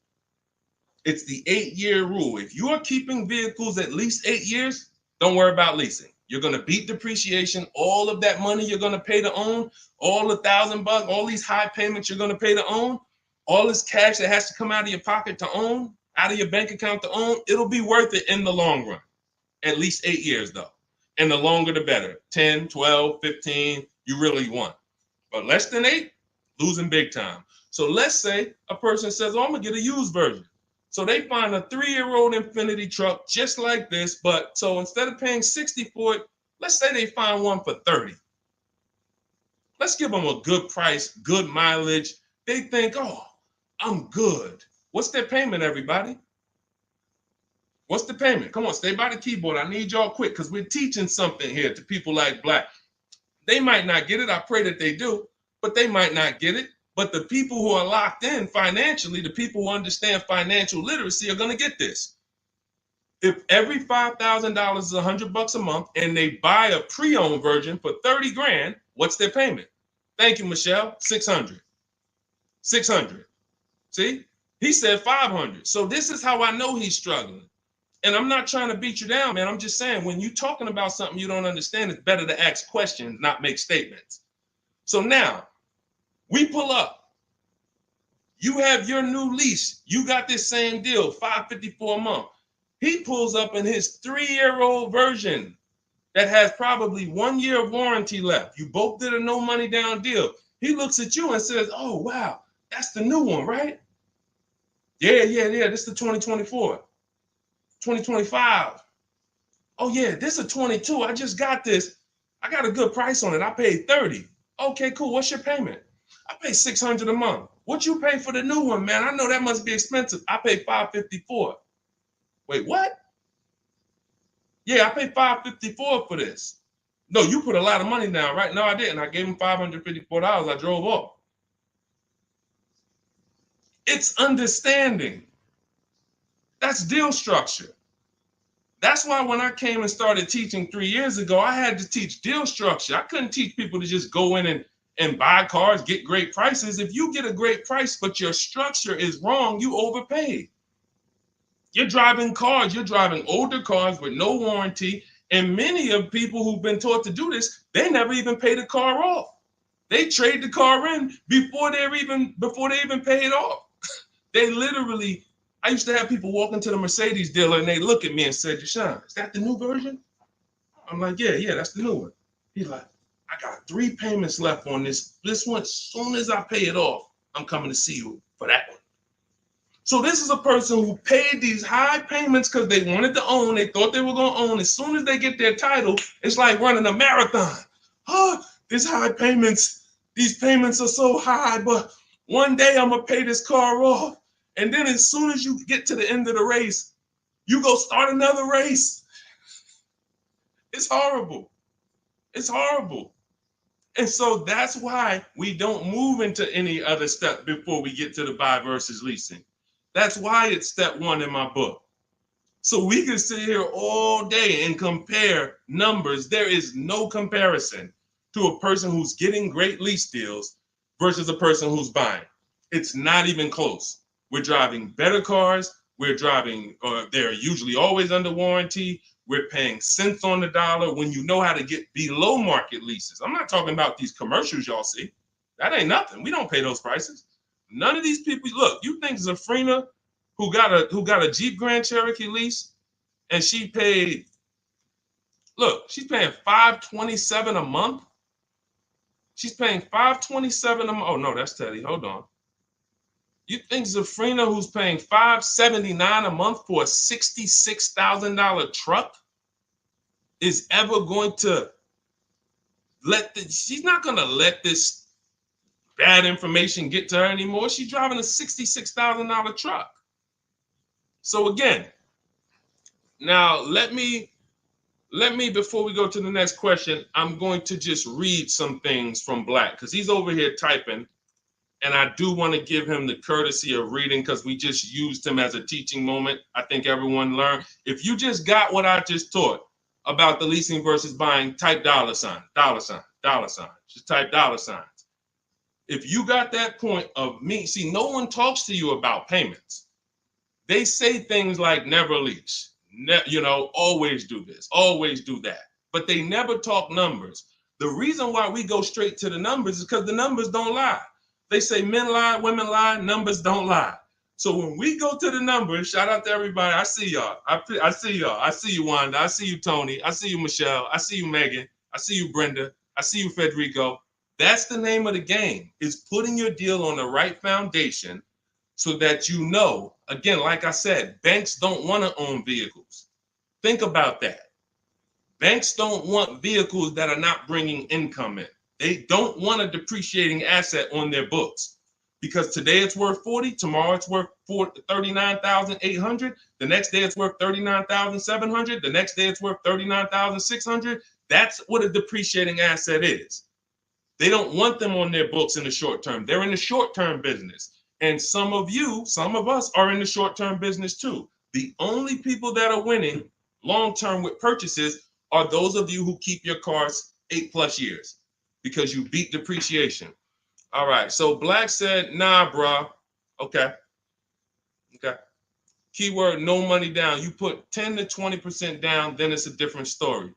It's the 8-year rule. If you are keeping vehicles at least 8 years, don't worry about leasing. You're going to beat depreciation. All of that money you're going to pay to own, all the $1,000, all these high payments you're going to pay to own, all this cash that has to come out of your pocket to own, out of your bank account to own, it'll be worth it in the long run. At least 8 years though. And the longer the better. 10, 12, 15, you really want. But less than 8, losing big time. So let's say a person says, oh, I'm going to get a used version. So they find a 3-year-old Infiniti truck just like this, but so instead of paying $60 for it, let's say they find one for $30. Let's give them a good price, good mileage. They think, oh, I'm good. What's their payment, everybody? What's the payment? Come on, stay by the keyboard. I need y'all quick because we're teaching something here to people like Black. They might not get it. I pray that they do, but they might not get it. But the people who are locked in financially, the people who understand financial literacy are going to get this. If every $5,000 is $100 a month and they buy a pre-owned version for 30 grand, what's their payment? Thank you, Michelle. 600. 600. See, he said 500. So this is how I know he's struggling. And I'm not trying to beat you down, man. I'm just saying when you're talking about something you don't understand, it's better to ask questions, not make statements. So now, we pull up. You have your new lease. You got this same deal, $554 a month. He pulls up in his 3-year-old version that has probably 1 year of warranty left. You both did a no money down deal. He looks at you and says, oh, wow, that's the new one, right? Yeah. This is the 2024. 2025. Oh, yeah, this is a 22. I just got this. I got a good price on it. I paid 30. Okay, cool. What's your payment? I pay 600 a month. What you pay for the new one, man? I know that must be expensive. I pay 554. Wait, what? Yeah, I paid 554 for this. No, you put a lot of money down, right? No, I didn't. I gave him $554. I drove off. It's understanding. That's deal structure. That's why when I came and started teaching 3 years ago, I had to teach deal structure. I couldn't teach people to just go in and buy cars, get great prices. If you get a great price, but your structure is wrong, you overpaid. You're driving cars, you're driving older cars with no warranty. And many of people who've been taught to do this, they never even pay the car off. They trade the car in before they even pay it off. They literally, I used to have people walk into the Mercedes dealer and they look at me and say, Deshone, is that the new version? I'm like, yeah, that's the new one. He's like, I got 3 payments left on this one. As soon as I pay it off, I'm coming to see you for that one. So this is a person who paid these high payments because they wanted to own. They thought they were going to own. As soon as they get their title, it's like running a marathon. Oh, these high payments, these payments are so high, but one day I'm going to pay this car off. And then as soon as you get to the end of the race, you go start another race. It's horrible. It's horrible. And so that's why we don't move into any other step before we get to the buy versus leasing. That's why it's step 1 in my book. So we can sit here all day and compare numbers. There is no comparison to a person who's getting great lease deals versus a person who's buying. It's not even close. We're driving better cars. We're driving, they're usually always under warranty. We're paying cents on the dollar when you know how to get below market leases. I'm not talking about these commercials y'all see. That ain't nothing. We don't pay those prices. None of these people, look, you think Zafrina, who got a Jeep Grand Cherokee lease, and she paid Look, she's paying $527 a month. She's paying $527 a month. Oh no, that's Teddy. Hold on. You think Zafrina, who's paying $579 a month for a $66,000 truck, is ever going to she's not going to let this bad information get to her anymore. She's driving a $66,000 truck. So again, now let me, before we go to the next question, I'm going to just read some things from Black because he's over here typing. And I do want to give him the courtesy of reading because we just used him as a teaching moment. I think everyone learned. If you just got what I just taught about the leasing versus buying, type $sign. Just type $signs. If you got that point of me, see, no one talks to you about payments. They say things like never lease, always do this, always do that. But they never talk numbers. The reason why we go straight to the numbers is because the numbers don't lie. They say men lie, women lie, numbers don't lie. So when we go to the numbers, shout out to everybody. I see y'all. I see y'all. I see you, Wanda. I see you, Tony. I see you, Michelle. I see you, Megan. I see you, Brenda. I see you, Federico. That's the name of the game, is putting your deal on the right foundation so that you know, again, like I said, banks don't want to own vehicles. Think about that. Banks don't want vehicles that are not bringing income in. They don't want a depreciating asset on their books because today it's worth 40, tomorrow it's worth 39,800, the next day it's worth 39,700, the next day it's worth 39,600. That's what a depreciating asset is. They don't want them on their books in the short term. They're in the short-term business. And some of us are in the short-term business too. The only people that are winning long-term with purchases are those of you who keep your cars 8+ years. Because you beat depreciation. All right, so Black said, nah, bro. Okay. Keyword, no money down. You put 10 to 20% down, then it's a different story.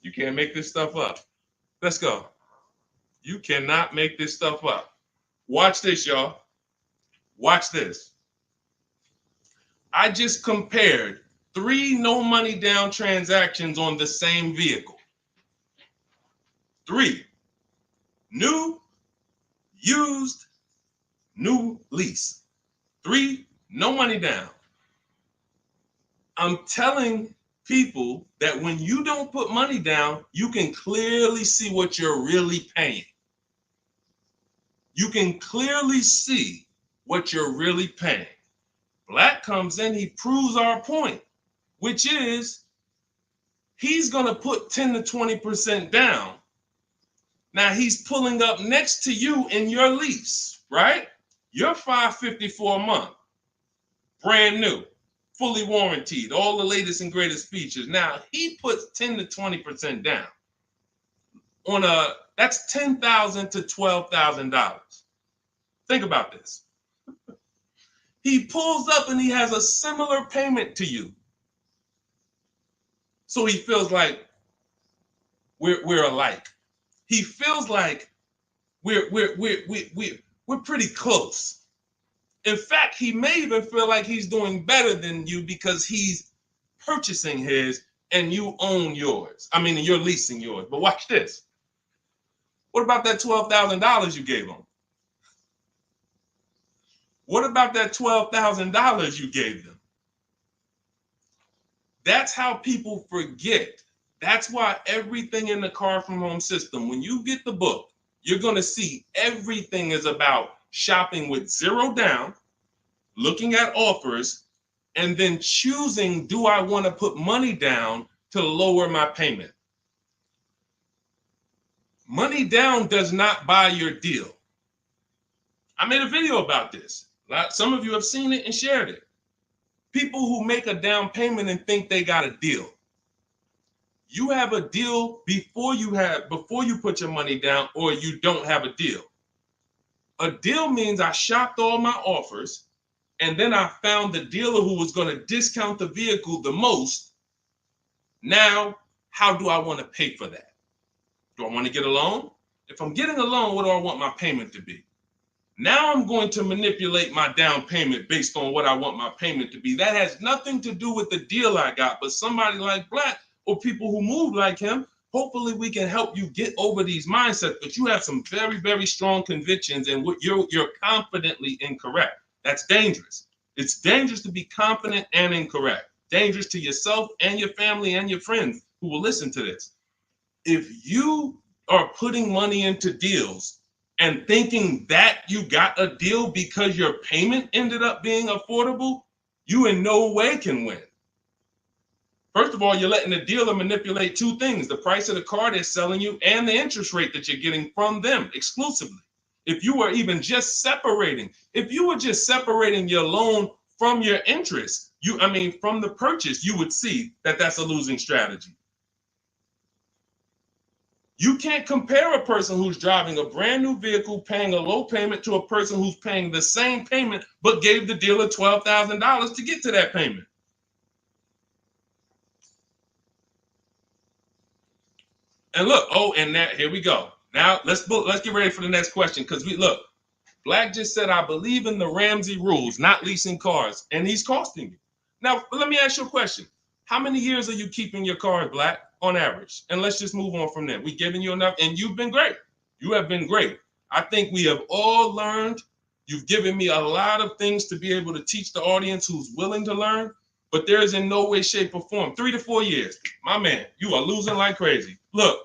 You can't make this stuff up. Let's go. You cannot make this stuff up. Watch this, y'all. Watch this. I just compared 3 no money down transactions on the same vehicle. 3. New, used, new lease. 3, no money down. I'm telling people that when you don't put money down, you can clearly see what you're really paying. You can clearly see what you're really paying. Black comes in, he proves our point, which is he's going to put 10 to 20% down. Now he's pulling up next to you in your lease, right? You're $554 a month, brand new, fully warranted, all the latest and greatest features. Now he puts 10 to 20% down on that's $10,000 to $12,000. Think about this. He pulls up and he has a similar payment to you. So he feels like we're alike. He feels like we're pretty close. In fact, he may even feel like he's doing better than you because he's purchasing his and you own yours. I mean, you're leasing yours. But watch this. What about that $12,000 you gave him? What about that $12,000 you gave them? That's how people forget. That's why everything in the Car From Home system, when you get the book, you're going to see everything is about shopping with zero down, looking at offers, and then choosing, do I want to put money down to lower my payment? Money down does not buy your deal. I made a video about this. Some of you have seen it and shared it. People who make a down payment and think they got a deal. You have a deal before you put your money down, or you don't have a deal. A deal means I shopped all my offers, and then I found the dealer who was going to discount the vehicle the most. Now, how do I want to pay for that? Do I want to get a loan? If I'm getting a loan, what do I want my payment to be? Now I'm going to manipulate my down payment based on what I want my payment to be. That has nothing to do with the deal I got, but somebody like Black or people who move like him, hopefully we can help you get over these mindsets. But you have some very, very strong convictions, and you're confidently incorrect. That's dangerous. It's dangerous to be confident and incorrect. Dangerous to yourself and your family and your friends who will listen to this. If you are putting money into deals and thinking that you got a deal because your payment ended up being affordable, you in no way can win. First of all, you're letting the dealer manipulate two things: the price of the car they're selling you and the interest rate that you're getting from them exclusively. If you were just separating your loan from your interest, from the purchase, you would see that that's a losing strategy. You can't compare a person who's driving a brand new vehicle paying a low payment to a person who's paying the same payment but gave the dealer $12,000 to get to that payment. And look, here we go. Now let's get ready for the next question, because Black just said, I believe in the Ramsey rules, not leasing cars, and he's costing you. Now, let me ask you a question. How many years are you keeping your car, Black, on average? And let's just move on from there. We've given you enough, and you've been great. You have been great. I think we have all learned. You've given me a lot of things to be able to teach the audience who's willing to learn, but there is in no way, shape, or form. 3 to 4 years. My man, you are losing like crazy. Look,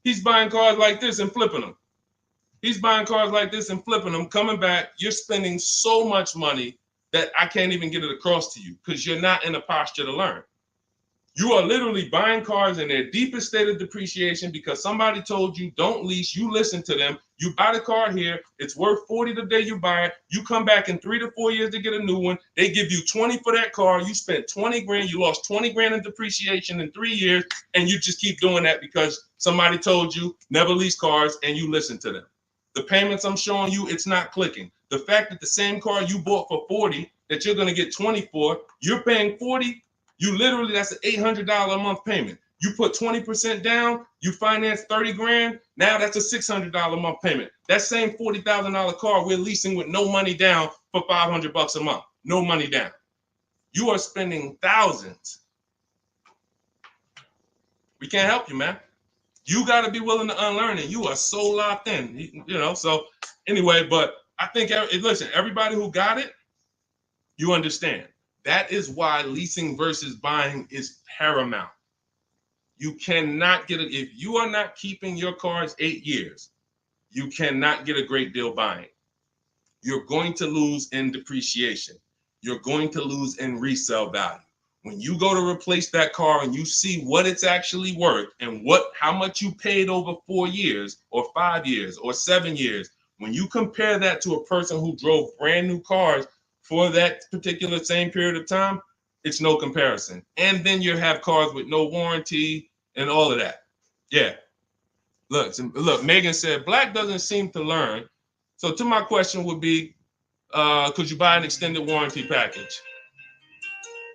he's buying cars like this and flipping them. He's buying cars like this and flipping them, coming back. You're spending so much money that I can't even get it across to you because you're not in a posture to learn. You are literally buying cars in their deepest state of depreciation because somebody told you don't lease. You listen to them. You buy the car here. It's worth $40 the day you buy it. You come back in 3 to 4 years to get a new one. They give you $20 for that car. You spent $20 grand. You lost $20 grand in depreciation in 3 years. And you just keep doing that because somebody told you never lease cars and you listen to them. The payments I'm showing you, it's not clicking. The fact that the same car you bought for $40 that you're going to get $20 for, you're paying $40. That's an $800 a month payment. You put 20% down, you finance 30 grand. Now that's a $600 a month payment. That same $40,000 car we're leasing with no money down for $500 a month. No money down. You are spending thousands. We can't help you, man. You got to be willing to unlearn it. You are so locked in, So anyway, but I think, listen, everybody who got it, you understand. That is why leasing versus buying is paramount. You cannot get it. If you are not keeping your cars 8 years, you cannot get a great deal buying. You're going to lose in depreciation. You're going to lose in resale value. When you go to replace that car and you see what it's actually worth and how much you paid over 4 years or 5 years or 7 years, when you compare that to a person who drove brand new cars for that particular same period of time, it's no comparison. And then you have cars with no warranty and all of that. Yeah. Look, Megan said, Black doesn't seem to learn. So to my question would be, could you buy an extended warranty package?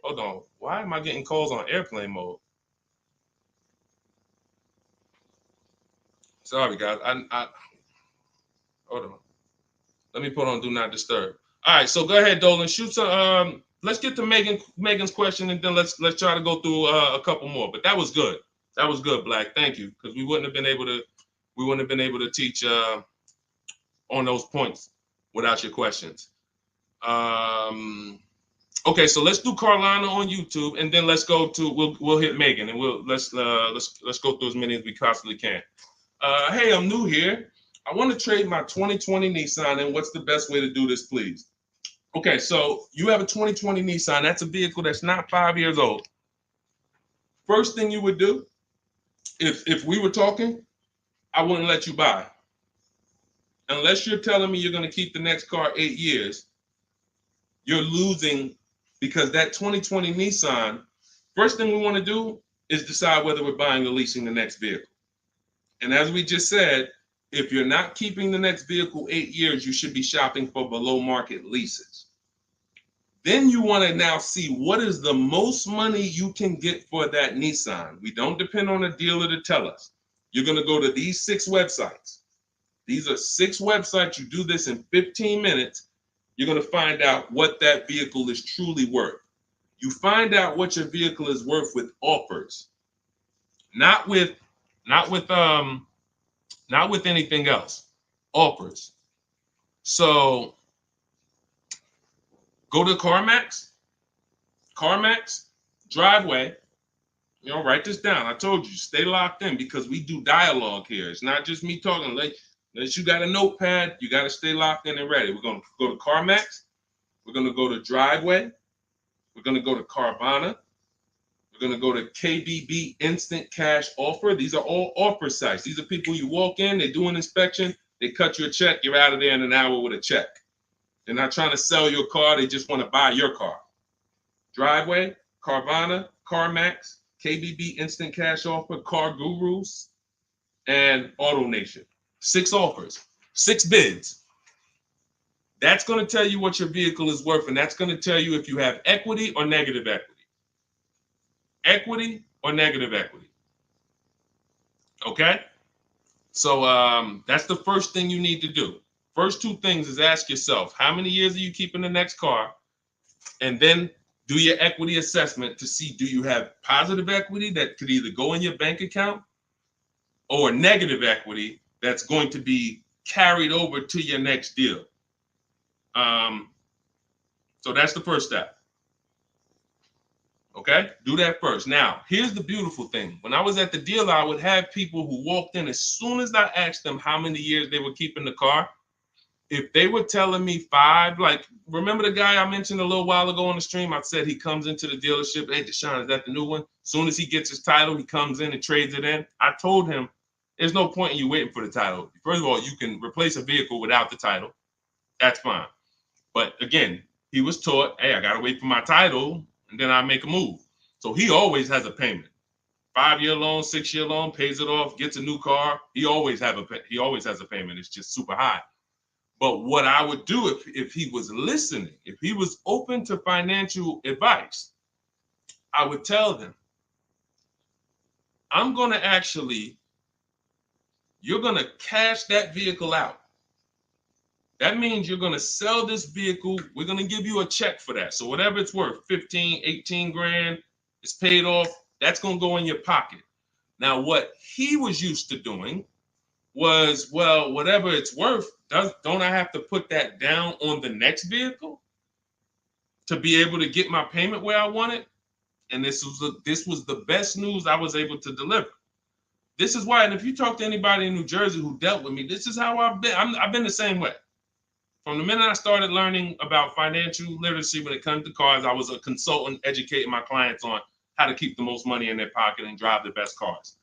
Hold on. Why am I getting calls on airplane mode? Sorry, guys. I hold on. Let me put on Do Not Disturb. All right, so go ahead, Dolan. Shoot some. Let's get to Megan's question, and then let's try to go through a couple more. But that was good. That was good, Black. Thank you, because we wouldn't have been able to teach on those points without your questions. Okay, so let's do Carolina on YouTube, and then let's go to we'll hit Megan, and let's go through as many as we possibly can. Hey, I'm new here. I want to trade my 2020 Nissan, and what's the best way to do this, please? Okay, so you have a 2020 Nissan. That's a vehicle that's not 5 years old. First thing you would do, if we were talking, I wouldn't let you buy. Unless you're telling me you're going to keep the next car 8 years, you're losing, because that 2020 Nissan, first thing we want to do is decide whether we're buying or leasing the next vehicle. And as we just said, if you're not keeping the next vehicle 8 years, you should be shopping for below market leases. Then you want to now see what is the most money you can get for that Nissan. We don't depend on a dealer to tell us. You're going to go to these 6 websites. These are 6 websites. You do this in 15 minutes. You're going to find out what that vehicle is truly worth. You find out what your vehicle is worth with offers, not with anything else. Offers. So go to CarMax, Driveway. Write this down. I told you, stay locked in because we do dialogue here. It's not just me talking. Unless you got a notepad, you got to stay locked in and ready. We're going to go to CarMax. We're going to go to Driveway. We're going to go to Carvana. We're going to go to KBB Instant Cash Offer. These are all offer sites. These are people you walk in, they do an inspection, they cut you a check, you're out of there in an hour with a check. They're not trying to sell your car, they just want to buy your car. Driveway, Carvana, CarMax, KBB Instant Cash Offer, Car Gurus, and Auto Nation. 6 offers, 6 bids. That's going to tell you what your vehicle is worth, and that's going to tell you if you have equity or negative equity. Equity or negative equity. Okay? So that's the first thing you need to do. First 2 things is ask yourself, how many years are you keeping the next car? And then do your equity assessment to see, do you have positive equity that could either go in your bank account or negative equity that's going to be carried over to your next deal. So that's the first step. Okay, do that first. Now, here's the beautiful thing. When I was at the dealer, I would have people who walked in as soon as I asked them how many years they were keeping the car. If they were telling me 5, like, remember the guy I mentioned a little while ago on the stream? I said he comes into the dealership. Hey, Deshone, is that the new one? As soon as he gets his title, he comes in and trades it in. I told him, there's no point in you waiting for the title. First of all, you can replace a vehicle without the title. That's fine. But again, he was taught, hey, I got to wait for my title, and then I make a move. So he always has a payment. 5-year loan, 6-year loan, pays it off, gets a new car. He always has a payment. It's just super high. But what I would do if he was listening, if he was open to financial advice, I would tell them, you're going to cash that vehicle out. That means you're going to sell this vehicle. We're going to give you a check for that. So whatever it's worth, 15, 18 grand, it's paid off. That's going to go in your pocket. Now, what he was used to doing was, well, whatever it's worth, don't I have to put that down on the next vehicle to be able to get my payment where I want it? And this was the best news I was able to deliver. This is why, and if you talk to anybody in New Jersey who dealt with me, this is how I've been. I've been the same way. From the minute I started learning about financial literacy when it comes to cars, I was a consultant educating my clients on how to keep the most money in their pocket and drive the best cars.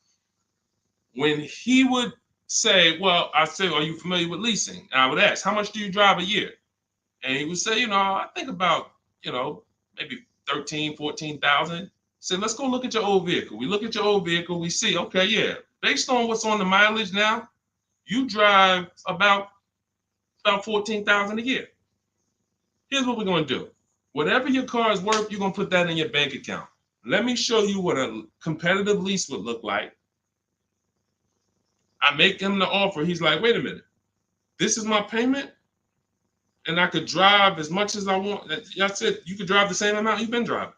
When he would say, well, I say, are you familiar with leasing? And I would ask, how much do you drive a year? And he would say, I think about, maybe 13, 14,000. I said, let's go look at your old vehicle. We look at your old vehicle. We see, okay, yeah, based on what's on the mileage now, you drive about 14,000 a year. Here's what we're going to do. Whatever your car is worth, you're going to put that in your bank account. Let me show you what a competitive lease would look like. I make him the offer. He's like, wait a minute. This is my payment, and I could drive as much as I want. That's it. You could drive the same amount you've been driving.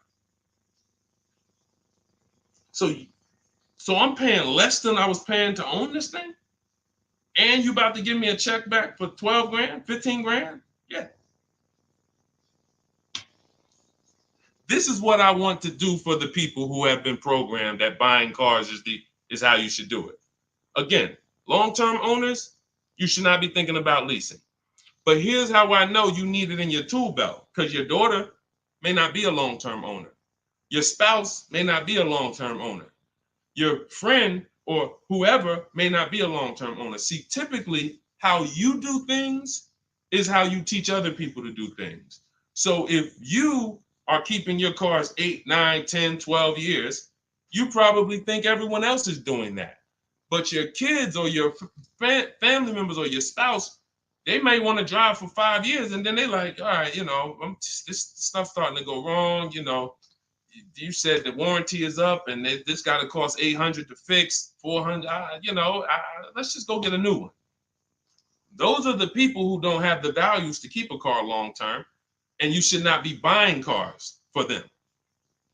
So I'm paying less than I was paying to own this thing? And you about to give me a check back for 12 grand, 15 grand? Yeah. This is what I want to do for the people who have been programmed that buying cars is how you should do it. Again, long-term owners, you should not be thinking about leasing. But here's how I know you need it in your tool belt, because your daughter may not be a long-term owner. Your spouse may not be a long-term owner. Your friend or whoever may not be a long-term owner. See, typically how you do things is how you teach other people to do things. So if you are keeping your cars 8, 9, 10, 12 years, you probably think everyone else is doing that. But your kids or your family members or your spouse, they may want to drive for 5 years and then they're like, all right, this stuff's starting to go wrong. You said the warranty is up and this got to cost $800 to fix, $400. Let's just go get a new one. Those are the people who don't have the values to keep a car long term, and you should not be buying cars for them.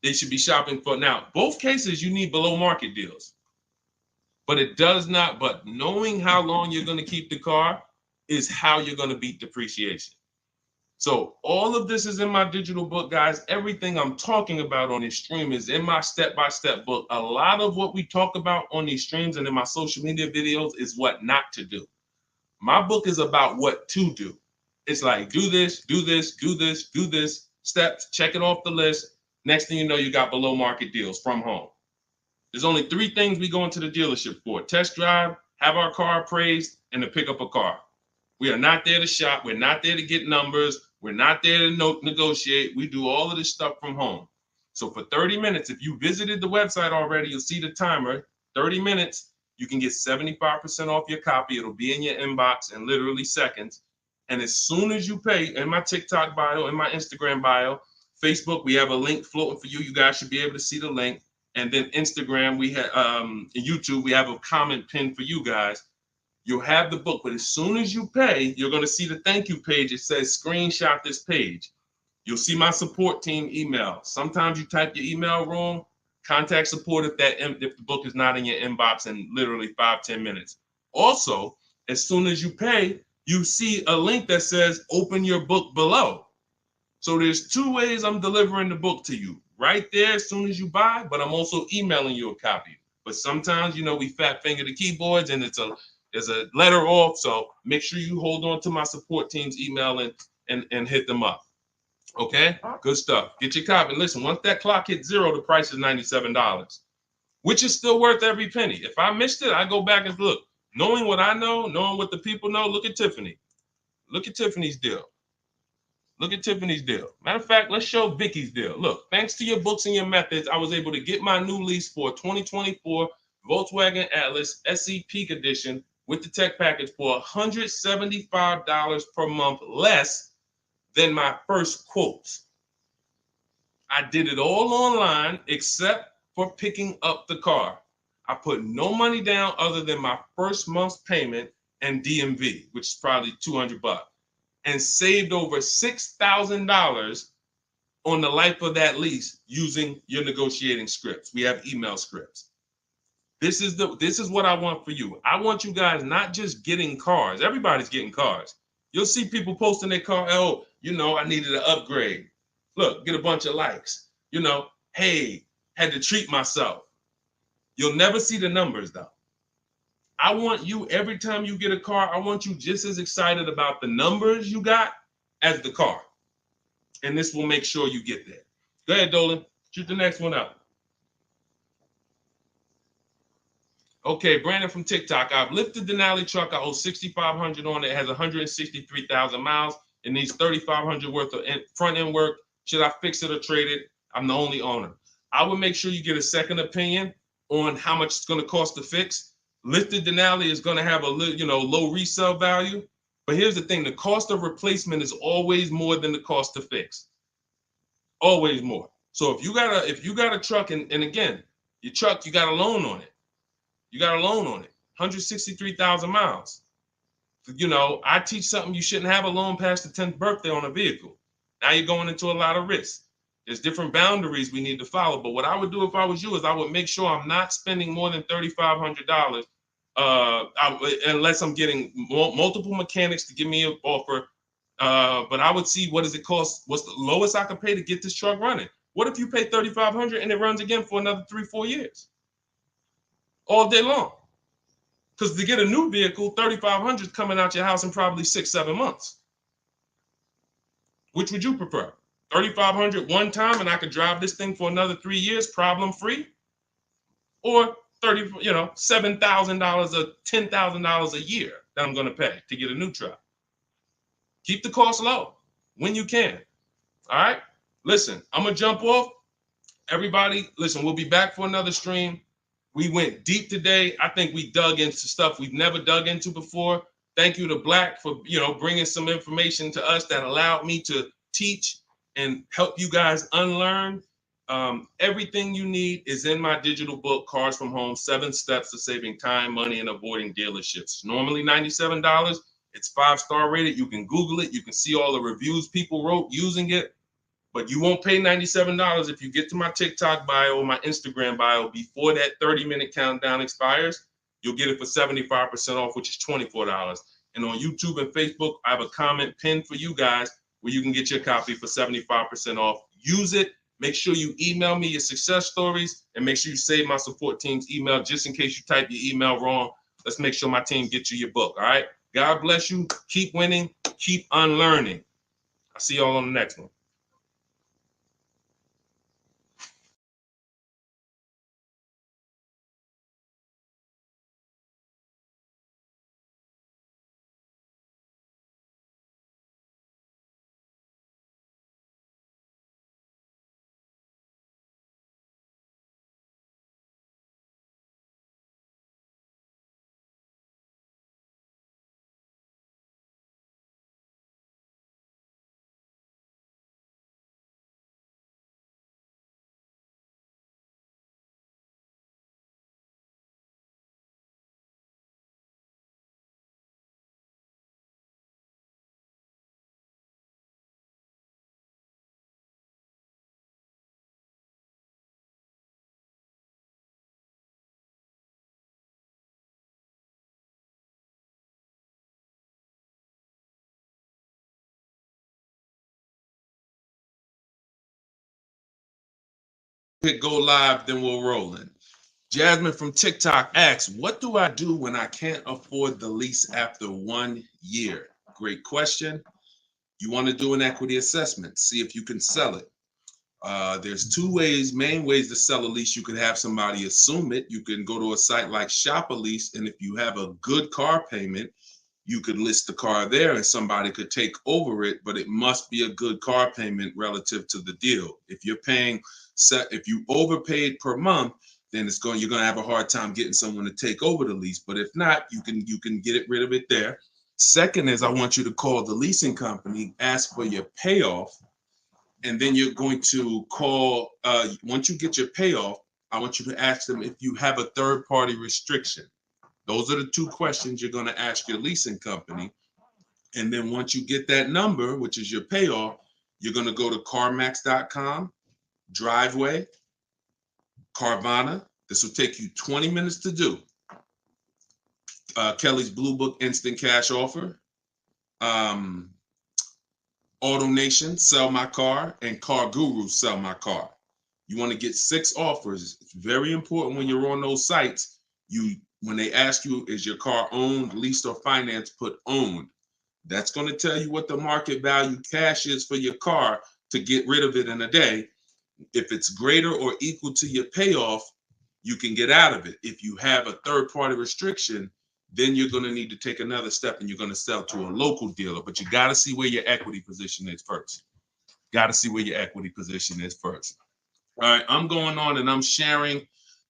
They should be shopping for. Now, both cases, you need below market deals, but it does not. But knowing how long you're going to keep the car is how you're going to beat depreciation. So all of this is in my digital book, guys. Everything I'm talking about on this stream is in my step-by-step book. A lot of what we talk about on these streams and in my social media videos is what not to do. My book is about what to do. It's like, do this, do this, do this, do this, steps, check it off the list. Next thing you know, you got below market deals from home. There's only 3 things we go into the dealership for: test drive, have our car appraised, and to pick up a car. We are not there to shop. We're not there to get numbers. We're not there to negotiate. We do all of this stuff from home. So for 30 minutes, if you visited the website already, you'll see the timer, 30 minutes, you can get 75% off your copy. It'll be in your inbox in literally seconds. And as soon as you pay, in my TikTok bio, in my Instagram bio, Facebook, we have a link floating for you. You guys should be able to see the link. And then Instagram, we have YouTube, we have a comment pinned for you guys. You'll have the book, but as soon as you pay, you're going to see the thank you page. It says screenshot this page. You'll see my support team email. Sometimes you type your email wrong. Contact support if the book is not in your inbox in literally 5-10 minutes. Also, as soon as you pay, you see a link that says open your book below. So there's 2 ways I'm delivering the book to you. Right there as soon as you buy, but I'm also emailing you a copy. But sometimes, we fat finger the keyboards and there's a letter off. So make sure you hold on to my support team's email and hit them up. Okay, good stuff. Get your copy. Listen, once that clock hits 0, the price is $97, which is still worth every penny. If I missed it, I go back and look. Knowing what I know, knowing what the people know, look at Tiffany. Look at Tiffany's deal. Look at Tiffany's deal. Matter of fact, let's show Vicky's deal. Look, thanks to your books and your methods, I was able to get my new lease for a 2024 Volkswagen Atlas SE Peak Edition with the tech package for $175 per month less than my first quotes. I did it all online except for picking up the car. I put no money down other than my first month's payment and DMV, which is probably $200, and saved over $6,000 on the life of that lease using your negotiating scripts. We have email scripts. This is what I want for you. I want you guys not just getting cars. Everybody's getting cars. You'll see people posting their car. Oh, I needed an upgrade. Look, get a bunch of likes. Hey, had to treat myself. You'll never see the numbers though. I want you, every time you get a car, I want you just as excited about the numbers you got as the car. And this will make sure you get there. Go ahead, Dolan. Shoot the next one up. Okay, Brandon from TikTok. I've lifted the Denali truck. I owe $6,500 on it. It has 163,000 miles. It needs $3,500 worth of front end work. Should I fix it or trade it? I'm the only owner. I would make sure you get a second opinion on how much it's going to cost to fix. Lifted Denali is going to have a low resale value. But here's the thing. The cost of replacement is always more than the cost to fix. Always more. So if you got a truck, and again, your truck, you got a loan on it. You got a loan on it, 163,000 miles. I teach something, you shouldn't have a loan past the 10th birthday on a vehicle. Now you're going into a lot of risk. There's different boundaries we need to follow. But what I would do if I was you is I would make sure I'm not spending more than $3,500 unless I'm getting multiple mechanics to give me an offer. But I would see, what does it cost? What's the lowest I can pay to get this truck running? What if you pay $3,500 and it runs again for another 3-4 years? All day long. Because to get a new vehicle, $3,500 is coming out your house in probably 6-7 months. Which would you prefer? $3,500 one time and I could drive this thing for another 3 years, problem free? Or $7,000 or $10,000 a year that I'm going to pay to get a new truck. Keep the cost low when you can. All right. Listen, I'm going to jump off. Everybody, listen, we'll be back for another stream. We went deep today. I think we dug into stuff we've never dug into before. Thank you to Black for, bringing some information to us that allowed me to teach and help you guys unlearn. Everything you need is in my digital book, Cars from Home, 7 Steps to Saving Time, Money, and Avoiding Dealerships. Normally $97. It's 5-star rated. You can Google it. You can see all the reviews people wrote using it. But you won't pay $97 if you get to my TikTok bio or my Instagram bio before that 30-minute countdown expires. You'll get it for 75% off, which is $24. And on YouTube and Facebook, I have a comment pinned for you guys where you can get your copy for 75% off. Use it. Make sure you email me your success stories, and make sure you save my support team's email just in case you type your email wrong. Let's make sure my team gets you your book. All right. God bless you. Keep winning. Keep unlearning. I'll see y'all on the next one. Hit go live, then we'll roll in. Jasmine from TikTok asks, what do I do when I can't afford the lease after 1 year? Great question. You want to do an equity assessment, see if you can sell it. There's two main ways to sell a lease. You could have somebody assume it. You can go to a site like Shop a Lease, and if you have a good car payment, you could list the car there and somebody could take over it, but it must be a good car payment relative to the deal. If you're paying if you overpaid per month, then you're going to have a hard time getting someone to take over the lease. But if not, you can get rid of it there. Second is, I want you to call the leasing company, ask for your payoff, and then you're going to call, once you get your payoff, I want you to ask them if you have a third party restriction. Those are the two questions you're going to ask your leasing company. And then once you get that number, which is your payoff, you're going to go to CarMax.com, Driveway, Carvana. This will take you 20 minutes to do. Kelly's Blue Book Instant Cash Offer, Auto Nation, Sell My Car, and Car Guru, Sell My Car. You want to get 6 offers. It's very important when you're on those sites. When they ask you, is your car owned, leased, or financed, put owned. That's going to tell you what the market value cash is for your car to get rid of it in a day. If it's greater or equal to your payoff, you can get out of it. If you have a third-party restriction, then you're going to need to take another step and you're going to sell to a local dealer. But you got to see where your equity position is first. Got to see where your equity position is first. All right, I'm going on and I'm sharing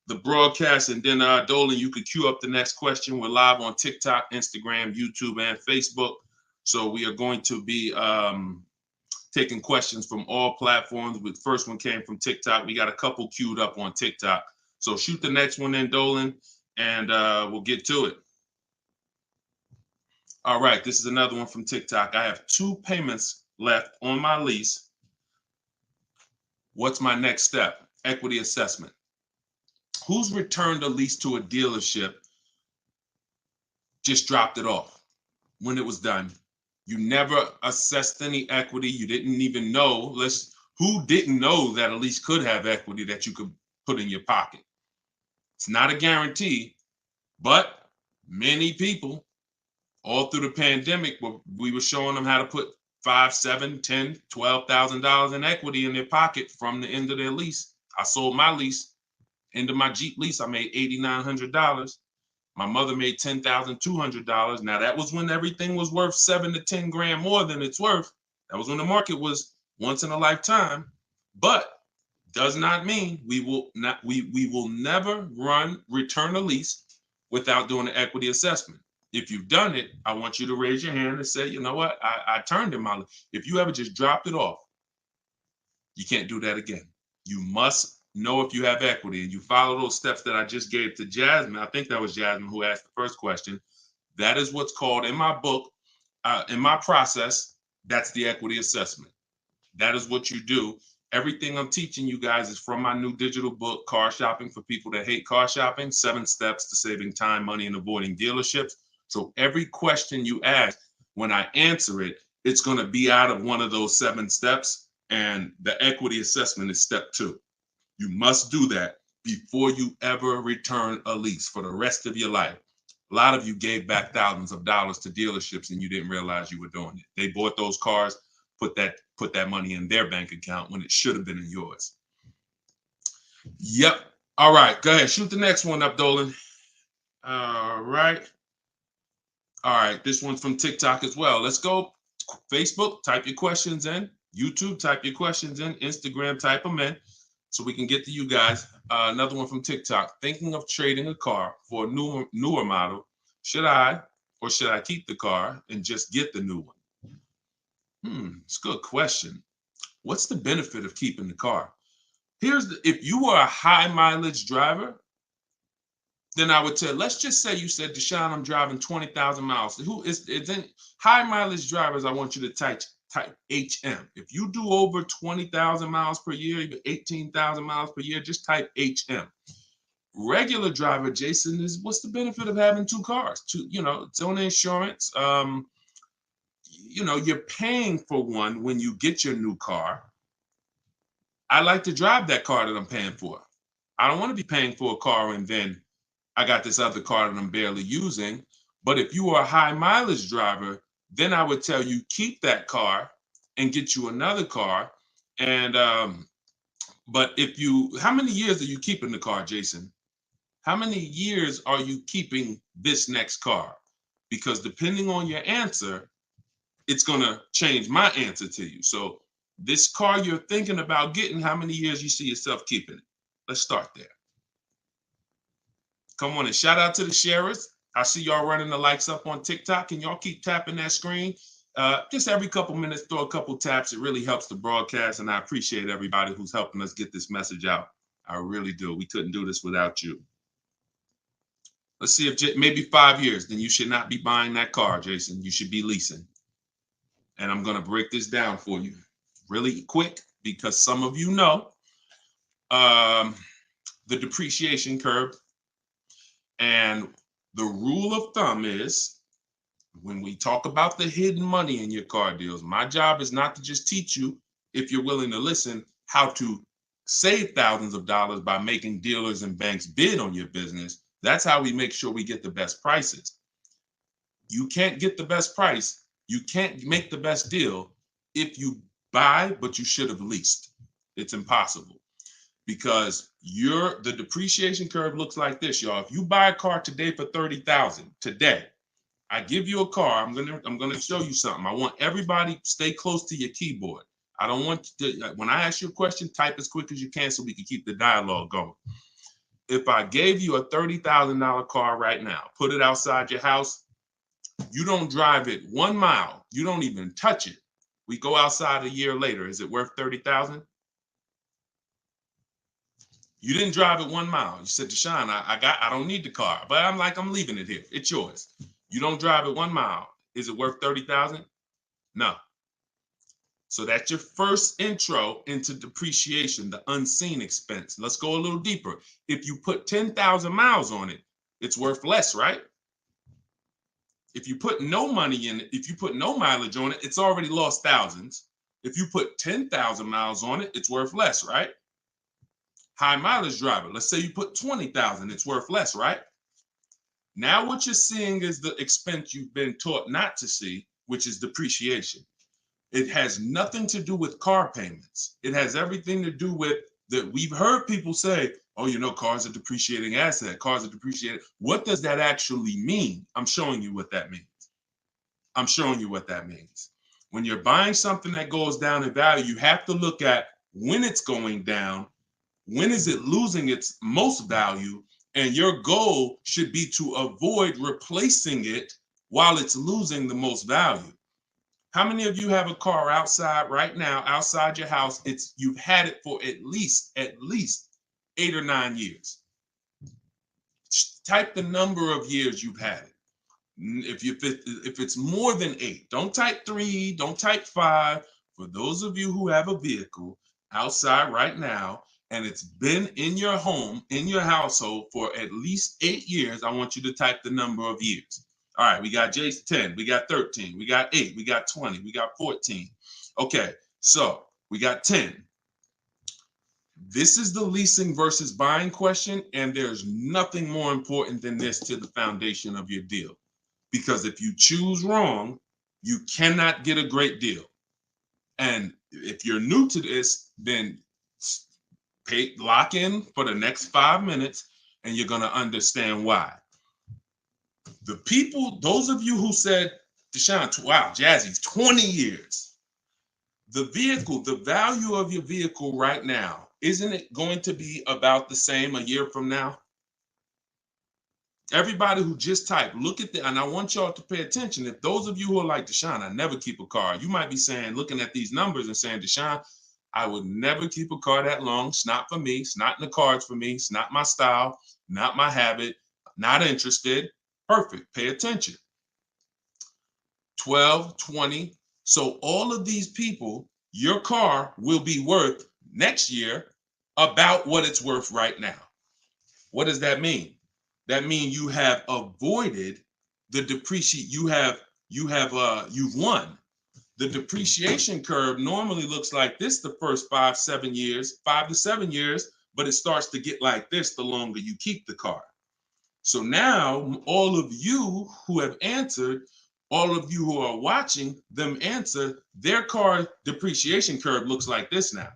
the broadcast, and then Dolan, you can queue up the next question. We're live on TikTok, Instagram, YouTube, and Facebook. So we are going to be taking questions from all platforms. The first one came from TikTok. We got a couple queued up on TikTok. So shoot the next one in, Dolan, and we'll get to it. All right, this is another one from TikTok. I have 2 payments left on my lease. What's my next step? Equity assessment. Who's returned a lease to a dealership, just dropped it off when it was done? You never assessed any equity. You didn't even know. Who didn't know that a lease could have equity that you could put in your pocket? It's not a guarantee, but many people all through the pandemic, we were showing them how to put $5,000, $10,000, $12,000 in equity in their pocket from the end of their lease. I sold my lease. End of my Jeep lease, I made $8,900. My mother made $10,200. Now that was when everything was worth 7 to 10 grand more than it's worth. That was when the market was once in a lifetime. But does not mean we will never return a lease without doing an equity assessment. If you've done it, I want you to raise your hand and say, you know what, I turned in my lease. If you ever just dropped it off, you can't do that again. You must know if you have equity, and you follow those steps that I just gave to Jasmine. I think that was Jasmine who asked the first question. That is what's called in my book, In my process, that's the equity assessment. That is what you do. Everything I'm teaching you guys is from my new digital book, Car Shopping for People That Hate Car Shopping, 7 Steps to Saving Time, Money, and Avoiding Dealerships. So every question you ask, when I answer it, it's going to be out of one of those 7 steps. And the equity assessment is step 2. You must do that before you ever return a lease for the rest of your life. A lot of you gave back thousands of dollars to dealerships and you didn't realize you were doing it. They bought those cars, put that money in their bank account when it should have been in yours. Yep. All right. Go ahead. Shoot the next one up, Dolan. All right. All right. This one's from TikTok as well. Let's go. Facebook, type your questions in. YouTube, type your questions in. Instagram, type them in so we can get to you guys. Another one from TikTok. Thinking of trading a car for a newer model. Should I keep the car and just get the new one? It's a good question. What's the benefit of keeping the car? If you were a high mileage driver, then I would tell, let's just say you said, Deshone, I'm driving 20,000 miles. It's in high mileage drivers, I want you to type HM. If you do over 20,000 miles per year, even 18,000 miles per year, just type HM. Regular driver, Jason, what's the benefit of having 2 cars? Its own insurance. You're paying for one when you get your new car. I like to drive that car that I'm paying for. I don't want to be paying for a car and then I got this other car that I'm barely using. But if you are a high mileage driver, then I would tell you keep that car and get you another car. And but how many years are you keeping the car, Jason? How many years are you keeping this next car? Because depending on your answer, it's going to change my answer to you. So this car you're thinking about getting, how many years you see yourself keeping it? Let's start there. Come on and shout out to the sharers. I see y'all running the likes up on TikTok and y'all keep tapping that screen. Just every couple minutes, throw a couple taps. It really helps the broadcast. And I appreciate everybody who's helping us get this message out. I really do. We couldn't do this without you. Let's see if maybe 5 years, then you should not be buying that car, Jason. You should be leasing. And I'm going to break this down for you really quick because some of you know the depreciation curve. And the rule of thumb is when we talk about the hidden money in your car deals, my job is not to just teach you, if you're willing to listen, how to save thousands of dollars by making dealers and banks bid on your business. That's how we make sure we get the best prices. You can't get the best price. You can't make the best deal if you buy, but you should have leased. It's impossible. Because the depreciation curve looks like this, y'all. If you buy a car today for $30,000 today, I give you a car. I'm gonna show you something. I want everybody stay close to your keyboard. I don't want to, when I ask you a question, type as quick as you can so we can keep the dialogue going. If I gave you a $30,000 car right now, put it outside your house, you don't drive it 1 mile, you don't even touch it. We go outside a year later. Is it worth $30,000? You didn't drive it 1 mile. You said, Deshone, I don't need the car, but I'm leaving it here. It's yours. You don't drive it 1 mile. Is it worth $30,000? No. So that's your first intro into depreciation, the unseen expense. Let's go a little deeper. If you put 10,000 miles on it, it's worth less, right? If you put no money in it, if you put no mileage on it, it's already lost thousands. If you put 10,000 miles on it, it's worth less, right? High mileage driver, let's say you put 20,000, it's worth less, right? Now what you're seeing is the expense you've been taught not to see, which is depreciation. It has nothing to do with car payments. It has everything to do with that. We've heard people say, oh, cars are depreciating asset, cars are depreciating. What does that actually mean? I'm showing you what that means. I'm showing you what that means. When you're buying something that goes down in value, you have to look at when it's going down, when is it losing its most value, and your goal should be to avoid replacing it while it's losing the most value. How many of you have a car outside right now, outside your house? You've had it for at least 8 or 9 years. Type the number of years you've had it. If it's more than 8, don't type 3, don't type 5. For those of you who have a vehicle outside right now and it's been in your home, in your household for at least 8 years, I want you to type the number of years. All right, we got Jason 10, we got 13, we got 8, we got 20, we got 14. Okay, so we got 10. This is the leasing versus buying question, and there's nothing more important than this to the foundation of your deal. Because if you choose wrong, you cannot get a great deal. And if you're new to this, then lock in for the next 5 minutes, and you're going to understand why. The people, those of you who said, Deshone, wow, Jazzy's 20 years. The vehicle, the value of your vehicle right now, isn't it going to be about the same a year from now? Everybody who just typed, look at and I want y'all to pay attention. If those of you who are like, Deshone, I never keep a car, you might be saying, looking at these numbers and saying, Deshone, I would never keep a car that long. It's not for me. It's not in the cards for me. It's not my style, not my habit, not interested. Perfect. Pay attention. 12, 20. So all of these people, your car will be worth next year about what it's worth right now. What does that mean? That means you have avoided the depreciation. You've won. The depreciation curve normally looks like this the first 5 to 7 years, but it starts to get like this the longer you keep the car. So now all of you who have answered, all of you who are watching them answer, their car depreciation curve looks like this now.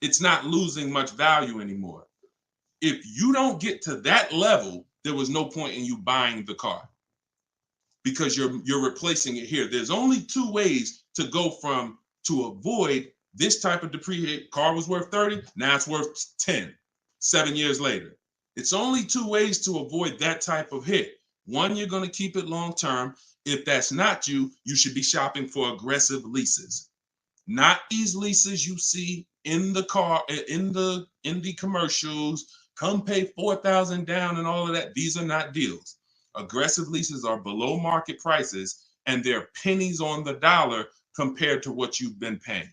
It's not losing much value anymore. If you don't get to that level, there was no point in you buying the car because you're replacing it here. There's only 2 ways to go to avoid this type of depreciation. Car was worth 30, now it's worth 10, 7 years later. It's only 2 ways to avoid that type of hit. One, you're going to keep it long term. If that's not you, you should be shopping for aggressive leases. Not these leases you see in the car, in the commercials, come pay $4,000 down and all of that. These are not deals. Aggressive leases are below market prices and they're pennies on the dollar compared to what you've been paying.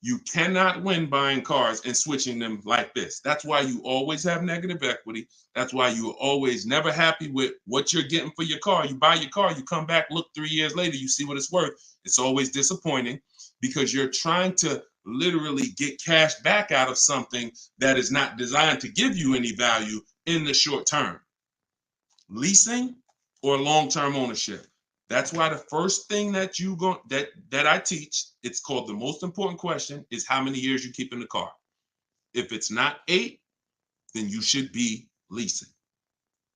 You cannot win buying cars and switching them like this. That's why you always have negative equity. That's why you're always never happy with what you're getting for your car. You buy your car, you come back, look 3 years later, you see what it's worth. It's always disappointing because you're trying to literally get cash back out of something that is not designed to give you any value in the short term. Leasing or long-term ownership. That's why the first thing that I teach, it's called the most important question, is how many years you keep in the car. If it's not 8, then you should be leasing.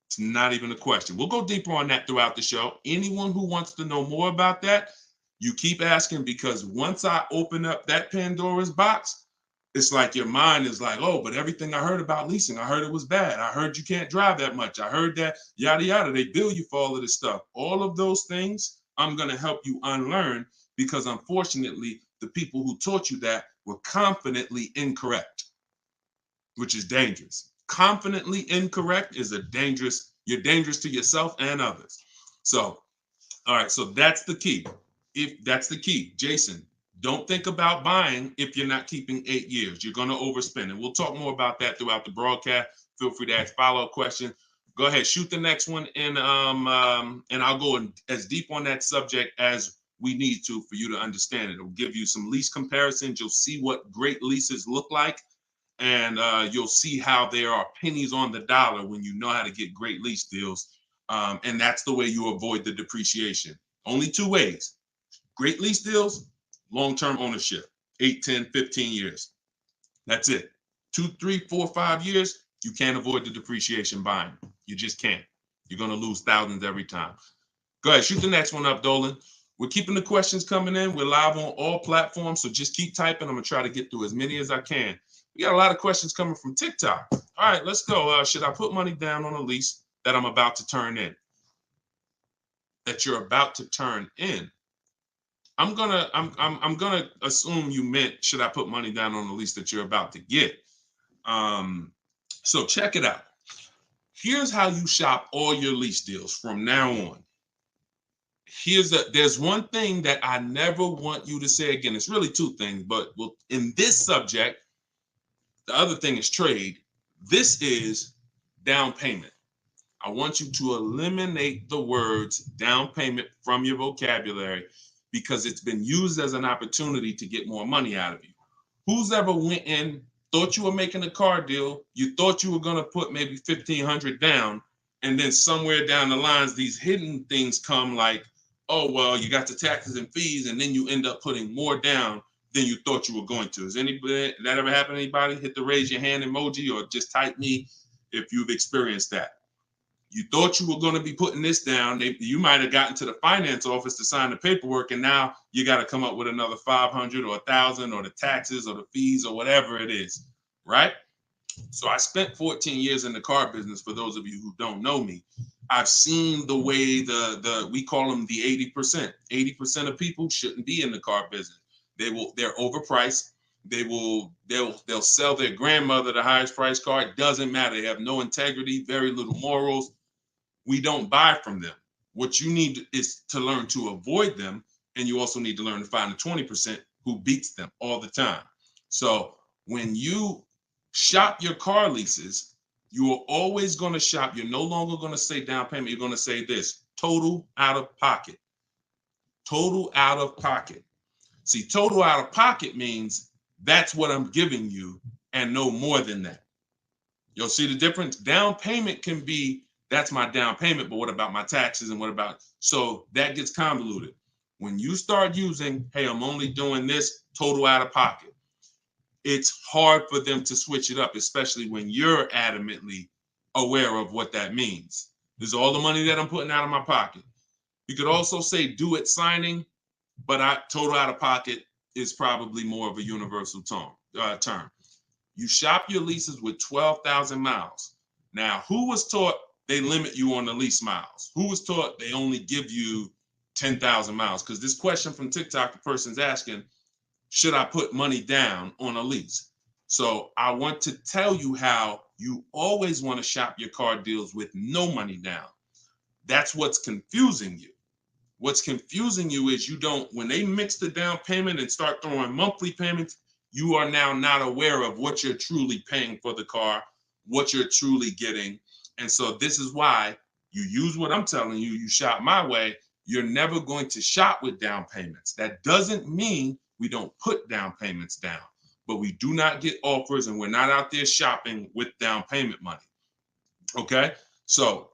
It's not even a question. We'll go deeper on that throughout the show. Anyone who wants to know more about that, you keep asking, because once I open up that Pandora's box, it's like your mind is like, oh, but everything I heard about leasing, I heard it was bad. I heard you can't drive that much. I heard that yada, yada. They bill you for all of this stuff. All of those things, I'm going to help you unlearn because unfortunately, the people who taught you that were confidently incorrect, which is dangerous. Confidently incorrect is you're dangerous to yourself and others. So, all right, so that's the key. That's the key, Jason. Don't think about buying if you're not keeping 8 years. You're going to overspend. And we'll talk more about that throughout the broadcast. Feel free to ask follow-up questions. Go ahead, shoot the next one, and I'll go as deep on that subject as we need to for you to understand it. It'll give you some lease comparisons. You'll see what great leases look like, and you'll see how there are pennies on the dollar when you know how to get great lease deals. And that's the way you avoid the depreciation. Only 2 ways. Great lease deals, long-term ownership, 8, 10, 15 years. That's it. 2, 3, 4, 5 years, you can't avoid the depreciation buying. You just can't. You're going to lose thousands every time. Go ahead, shoot the next one up, Dolan. We're keeping the questions coming in. We're live on all platforms, so just keep typing. I'm going to try to get through as many as I can. We got a lot of questions coming from TikTok. All right, let's go. Should I put money down on a lease that I'm about to turn in? That you're about to turn in. I'm gonna assume you meant, should I put money down on the lease that you're about to get? So check it out. Here's how you shop all your lease deals from now on. there's one thing that I never want you to say again. It's really two things, but in this subject, the other thing is trade. This is down payment. I want you to eliminate the words down payment from your vocabulary because it's been used as an opportunity to get more money out of you. Who's ever went in, thought you were making a car deal, you thought you were going to put maybe $1,500 down, and then somewhere down the lines, these hidden things come like, oh, well, you got the taxes and fees, and then you end up putting more down than you thought you were going to. Has anybody, that ever happened to anybody? Hit the raise your hand emoji or just type me if you've experienced that. You thought you were going to be putting this down. You might have gotten to the finance office to sign the paperwork, and now you got to come up with another 500 or 1,000 or the taxes or the fees or whatever it is, right? So I spent 14 years in the car business. For those of you who don't know me, I've seen the way we call them the 80%. 80% of people shouldn't be in the car business. They're overpriced. They'll sell their grandmother the highest price car. It doesn't matter. They have no integrity, very little morals. We don't buy from them. What you need is to learn to avoid them, and you also need to learn to find the 20% who beats them all the time. So when you shop your car leases, you are always going to shop. You're no longer going to say down payment. You're going to say this: total out of pocket. Total out of pocket. See, total out of pocket means that's what I'm giving you and no more than that. You'll see the difference. Down payment can be, that's my down payment, but what about my taxes and what about, so that gets convoluted. When you start using, hey, I'm only doing this total out of pocket, it's hard for them to switch it up, especially when you're adamantly aware of what that means. This is all the money that I'm putting out of my pocket. You could also say do it signing, but total out of pocket is probably more of a universal term. You shop your leases with 12,000 miles. Now, who was taught they limit you on the lease miles? Who was taught they only give you 10,000 miles? Because this question from TikTok, the person's asking, should I put money down on a lease? So I want to tell you how you always want to shop your car deals with no money down. That's what's confusing you. What's confusing you is when they mix the down payment and start throwing monthly payments, you are now not aware of what you're truly paying for the car, what you're truly getting. And so this is why you use what I'm telling you, you shop my way. You're never going to shop with down payments. That doesn't mean we don't put down payments down, but we do not get offers and we're not out there shopping with down payment money. Okay? So,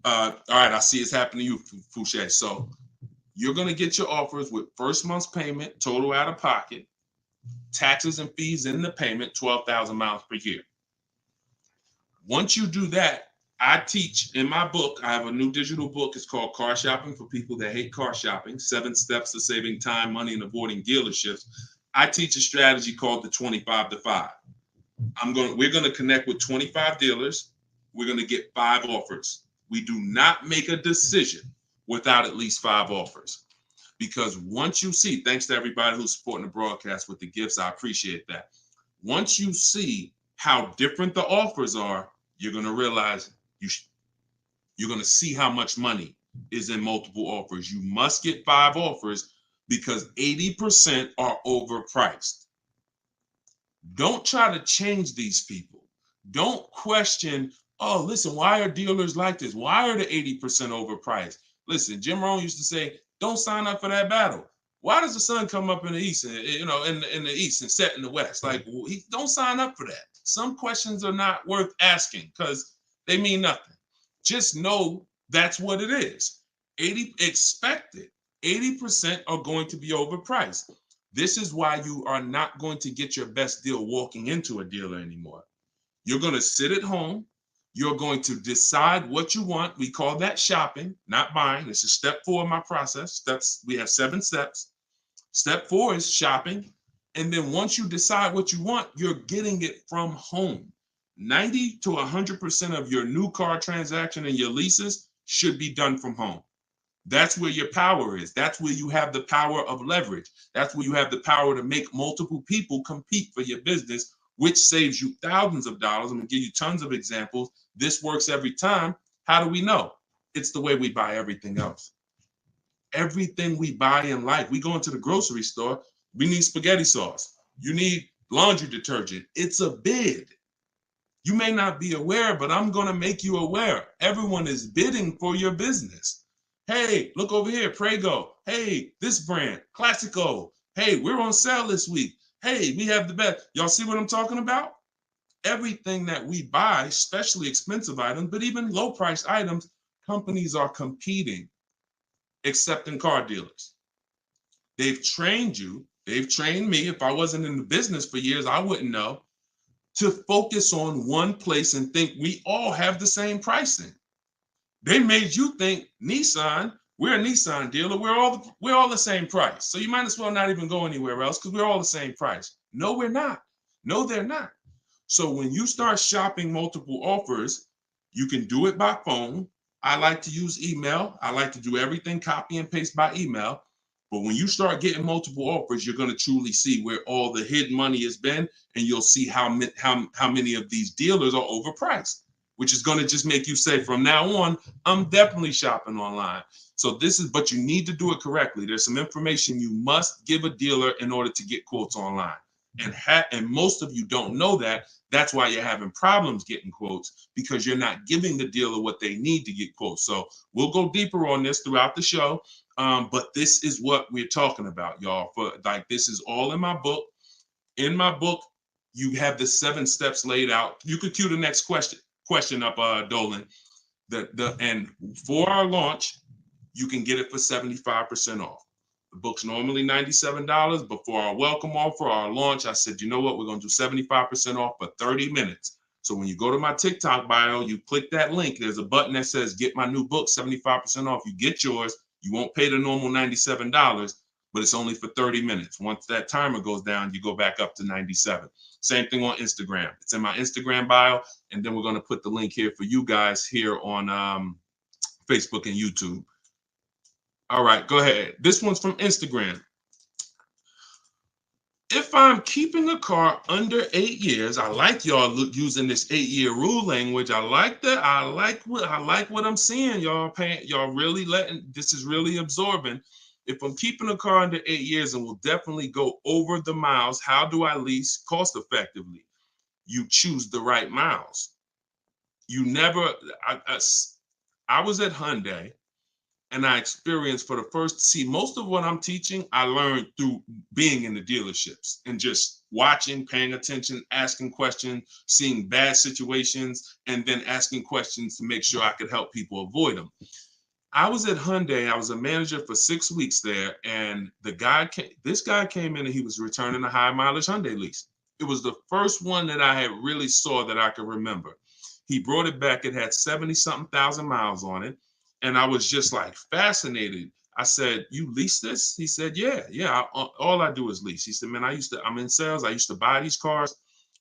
all right, I see it's happening to you, Fouché. So you're going to get your offers with first month's payment, total out of pocket, taxes and fees in the payment, 12,000 miles per year. Once you do that, I teach in my book, I have a new digital book. It's called Car Shopping for People That Hate Car Shopping, 7 Steps to Saving Time, Money, and Avoiding Dealerships. I teach a strategy called the 25 to 5. We're going to connect with 25 dealers. We're going to get 5 offers. We do not make a decision without at least 5 offers. Because once you see, thanks to everybody who's supporting the broadcast with the gifts, I appreciate that. Once you see how different the offers are, you're going to realize you're going to see how much money is in multiple offers. You must get 5 offers because 80% are overpriced. Don't try to change these people. Don't question, oh, listen, why are dealers like this? Why are the 80% overpriced? Listen, Jim Rohn used to say, don't sign up for that battle. Why does the sun come up in the east and, in the east and set in the west? Like, don't sign up for that. Some questions are not worth asking because they mean nothing. Just know that's what it is. Expected. 80% are going to be overpriced. This is why you are not going to get your best deal walking into a dealer anymore. You're going to sit at home. You're going to decide what you want. We call that shopping, not buying. This is step 4 of my process. We have 7 steps. Step 4 is shopping. And then once you decide what you want, you're getting it from home. 90 to 100% of your new car transaction and your leases should be done from home. That's where your power is. That's where you have the power of leverage. That's where you have the power to make multiple people compete for your business, which saves you thousands of dollars. I'm going to give you tons of examples. This works every time. How do we know? It's the way we buy everything else. Everything we buy in life, we go into the grocery store, we need spaghetti sauce. You need laundry detergent. It's a bid. You may not be aware, but I'm going to make you aware. Everyone is bidding for your business. Hey, look over here, Prego. Hey, this brand, Classico. Hey, we're on sale this week. Hey, we have the best. Y'all see what I'm talking about? Everything that we buy, especially expensive items, but even low price items, companies are competing, except in car dealers. They've trained you. They've trained me. If I wasn't in the business for years, I wouldn't know, to focus on one place and think we all have the same pricing. They made you think Nissan, we're a Nissan dealer, we're all the same price. So you might as well not even go anywhere else because we're all the same price. No, we're not. No, they're not. So when you start shopping multiple offers, you can do it by phone. I like to use email. I like to do everything copy and paste by email. But when you start getting multiple offers, you're going to truly see where all the hidden money has been, and you'll see how many of these dealers are overpriced, which is going to just make you say, from now on, I'm definitely shopping online. So but you need to do it correctly. There's some information you must give a dealer in order to get quotes online. And most of you don't know that. That's why you're having problems getting quotes, because you're not giving the dealer what they need to get quotes. So we'll go deeper on this throughout the show. But this is what we're talking about, y'all. This is all in my book. In my book, you have the 7 steps laid out. You could cue the next question up, Dolan. And for our launch, you can get it for 75% off. The book's normally $97, but for our welcome offer, our launch, I said, you know what? We're going to do 75% off for 30 minutes. So when you go to my TikTok bio, you click that link. There's a button that says, get my new book, 75% off. You get yours. You won't pay the normal $97, but it's only for 30 minutes. Once that timer goes down, you go back up to 97. Same thing on Instagram. It's in my Instagram bio. And then we're going to put the link here for you guys here on Facebook and YouTube. All right, go ahead. This one's from Instagram. If I'm keeping a car under 8 years, I like y'all using this 8-year rule language. I like that. I like what I'm seeing, y'all. Y'all really this is really absorbing. If I'm keeping a car under 8 years and will definitely go over the miles, how do I lease cost effectively? You choose the right miles. You never. I was at Hyundai. And I experienced most of what I'm teaching, I learned through being in the dealerships and just watching, paying attention, asking questions, seeing bad situations, and then asking questions to make sure I could help people avoid them. I was at Hyundai. I was a manager for 6 weeks there. And this guy came in and he was returning a high mileage Hyundai lease. It was the first one that I had really saw that I could remember. He brought it back. It had 70-something thousand miles on it. And I was just like fascinated. I said, you lease this? He said, yeah. All I do is lease. He said, man, I'm in sales. I used to buy these cars.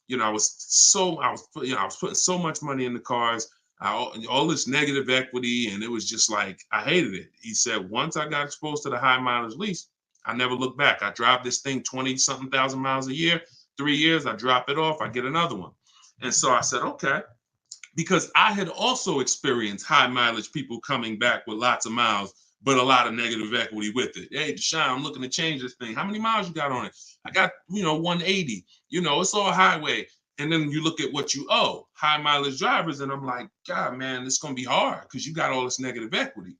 You know, I was putting so much money in the cars, all this negative equity. And it was just like, I hated it. He said, once I got exposed to the high mileage lease, I never looked back. I drive this thing 20-something thousand miles a year, 3 years, I drop it off, I get another one. And so I said, okay. Because I had also experienced high mileage people coming back with lots of miles, but a lot of negative equity with it. Hey, Deshone, I'm looking to change this thing. How many miles you got on it? I got, 180. It's all highway. And then you look at what you owe, high mileage drivers. And I'm like, God, man, it's going to be hard because you got all this negative equity.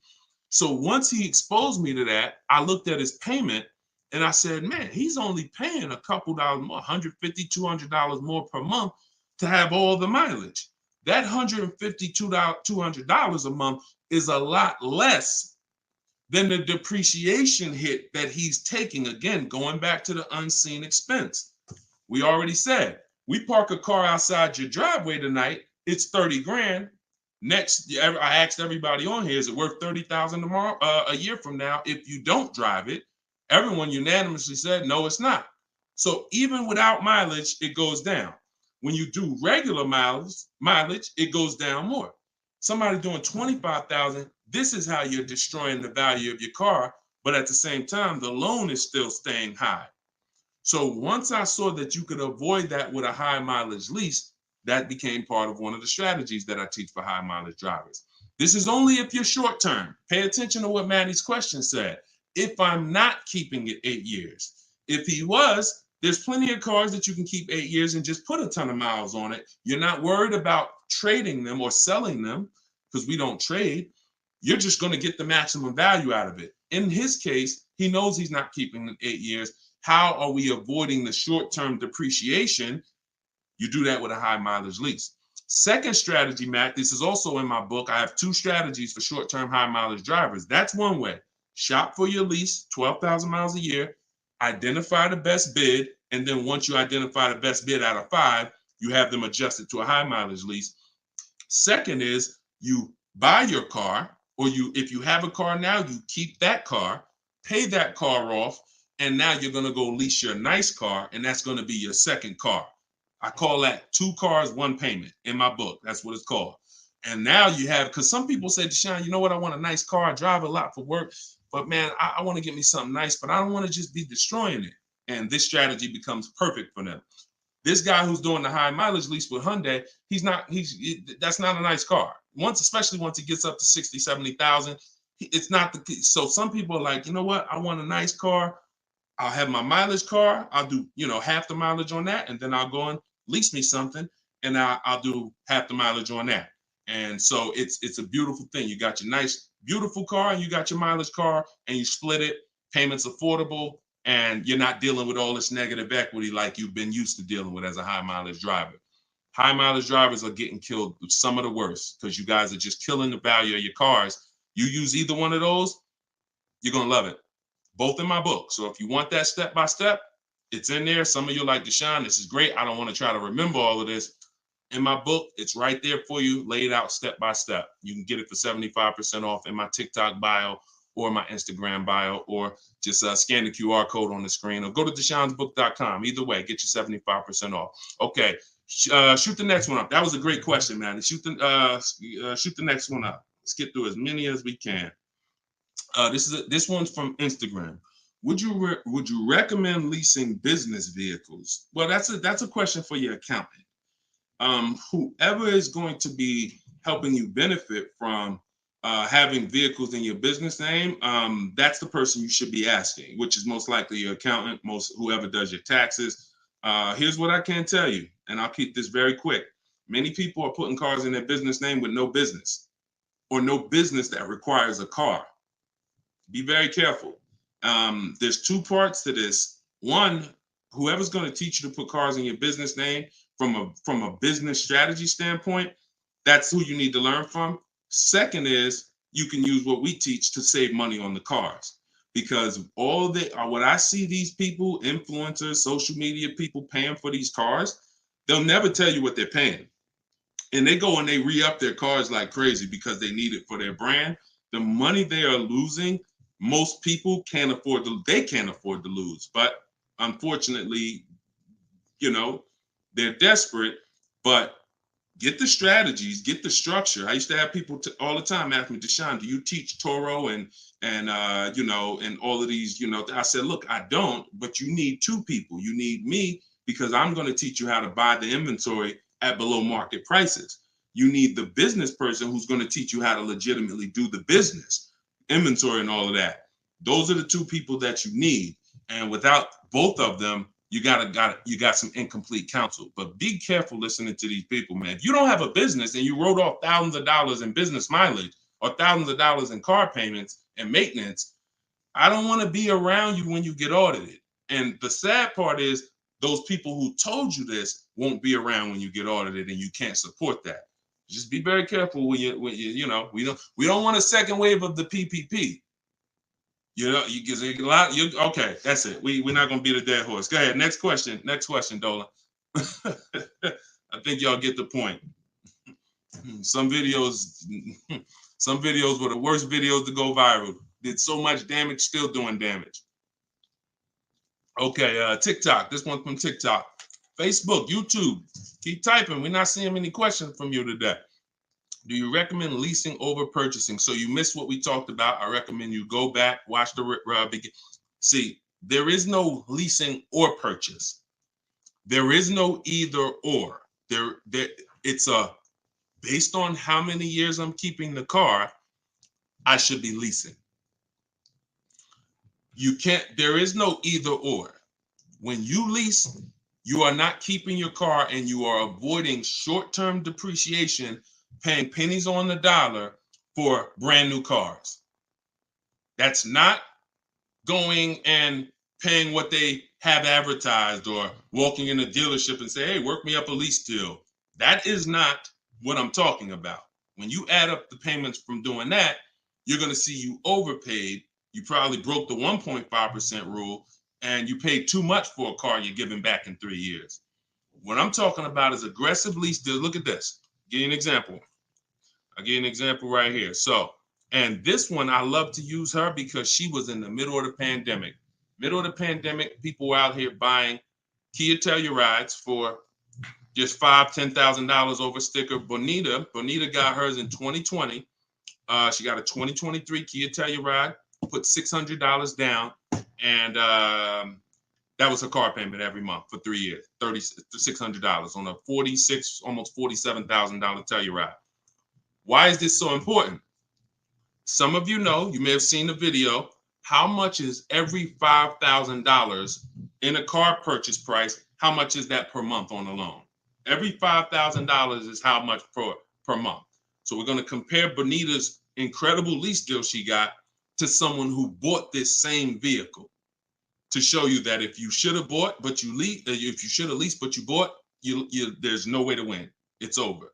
So once he exposed me to that, I looked at his payment and I said, man, he's only paying a couple dollars more, $150, $200 more per month to have all the mileage. That $150, $200 a month is a lot less than the depreciation hit that he's taking. Again, going back to the unseen expense. We already said, we park a car outside your driveway tonight, it's 30 grand. Next, I asked everybody on here, is it worth 30,000 tomorrow, a year from now? If you don't drive it, everyone unanimously said, no, it's not. So even without mileage, it goes down. When you do regular mileage, it goes down more. Somebody doing 25,000, this is how you're destroying the value of your car. But at the same time, the loan is still staying high. So once I saw that you could avoid that with a high mileage lease, that became part of one of the strategies that I teach for high mileage drivers. This is only if you're short term. Pay attention to what Maddie's question said. If I'm not keeping it 8 years. If he was, there's plenty of cars that you can keep 8 years and just put a ton of miles on it. You're not worried about trading them or selling them because we don't trade. You're just going to get the maximum value out of it. In his case, he knows he's not keeping it 8 years. How are we avoiding the short-term depreciation? You do that with a high mileage lease. Second strategy, Matt, this is also in my book. I have 2 strategies for short-term high mileage drivers. That's one way. Shop for your lease, 12,000 miles a year, identify the best bid, and then once you identify the best bid out of 5, you have them adjusted to a high mileage lease. Second is you buy your car, or if you have a car now, you keep that car, pay that car off, and now you're going to go lease your nice car, and that's going to be your second car. I call that 2 cars, 1 payment in my book. That's what it's called. And now you have, because some people say, Deshone, you know what? I want a nice car. I drive a lot for work, but man, I want to get me something nice, but I don't want to just be destroying it. And this strategy becomes perfect for them. This guy who's doing the high mileage lease with Hyundai, that's not a nice car. Especially once it gets up to 60, 70,000, it's not so some people are like, you know what? I want a nice car. I'll have my mileage car. I'll do, half the mileage on that. And then I'll go and lease me something and I'll do half the mileage on that. And so it's a beautiful thing. You got your nice, beautiful car and you got your mileage car and you split it, payments affordable, and you're not dealing with all this negative equity like you've been used to dealing with as a high mileage driver. High mileage drivers are getting killed with some of the worst because you guys are just killing the value of your cars. You use either one of those, you're going to love it. Both in my book. So if you want that step by step, it's in there. Some of you are like, Deshone, this is great. I don't want to try to remember all of this. In my book, it's right there for you, laid out step by step. You can get it for 75% off in my TikTok bio or my Instagram bio, or just scan the QR code on the screen, or go to deshonesbook.com. Either way, get you 75% off. Okay, shoot the next one up. That was a great question, man. Shoot the next one up. Let's get through as many as we can. This one's from Instagram. Would you recommend leasing business vehicles? Well, that's a question for your accountant. Whoever is going to be helping you benefit from having vehicles in your business name, that's the person you should be asking, which is most likely your accountant, whoever does your taxes. Here's what I can tell you, and I'll keep this very quick. Many people are putting cars in their business name with no business, or no business that requires a car. Be very careful. There's 2 parts to this. One, whoever's going to teach you to put cars in your business name from a business strategy standpoint, that's who you need to learn from. Second is you can use what we teach to save money on the cars, because what I see these people, influencers, social media people paying for these cars, they'll never tell you what they're paying. And they go and they re-up their cars like crazy because they need it for their brand. The money they are losing, most people can't afford to lose. But unfortunately, they're desperate. But get the strategies, get the structure. I used to have people all the time ask me, Deshone, do you teach Toro and all of these, I said, look, I don't, but you need 2 people. You need me, because I'm going to teach you how to buy the inventory at below market prices. You need the business person who's going to teach you how to legitimately do the business, inventory and all of that. Those are the 2 people that you need. And without both of them, you got some incomplete counsel. But be careful listening to these people, man. If you don't have a business and you wrote off thousands of dollars in business mileage or thousands of dollars in car payments and maintenance, I don't want to be around you when you get audited. And the sad part is those people who told you this won't be around when you get audited, and you can't support that. Just be very careful we don't want a second wave of the PPP. You get a lot. Okay, that's it. We're not gonna beat a dead horse. Go ahead. Next question, Dolan. I think y'all get the point. Some videos were the worst videos to go viral. Did so much damage, still doing damage. Okay, TikTok. This one's from TikTok. Facebook, YouTube. Keep typing. We're not seeing many questions from you today. Do you recommend leasing over purchasing? So you missed what we talked about. I recommend you go back, watch the begin. See, there is no leasing or purchase. There is no either or. It's a based on how many years I'm keeping the car, I should be leasing. You can't, there is no either or. When you lease, you are not keeping your car and you are avoiding short-term depreciation, paying pennies on the dollar for brand new cars. That's not going and paying what they have advertised or walking in a dealership and say, hey, work me up a lease deal. That is not what I'm talking about. When you add up the payments from doing that, you're going to see you overpaid. You probably broke the 1.5% rule and you paid too much for a car you're giving back in 3 years. What I'm talking about is aggressive lease deal. Look at this. Give you an example. I'll give you an example right here. So, and this one, I love to use her because she was in the middle of the pandemic. Middle of the pandemic, people were out here buying Kia Tellurides for just $5,000, $10,000 over sticker. Bonita got hers in 2020. She got a 2023 Kia Telluride, put $600 down, and that was her car payment every month for 3 years, $600 on a almost $47,000 Telluride. Why is this so important? Some of you know, you may have seen the video, how much is every $5,000 in a car purchase price? How much is that per month on a loan? Every $5,000 is how much per month. So we're going to compare Bonita's incredible lease deal she got to someone who bought this same vehicle to show you that if you should have bought, but you lease, if you should have leased, but you bought, there's no way to win. It's over.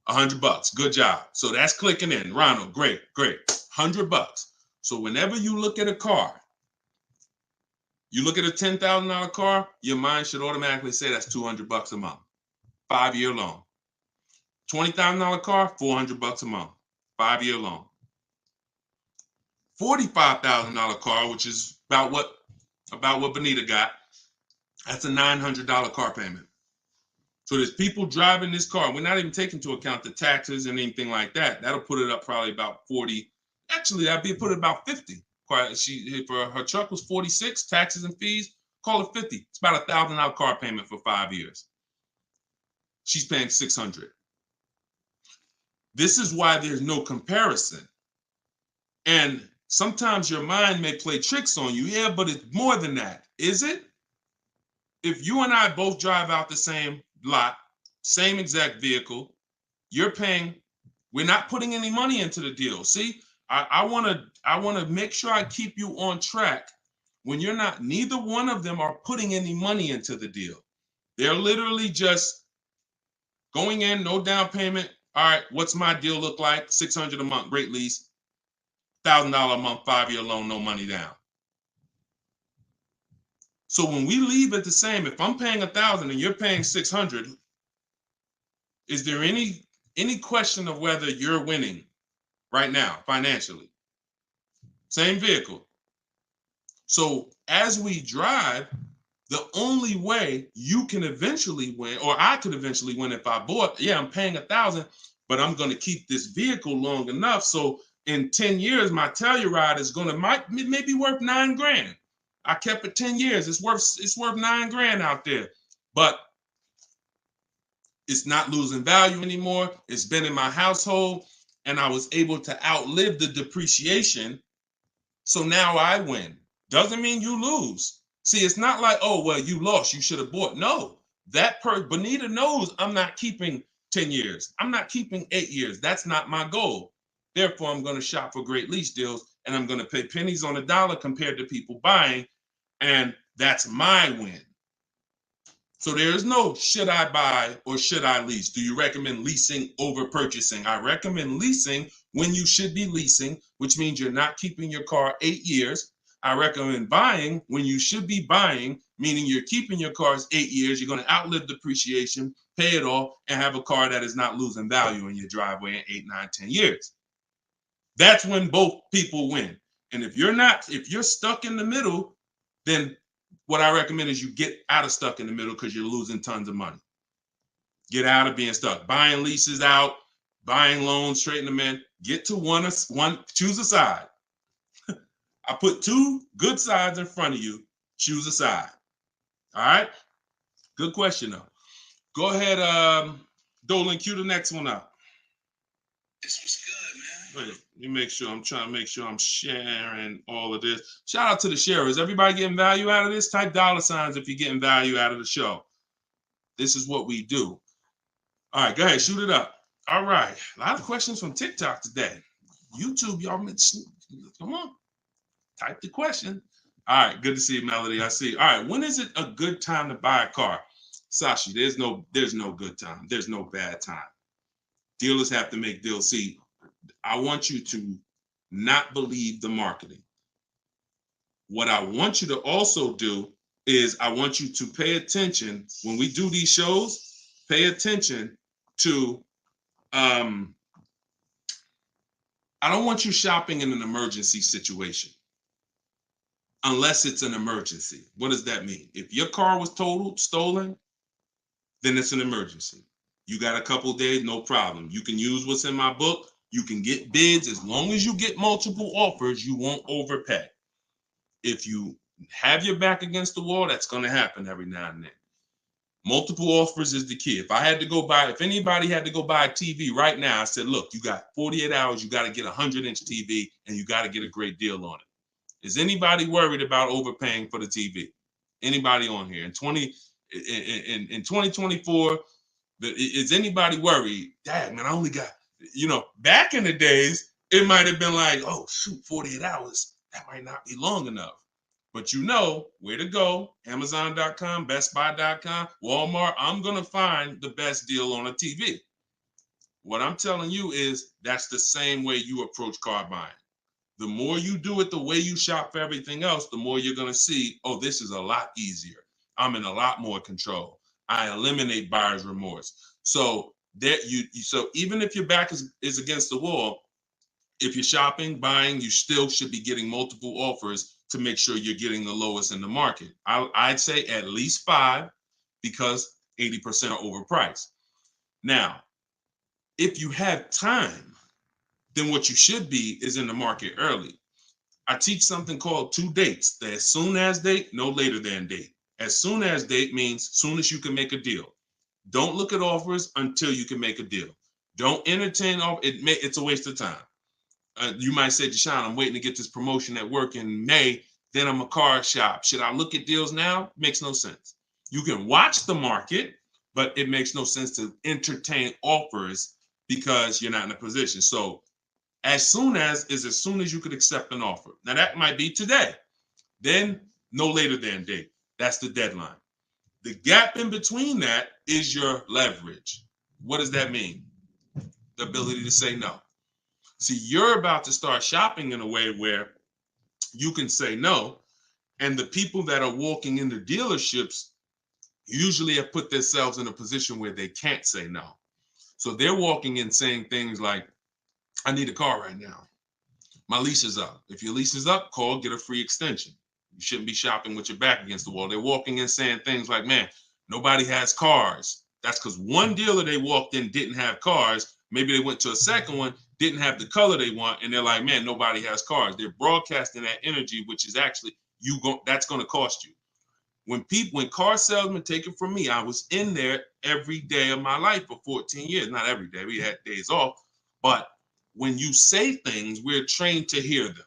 $100. Good job. So that's clicking in. Ronald, great. $100. So whenever you look at a car, you look at a $10,000 car, your mind should automatically say that's $200 a month. 5-year loan. $20,000 car, $400 a month. 5-year loan. $45,000 car, which is about what Bonita got, that's a $900 car payment. So there's people driving this car. We're not even taking into account the taxes and anything like that. That'll put it up probably about 40. Actually, that'd be put it about 50. For her truck was 46, taxes and fees, call it 50. It's about $1,000 car payment for 5 years. She's paying $600. This is why there's no comparison. And sometimes your mind may play tricks on you. Yeah, but it's more than that. Is it? If you and I both drive out the same lot, same exact vehicle, you're paying, we're not putting any money into the deal. See, I want to make sure I keep you on track when you're not, neither one of them are putting any money into the deal. They're literally just going in, no down payment. All right, what's my deal look like? $600 a month, great lease. $1,000 a month, 5-year loan, no money down. So when we leave it the same, if I'm paying $1,000 and you're paying $600, is there any question of whether you're winning right now financially? Same vehicle. So as we drive, the only way you can eventually win, or I could eventually win if I bought, yeah, I'm paying $1,000, but I'm going to keep this vehicle long enough. So in 10 years, my Telluride is going to maybe worth $9,000. I kept it 10 years. It's worth $9,000 out there, but it's not losing value anymore. It's been in my household and I was able to outlive the depreciation. So now I win. Doesn't mean you lose. See, it's not like, oh, well, you lost, you should have bought. No, Bonita knows I'm not keeping 10 years. I'm not keeping 8 years. That's not my goal. Therefore, I'm going to shop for great lease deals and I'm going to pay pennies on the dollar compared to people buying. And that's my win. So there is no should I buy or should I lease? Do you recommend leasing over purchasing? I recommend leasing when you should be leasing, which means you're not keeping your car 8 years. I recommend buying when you should be buying, meaning you're keeping your cars 8 years. You're going to outlive depreciation, pay it off, and have a car that is not losing value in your driveway in 8, 9, 10 years. That's when both people win. And if you're stuck in the middle, then what I recommend is you get out of stuck in the middle because you're losing tons of money. Get out of being stuck. Buying leases out, buying loans, straighten them in. Get to one, choose a side. I put 2 good sides in front of you. Choose a side. All right? Good question, though. Go ahead, Dolan, cue the next one up. This was good, man. Wait, let me make sure. I'm trying to make sure I'm sharing all of this. Shout out to the sharers. Everybody getting value out of this? Type $signs if you're getting value out of the show. This is what we do. All right, go ahead, shoot it up. All right, a lot of questions from TikTok today. YouTube, y'all, come on, type the question. All right, good to see you, Melody. I see. All right, when is it a good time to buy a car? Sashi, there's no good time. There's no bad time. Dealers have to make deals. See, I want you to not believe the marketing. What I want you to also do is I want you to pay attention when we do these shows. Pay attention to I don't want you shopping in an emergency situation unless it's an emergency. What does that mean? If your car was totaled, stolen, then it's an emergency. You got a couple days, no problem. You can use what's in my book. You can get bids. As long as you get multiple offers, you won't overpay. If you have your back against the wall, that's going to happen every now and then. Multiple offers is the key. If anybody had to go buy a TV right now, I said, look, you got 48 hours, you got to get a 100-inch TV, and you got to get a great deal on it. Is anybody worried about overpaying for the TV? Anybody on here? In 2024, is anybody worried? Dad, man, I only got, back in the days, it might have been like, oh, shoot, 48 hours. That might not be long enough. But you know where to go. Amazon.com, BestBuy.com, Walmart. I'm going to find the best deal on a TV. What I'm telling you is that's the same way you approach car buying. The more you do it the way you shop for everything else, the more you're going to see, oh, this is a lot easier. I'm in a lot more control. I eliminate buyer's remorse. So so even if your back is against the wall, if you're shopping, buying, you still should be getting multiple offers to make sure you're getting the lowest in the market. I'd say at least 5 because 80% are overpriced. Now, if you have time, then what you should be is in the market early. I teach something called 2 dates. The as soon as date, no later than date. As soon as date means soon as you can make a deal. Don't look at offers until you can make a deal. Don't entertain it's a waste of time. You might say, Deshone, I'm waiting to get this promotion at work in May. Then I'm a car shop. Should I look at deals now? Makes no sense. You can watch the market, but it makes no sense to entertain offers because you're not in a position. So as soon as you could accept an offer. Now that might be today. Then no later than date. That's the deadline. The gap in between that is your leverage. What does that mean? The ability to say no. See, you're about to start shopping in a way where you can say no, and the people that are walking into dealerships usually have put themselves in a position where they can't say no. So they're walking in saying things like, I need a car right now. My lease is up. If your lease is up, call, get a free extension. You shouldn't be shopping with your back against the wall. They're walking in saying things like, man, nobody has cars. That's because one dealer they walked in didn't have cars. Maybe they went to a second one, didn't have the color they want, and they're like, man, nobody has cars. They're broadcasting that energy, which is actually that's going to cost you. When car salesmen take it from me, I was in there every day of my life for 14 years. Not every day, we had days off, but when you say things, we're trained to hear them.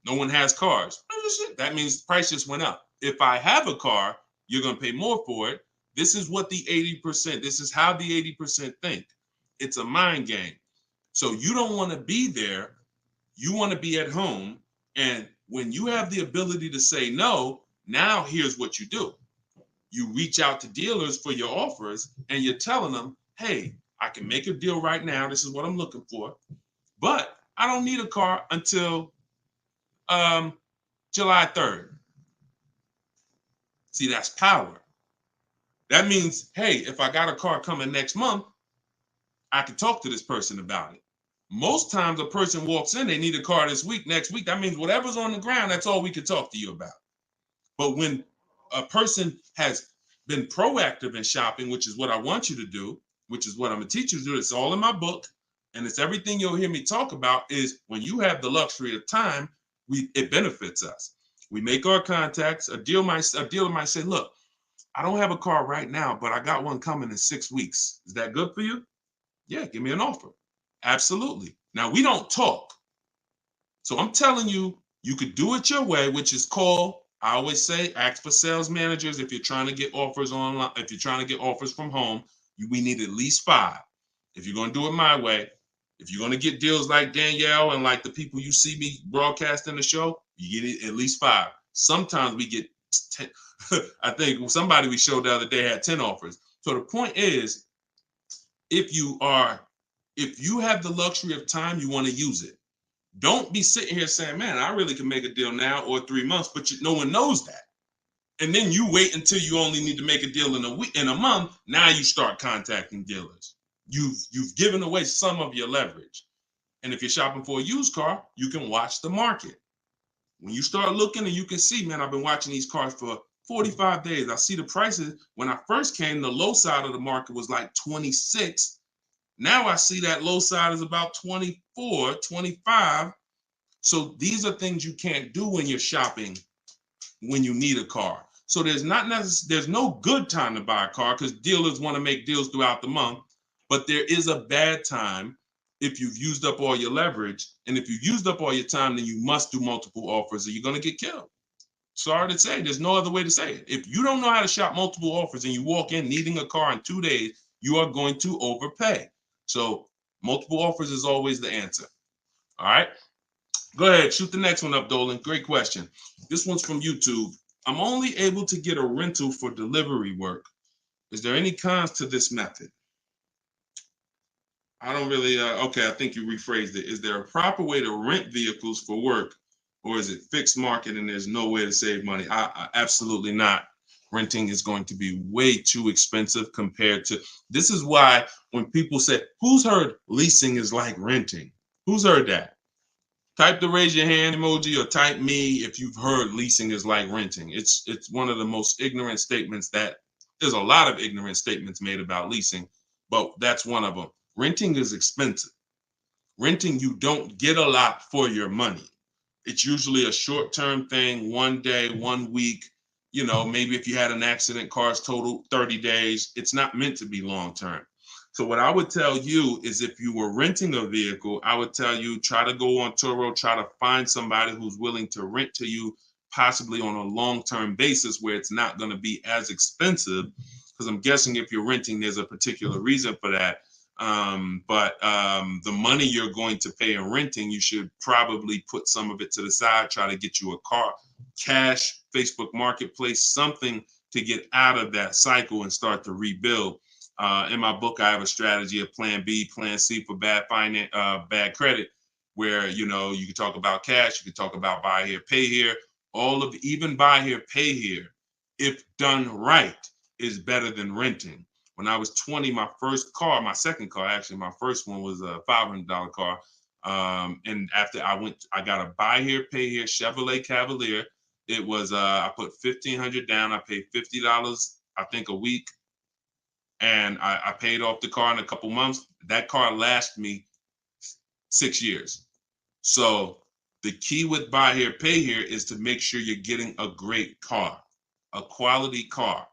No one has cars. That means the price just went up. If I have a car, you're going to pay more for it. This is what the 80%, this is how the 80% think. It's a mind game. So you don't want to be there. You want to be at home. And when you have the ability to say no, now here's what you do. You reach out to dealers for your offers and you're telling them, hey, I can make a deal right now. This is what I'm looking for. But I don't need a car until July 3rd. See, that's power. That means, hey, if I got a car coming next month, I can talk to this person about it. Most times a person walks in, they need a car this week, next week. That means whatever's on the ground, that's all we can talk to you about. But when a person has been proactive in shopping, which is what I want you to do, which is what I'm going to teach you to do, it's all in my book, and it's everything you'll hear me talk about, is when you have the luxury of time, it benefits us. We make our contacts. A dealer might say, look, I don't have a car right now, but I got one coming in 6 weeks. Is that good for you? Yeah, give me an offer. Absolutely. Now, we don't talk. So I'm telling you, you could do it your way, which is call. I always say, ask for sales managers if you're trying to get offers online. If you're trying to get offers from home, we need at least 5. If you're going to do it my way, if you're going to get deals like Danielle and like the people you see me broadcasting the show, you get at least 5. Sometimes we get 10. I think somebody we showed the other day had 10 offers. So the point is, if you have the luxury of time, you want to use it. Don't be sitting here saying, man, I really can make a deal now or 3 months, but no one knows that. And then you wait until you only need to make a deal in a month. Now you start contacting dealers. You've given away some of your leverage. And if you're shopping for a used car, you can watch the market. When you start looking and you can see, man, I've been watching these cars for 45 days. I see the prices. When I first came, the low side of the market was like 26. Now I see that low side is about 24, 25. So these are things you can't do when you're shopping when you need a car. So there's no good time to buy a car because dealers want to make deals throughout the month. But there is a bad time if you've used up all your leverage. And if you've used up all your time, then you must do multiple offers or you're going to get killed. Sorry to say, there's no other way to say it. If you don't know how to shop multiple offers and you walk in needing a car in 2 days, you are going to overpay. So multiple offers is always the answer. All right. Go ahead, shoot the next one up, Dolan. Great question. This one's from YouTube. I'm only able to get a rental for delivery work. Is there any cons to this method? I don't really, okay, I think you rephrased it. Is there a proper way to rent vehicles for work, or is it fixed market and there's no way to save money? Absolutely not. Renting is going to be way too expensive compared to, this is why when people say, who's heard leasing is like renting? Who's heard that? Type the raise your hand emoji or type me if you've heard leasing is like renting. It's one of the most ignorant statements that there's a lot of ignorant statements made about leasing, but that's one of them. Renting is expensive. Renting, you don't get a lot for your money. It's usually a short-term thing, 1 day, 1 week. You know, maybe if you had an accident, cars total 30 days. It's not meant to be long-term. So what I would tell you is if you were renting a vehicle, I would tell you try to go on Turo, try to find somebody who's willing to rent to you, possibly on a long-term basis where it's not going to be as expensive. Because I'm guessing if you're renting, there's a particular reason for that. But the money you're going to pay in renting, you should probably put some of it to the side, try to get you a car, cash, Facebook Marketplace, something to get out of that cycle and start to rebuild. In my book, I have a strategy of plan B, plan C for bad credit, where, you know, you can talk about cash, you can talk about buy here, pay here, even buy here, pay here, if done right, is better than renting. When I was 20, my second car, actually, my first one was a $500 car. And after I got a buy here, pay here Chevrolet Cavalier. It was, I put $1,500 down. I paid $50, I think, a week. And I paid off the car in a couple months. That car lasted me 6 years. So the key with buy here, pay here is to make sure you're getting a great car, a quality car,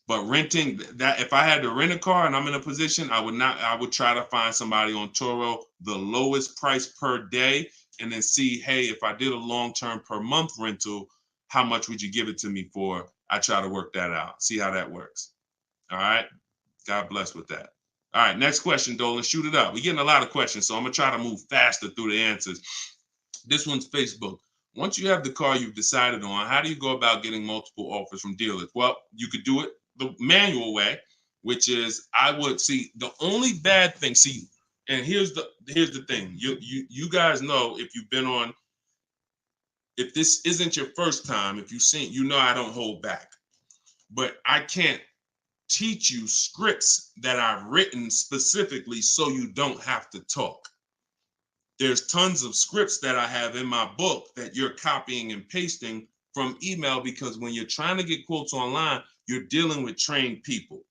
but renting, that if I had to rent a car and I'm in a position, I would try to find somebody on Turo, the lowest price per day, and then see, hey, if I did a long-term per month rental, how much would you give it to me for? I try to work that out, see how that works. All right. God bless with that. All right. Next question, Dolan. Shoot it up. We're getting a lot of questions, so I'm going to try to move faster through the answers. This one's Facebook. Once you have the car you've decided on, how do you go about getting multiple offers from dealers? Well, you could do it the manual way, which is I would see the only bad thing. See, and here's the thing. You guys know if you've been on, if this isn't your first time, if you've seen, you know I don't hold back. But I can't teach you scripts that I've written specifically so you don't have to talk. There's tons of scripts that I have in my book that you're copying and pasting from email, because when you're trying to get quotes online, you're dealing with trained people.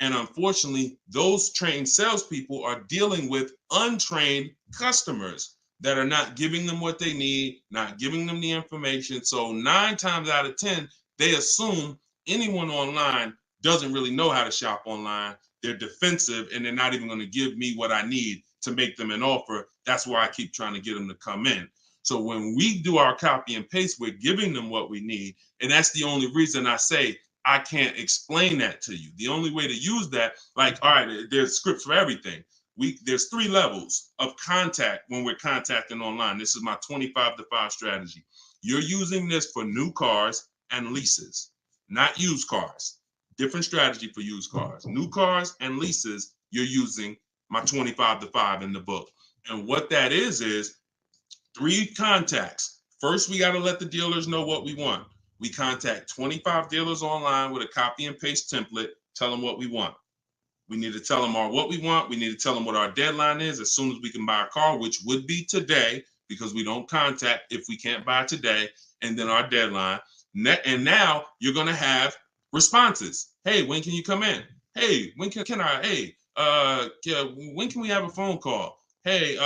And unfortunately, those trained salespeople are dealing with untrained customers that are not giving them what they need, not giving them the information. So 9 times out of 10, they assume anyone online doesn't really know how to shop online. they're defensive and they're not even going to give me what I need to make them an offer. That's why I keep trying to get them to come in. So when we do our copy and paste, we're giving them what we need. And that's the only reason I say I can't explain that to you. The only way to use that, like, all right, there's scripts for everything. There's 3 levels of contact when we're contacting online. This is my 25-to-5 strategy. You're using this for new cars and leases, not used cars. Different strategy for used cars. New cars and leases, you're using my 25-to-5 in the book. And what that is 3 contacts. First, we got to let the dealers know what we want. We contact 25 dealers online with a copy and paste template, tell them what we want. We need to tell them what we want. We need to tell them what our deadline is as soon as we can buy a car, which would be today, because we don't contact if we can't buy today, and then our deadline. And now you're going to have responses. Hey, when can you come in? Hey, when can I? Hey, when can we have a phone call? Hey,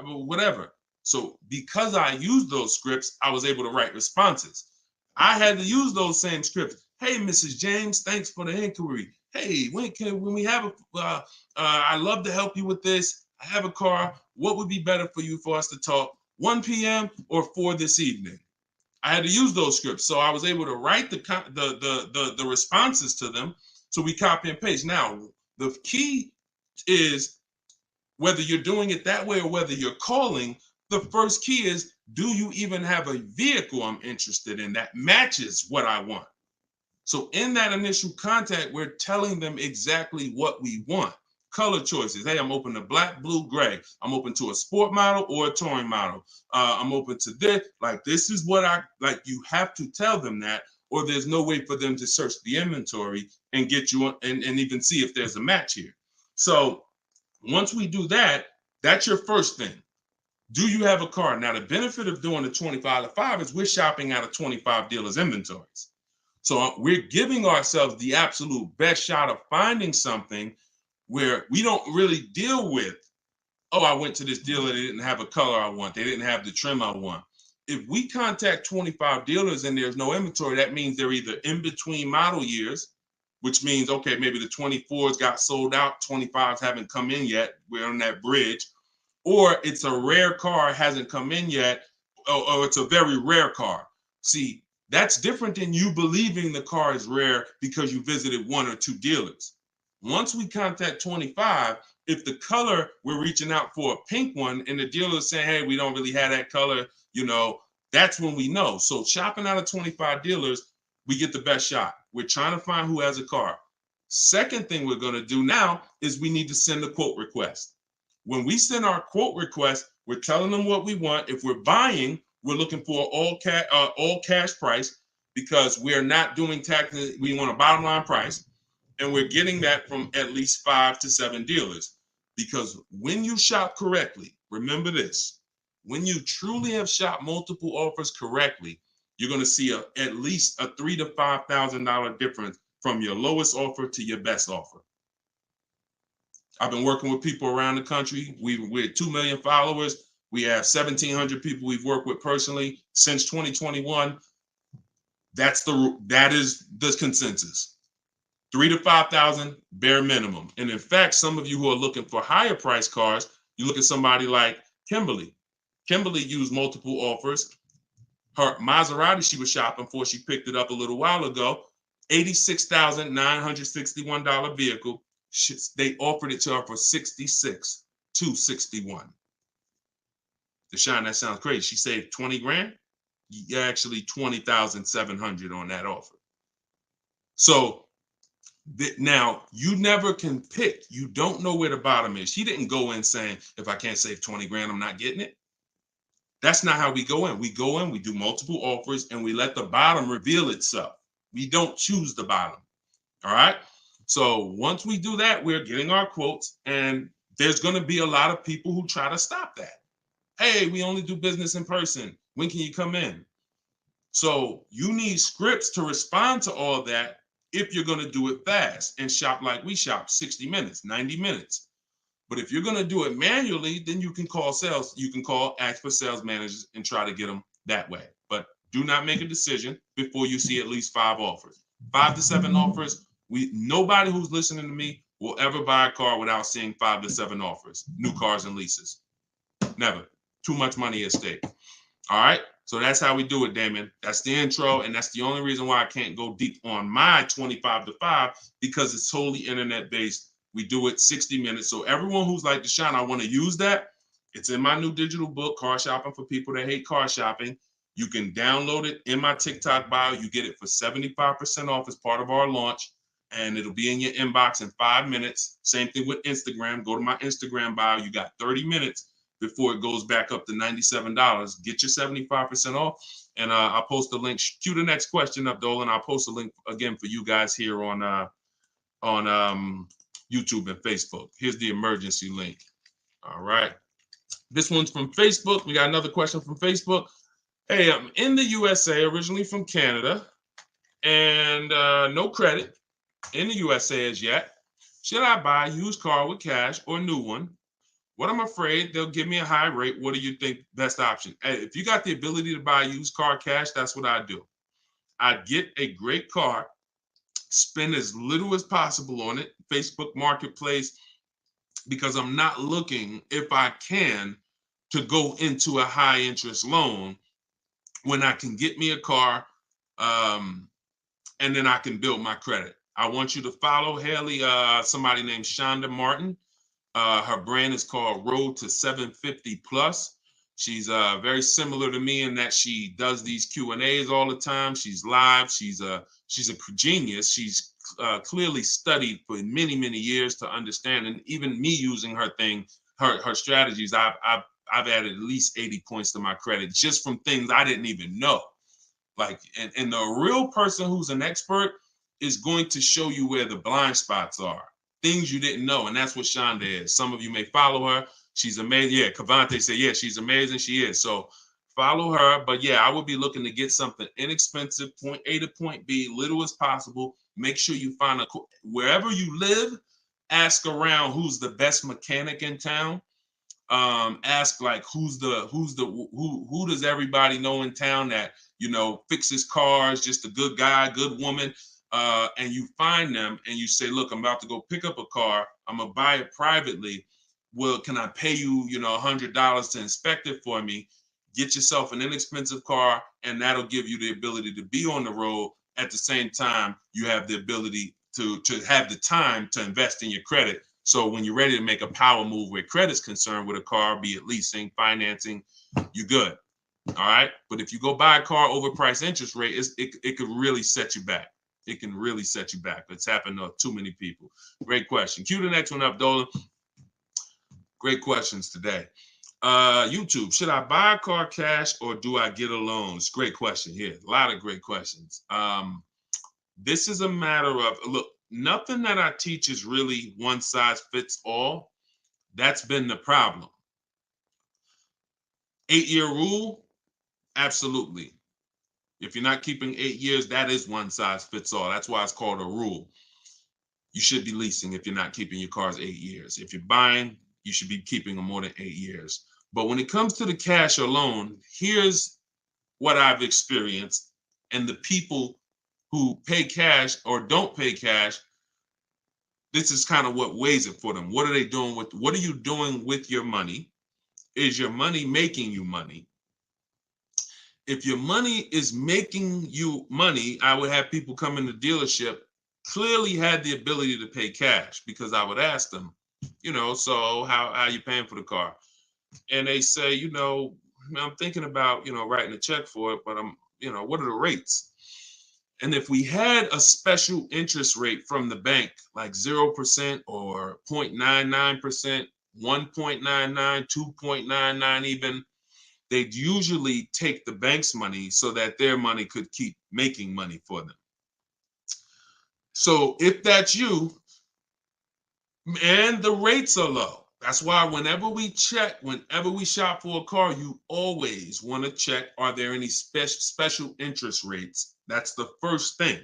whatever. So because I used those scripts, I was able to write responses. I had to use those same scripts. Hey, Mrs. James, thanks for the inquiry. Hey, when we have I'd love to help you with this. I have a car. What would be better for you for us to talk? 1 p.m. or 4 this evening? I had to use those scripts. So I was able to write the responses to them. So we copy and paste. Now, the key is whether you're doing it that way or whether you're calling, the first key is, do you even have a vehicle I'm interested in that matches what I want? So in that initial contact, we're telling them exactly what we want. Color choices. Hey, I'm open to black, blue, gray. I'm open to a sport model or a touring model. I'm open to this. Like, this is what I like. You have to tell them that, or there's no way for them to search the inventory and get you and even see if there's a match here. So once we do that, that's your first thing. Do you have a car? Now, the benefit of doing the 25-to-5 is we're shopping out of 25 dealers' inventories. So we're giving ourselves the absolute best shot of finding something where we don't really deal with, oh, I went to this dealer, they didn't have a color I want, they didn't have the trim I want. If we contact 25 dealers and there's no inventory, that means they're either in between model years, which means, okay, maybe the 24s got sold out, 25s haven't come in yet, we're on that bridge, or it's a rare car, hasn't come in yet, or it's a very rare car. See, that's different than you believing the car is rare because you visited 1 or 2 dealers. Once we contact 25, if the color, we're reaching out for a pink one and the dealer is saying, hey, we don't really have that color, that's when we know. So shopping out of 25 dealers, we get the best shot. We're trying to find who has a car. Second thing we're going to do now is we need to send a quote request. When we send our quote request, we're telling them what we want. If we're buying, we're looking for all cash price because we're not doing taxes. We want a bottom line price. And we're getting that from at least 5 to 7 dealers. Because when you shop correctly, remember this, when you truly have shopped multiple offers correctly, you're going to see at least a $3,000 to $5,000 difference from your lowest offer to your best offer. I've been working with people around the country. We're 2 million followers. We have 1,700 people we've worked with personally since 2021. That is the consensus. 3,000 to 5,000 bare minimum. And in fact, some of you who are looking for higher price cars, you look at somebody like Kimberly. Kimberly used multiple offers. Her Maserati she was shopping for, she picked it up a little while ago, $86,961 vehicle. They offered it to her for $66,261. Deshone, that sounds crazy. She saved 20 grand. Actually, 20,700 on that offer. So now you never can pick. You don't know where the bottom is. She didn't go in saying, if I can't save 20 grand, I'm not getting it. That's not how we go in. We go in, we do multiple offers, and we let the bottom reveal itself. We don't choose the bottom. All right. So once we do that, we're getting our quotes, and there's going to be a lot of people who try to stop that. Hey, we only do business in person. When can you come in? So you need scripts to respond to all that if you're going to do it fast and shop like we shop, 60 minutes, 90 minutes. But if you're going to do it manually, then you can call sales. You can ask for sales managers and try to get them that way. But do not make a decision before you see at least 5 offers. 5 to 7 offers. Nobody who's listening to me will ever buy a car without seeing 5 to 7 offers, new cars and leases. Never. Too much money at stake. All right. So that's how we do it, Damon. That's the intro. And that's the only reason why I can't go deep on my 25 to 5, because it's totally internet based. We do it 60 minutes. So everyone who's like, Deshone, I want to use that. It's in my new digital book, Car Shopping for People That Hate Car Shopping. You can download it in my TikTok bio. You get it for 75% off as part of our launch. And it'll be in your inbox in 5 minutes. Same thing with Instagram. Go to my Instagram bio. You got 30 minutes before it goes back up to $97. Get your 75% off. And I'll post a link. Cue the next question up, Dolan. I'll post a link again for you guys here on YouTube and Facebook. Here's the emergency link. All right. This one's from Facebook. We got another question from Facebook. Hey, I'm in the USA, originally from Canada, and no credit in the USA as yet. Should I buy a used car with cash or a new one? What I'm afraid they'll give me a high rate. What do you think best option? Hey, if you got the ability to buy a used car cash, that's what I do. I'd get a great car, spend as little as possible on it, Facebook Marketplace, because I'm not looking, if I can, to go into a high interest loan when I can get me a car and then I can build my credit. I want you to follow Haley, somebody named Shonda Martin. Her brand is called Road to 750 Plus. She's very similar to me in that she does these Q&As all the time. She's live. She's a genius. She's clearly studied for many, many years to understand. And even me using her thing, her strategies, I've added at least 80 points to my credit just from things I didn't even know. Like, and the real person who's an expert is going to show you where the blind spots are, things you didn't know. And that's what Shonda is. Some of you may follow her. She's amazing. Yeah, Cavante said, yeah, she's amazing. She is. So follow her. But yeah, I would be looking to get something inexpensive, point A to point B, little as possible. Make sure you find wherever you live, ask around who's the best mechanic in town. Ask like who does everybody know in town that, you know, fixes cars, just a good guy, good woman. And you find them and you say, look, I'm about to go pick up a car. I'm gonna buy it privately. Well, can I pay you, you know, $100 to inspect it for me? Get yourself an inexpensive car, and that'll give you the ability to be on the road. At the same time, you have the ability to have the time to invest in your credit. So when you're ready to make a power move where credit's concerned with a car, be it leasing, financing, you're good. All right. But if you go buy a car overpriced interest rate, it could really set you back. It can really set you back. It's happened to too many people. Great question. Cue the next one up, Dolan. Great questions today. YouTube, should I buy a car cash or do I get a loan? It's a great question here. A lot of great questions. This is a matter of, look, nothing that I teach is really one size fits all. That's been the problem. 8-year rule, absolutely. If you're not keeping 8 years, that is one size fits all. That's why it's called a rule. You should be leasing if you're not keeping your cars 8 years. If you're buying, you should be keeping them more than 8 years. But when it comes to the cash or loan, here's what I've experienced. And the people who pay cash or don't pay cash, this is kind of what weighs it for them. What are they doing with, what are you doing with your money? Is your money making you money? If your money is making you money, I would have people come in the dealership, clearly had the ability to pay cash, because I would ask them, you know, so how are you paying for the car? And they say, you know, I'm thinking about, you know, writing a check for it, but I'm, you know, what are the rates? And if we had a special interest rate from the bank, like 0% or 0.99%, 1.99, 2.99 even, they'd usually take the bank's money so that their money could keep making money for them. So if that's you, and the rates are low, that's why whenever we shop for a car, you always want to check, are there any special interest rates? That's the first thing.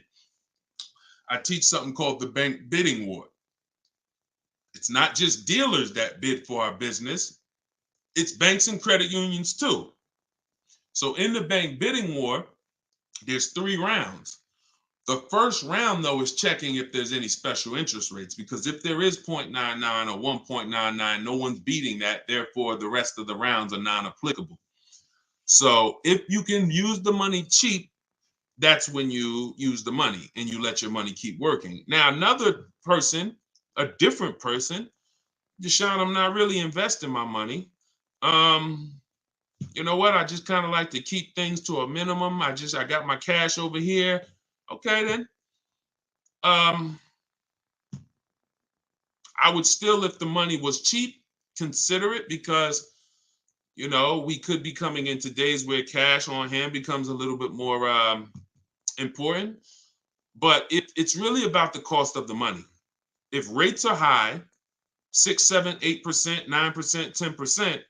I teach something called the bank bidding war. It's not just dealers that bid for our business. It's banks and credit unions too. So in the bank bidding war, there's 3 rounds. The first round, though, is checking if there's any special interest rates, because if there is 0.99 or 1.99, no one's beating that. Therefore, the rest of the rounds are non-applicable. So if you can use the money cheap, that's when you use the money and you let your money keep working. Now, another person, a different person, Deshone, I'm not really investing my money. You know what? I just kind of like to keep things to a minimum. I got my cash over here. Okay, then. I would still, if the money was cheap, consider it, because we could be coming into days where cash on hand becomes a little bit more important. But it's really about the cost of the money. If rates are high, 6, 7, 8%, 9%, 10%,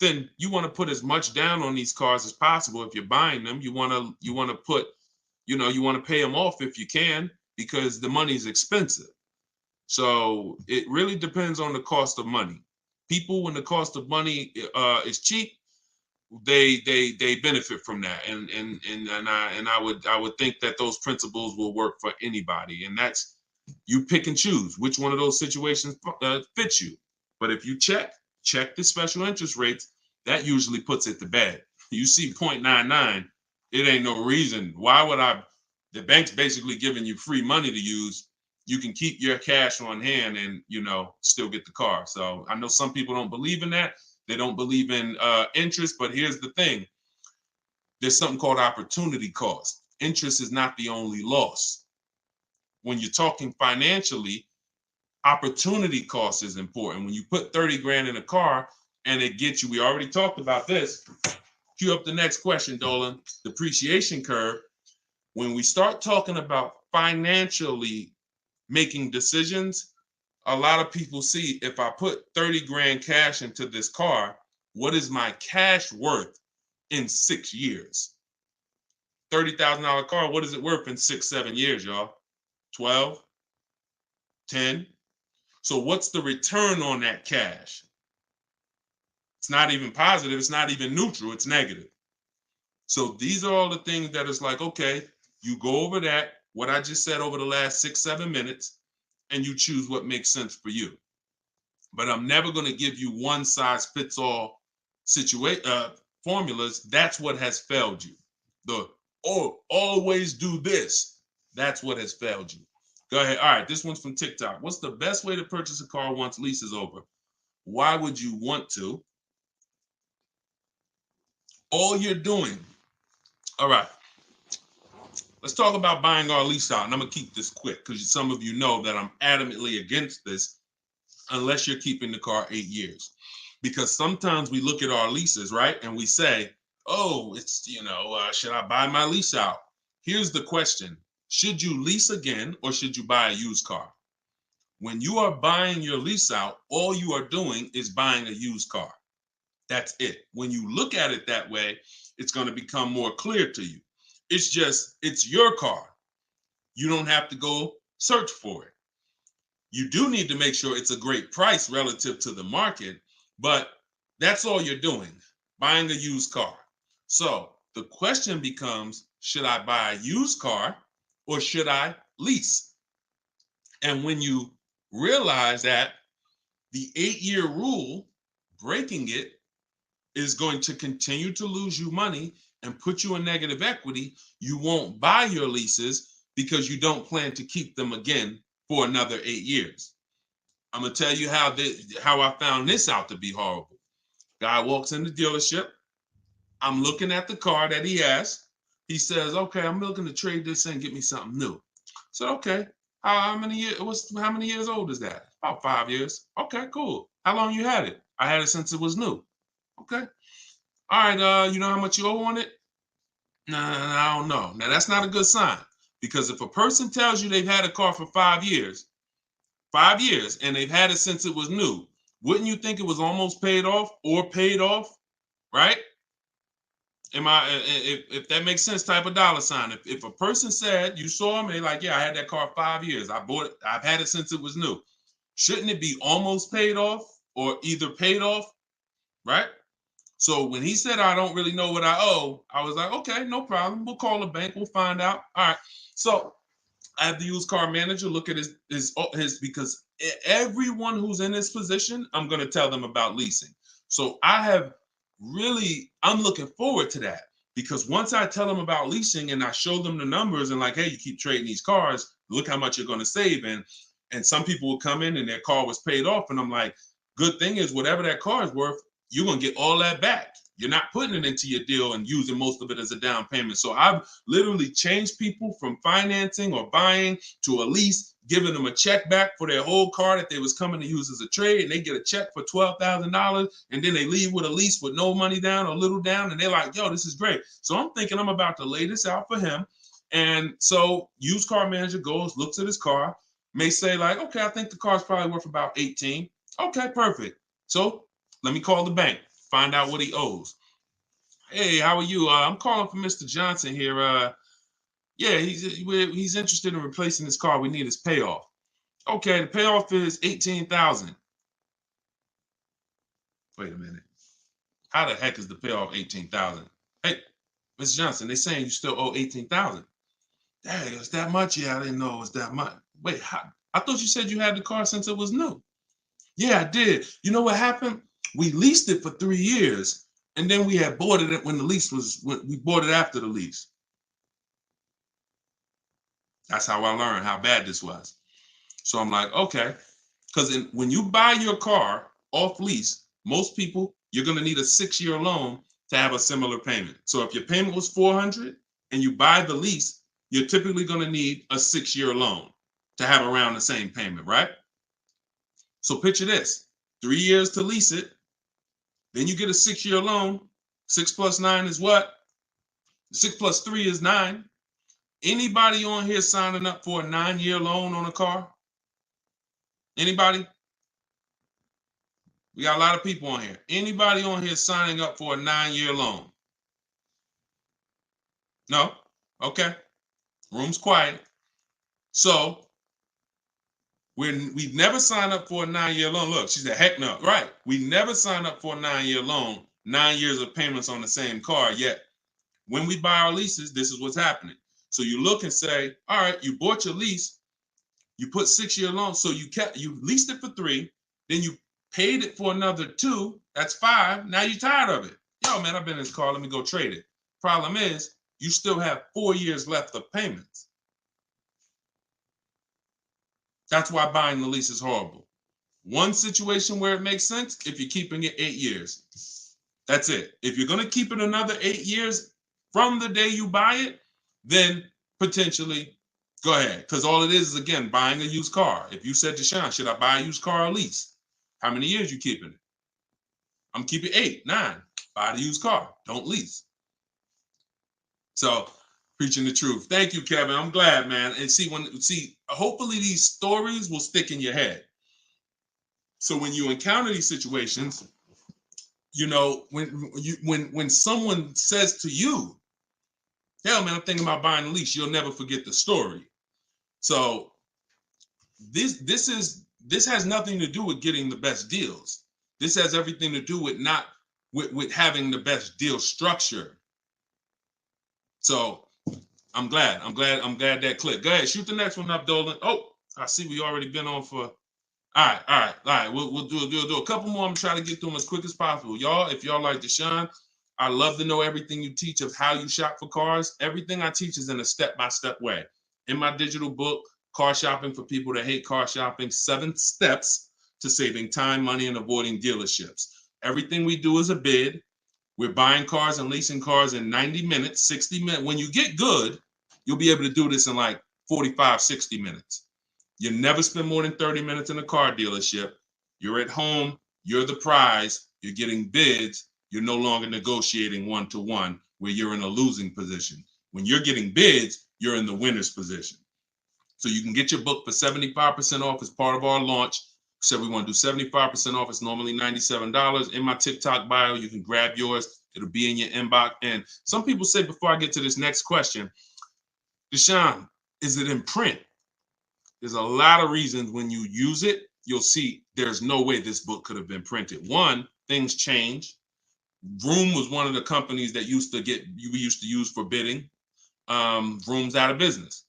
then you want to put as much down on these cars as possible. If you're buying them, you want to put, you want to pay them off if you can, because the money is expensive. So it really depends on the cost of money. People, when the cost of money is cheap, they benefit from that, and I would think that those principles will work for anybody, and that's, you pick and choose which one of those situations fits you. But if you check the special interest rates, that usually puts it to bed. You see 0.99, it ain't no reason. Why would I? The bank's basically giving you free money to use. You can keep your cash on hand and still get the car. So I know some people don't believe in that. They don't believe in interest, but here's the thing. There's something called opportunity cost. Interest is not the only loss. When you're talking financially, opportunity cost is important. When you put 30 grand in a car and it gets you, we already talked about this. Cue up the next question, Dolan. Depreciation curve. When we start talking about financially making decisions, a lot of people see, if I put 30 grand cash into this car, what is my cash worth in 6 years? $30,000 car, what is it worth in 6, 7 years, y'all? 12, 10. So what's the return on that cash? It's not even positive. It's not even neutral. It's negative. So these are all the things that is like, okay, you go over that, what I just said over the last 6, 7 minutes, and you choose what makes sense for you. But I'm never going to give you one size fits all formulas. That's what has failed you. Always do this. That's what has failed you. Go ahead. All right, this one's from TikTok. What's the best way to purchase a car once lease is over? Why would you want to? All you're doing. All right. Let's talk about buying our lease out. And I'm going to keep this quick because some of you know that I'm adamantly against this unless you're keeping the car 8 years. Because sometimes we look at our leases, right? And we say, oh, it's, should I buy my lease out? Here's the question. Should you lease again or should you buy a used car? When you are buying your lease out, all you are doing is buying a used car. That's it. When you look at it that way, it's going to become more clear to you. It's your car. You don't have to go search for it. You do need to make sure it's a great price relative to the market, but that's all you're doing, buying a used car. So the question becomes, should I buy a used car or should I lease? And when you realize that the 8-year rule, breaking it, is going to continue to lose you money and put you in negative equity, you won't buy your leases because you don't plan to keep them again for another 8 years. I'm gonna tell you how I found this out to be horrible. Guy walks in the dealership. I'm looking at the car that he has. He says, "Okay, I'm looking to trade this in, get me something new." I said, "Okay, how many years old is that?" "About 5 years." "Okay, cool. How long you had it?" "I had it since it was new." "Okay. All right, you know how much you owe on it?" "Nah, I don't know." Now that's not a good sign, because if a person tells you they've had a car for 5 years, and they've had it since it was new, wouldn't you think it was almost paid off or paid off, right? If that makes sense, type of dollar sign. If a person said, you saw them, they like, yeah, I had that car 5 years. I bought it. I've had it since it was new. Shouldn't it be almost paid off or either paid off, right? So when he said, I don't really know what I owe, I was like, okay, no problem. We'll call the bank. We'll find out. All right. So I have the used car manager look at his because everyone who's in this position, I'm going to tell them about leasing. So I'm looking forward to that, because once I tell them about leasing and I show them the numbers and like, hey, you keep trading these cars, look how much you're going to save. And some people will come in and their car was paid off. And I'm like, good thing is whatever that car is worth, you're going to get all that back. You're not putting it into your deal and using most of it as a down payment. So I've literally changed people from financing or buying to a lease, giving them a check back for their whole car that they was coming to use as a trade, and they get a check for $12,000, and then they leave with a lease with no money down or little down, and they're like, yo, this is great. So I'm thinking I'm about to lay this out for him. And so used car manager goes, looks at his car, may say like, okay, I think the car's probably worth about 18. Okay, perfect. So let me call the bank, find out what he owes. Hey, how are you? I'm calling for Mr. Johnson here. Yeah, he's interested in replacing his car. We need his payoff. Okay, the payoff is 18,000. Wait a minute. How the heck is the payoff 18,000? Hey, Mr. Johnson, they're saying you still owe 18,000. Dang, it's that much? Yeah, I didn't know it was that much. Wait, I thought you said you had the car since it was new. Yeah, I did. You know what happened? We leased it for 3 years, and then we had bought it when we bought it after the lease. That's how I learned how bad this was. So I'm like, okay, because when you buy your car off lease, most people, you're going to need a 6-year loan to have a similar payment. So if your payment was 400 and you buy the lease, you're typically going to need a 6-year loan to have around the same payment, right? So picture this, 3 years to lease it, then you get a 6-year loan. 6 plus 9 is what? 6 plus 3 is 9. Anybody on here signing up for a 9-year loan on a car? Anybody? We got a lot of people on here. Anybody on here signing up for a 9-year loan? No? Okay. Room's quiet. So we've never signed up for a 9-year loan. Look, she said, heck no. Right. We never signed up for a 9-year loan, 9 years of payments on the same car. Yet when we buy our leases, this is what's happening. So you look and say, all right, you bought your lease, you put 6-year loan, so you leased it for 3, then you paid it for another 2, that's 5. Now you're tired of it. Yo, man, I've been in this car, let me go trade it. Problem is, you still have 4 years left of payments. That's why buying the lease is horrible. One situation where it makes sense, if you're keeping it 8 years. That's it. If you're going to keep it another 8 years from the day you buy it, then potentially go ahead. Because all it is again, buying a used car. If you said to Sean, should I buy a used car or lease? How many years you keeping it? I'm keeping 8, 9. Buy the used car. Don't lease. So preaching the truth. Thank you, Kevin. I'm glad, man. And hopefully these stories will stick in your head. So when you encounter these situations, you know, when someone says to you, hell, man, I'm thinking about buying a lease, you'll never forget the story. So this has nothing to do with getting the best deals. This has everything to do with having the best deal structure. So I'm glad that clicked. Go ahead, shoot the next one up, Dolan. Oh, I see we already been on for. All right. We'll do a couple more. I'm trying to get through them as quick as possible. Y'all, if y'all like Deshone, I love to know everything you teach of how you shop for cars. Everything I teach is in a step-by-step way. In my digital book, Car Shopping for People That Hate Car Shopping, 7 Steps to Saving Time, Money, and Avoiding Dealerships. Everything we do is a bid. We're buying cars and leasing cars in 90 minutes, 60 minutes. When you get good, you'll be able to do this in like 45, 60 minutes. You never spend more than 30 minutes in a car dealership. You're at home. You're the prize. You're getting bids. You're no longer negotiating one-to-one where you're in a losing position. When you're getting bids, you're in the winner's position. So you can get your book for 75% off as part of our launch. So we want to do 75% off. It's normally $97. In my TikTok bio, you can grab yours. It'll be in your inbox. And some people say, before I get to this next question, Deshone, is it in print? There's a lot of reasons when you use it, you'll see there's no way this book could have been printed. One, things change. Vroom was one of the companies that we used to use for bidding. Vroom's out of business.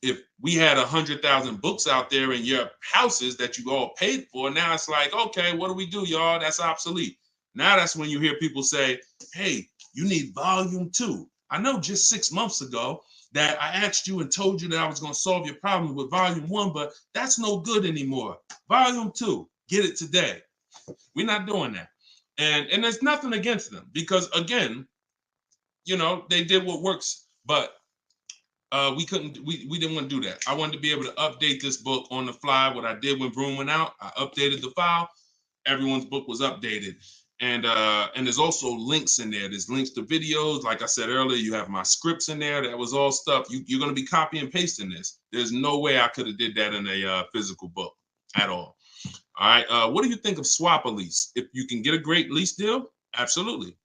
if we had 100,000 books out there in your houses that you all paid for, now it's like, okay, what do we do, y'all? That's obsolete. Now that's when you hear people say, hey, you need volume 2. I know just 6 months ago that I asked you and told you that I was going to solve your problem with volume 1, but that's no good anymore. Volume 2, get it today. We're not doing that. And there's nothing against them because, again, they did what works, but we didn't want to do that. I wanted to be able to update this book on the fly. What I did when Broom went out, I updated the file. Everyone's book was updated. And there's also links in there. There's links to videos. Like I said earlier, you have my scripts in there. That was all stuff. You're going to be copy and pasting this. There's no way I could have did that in a physical book at all. All right. What do you think of swap a lease? If you can get a great lease deal, absolutely.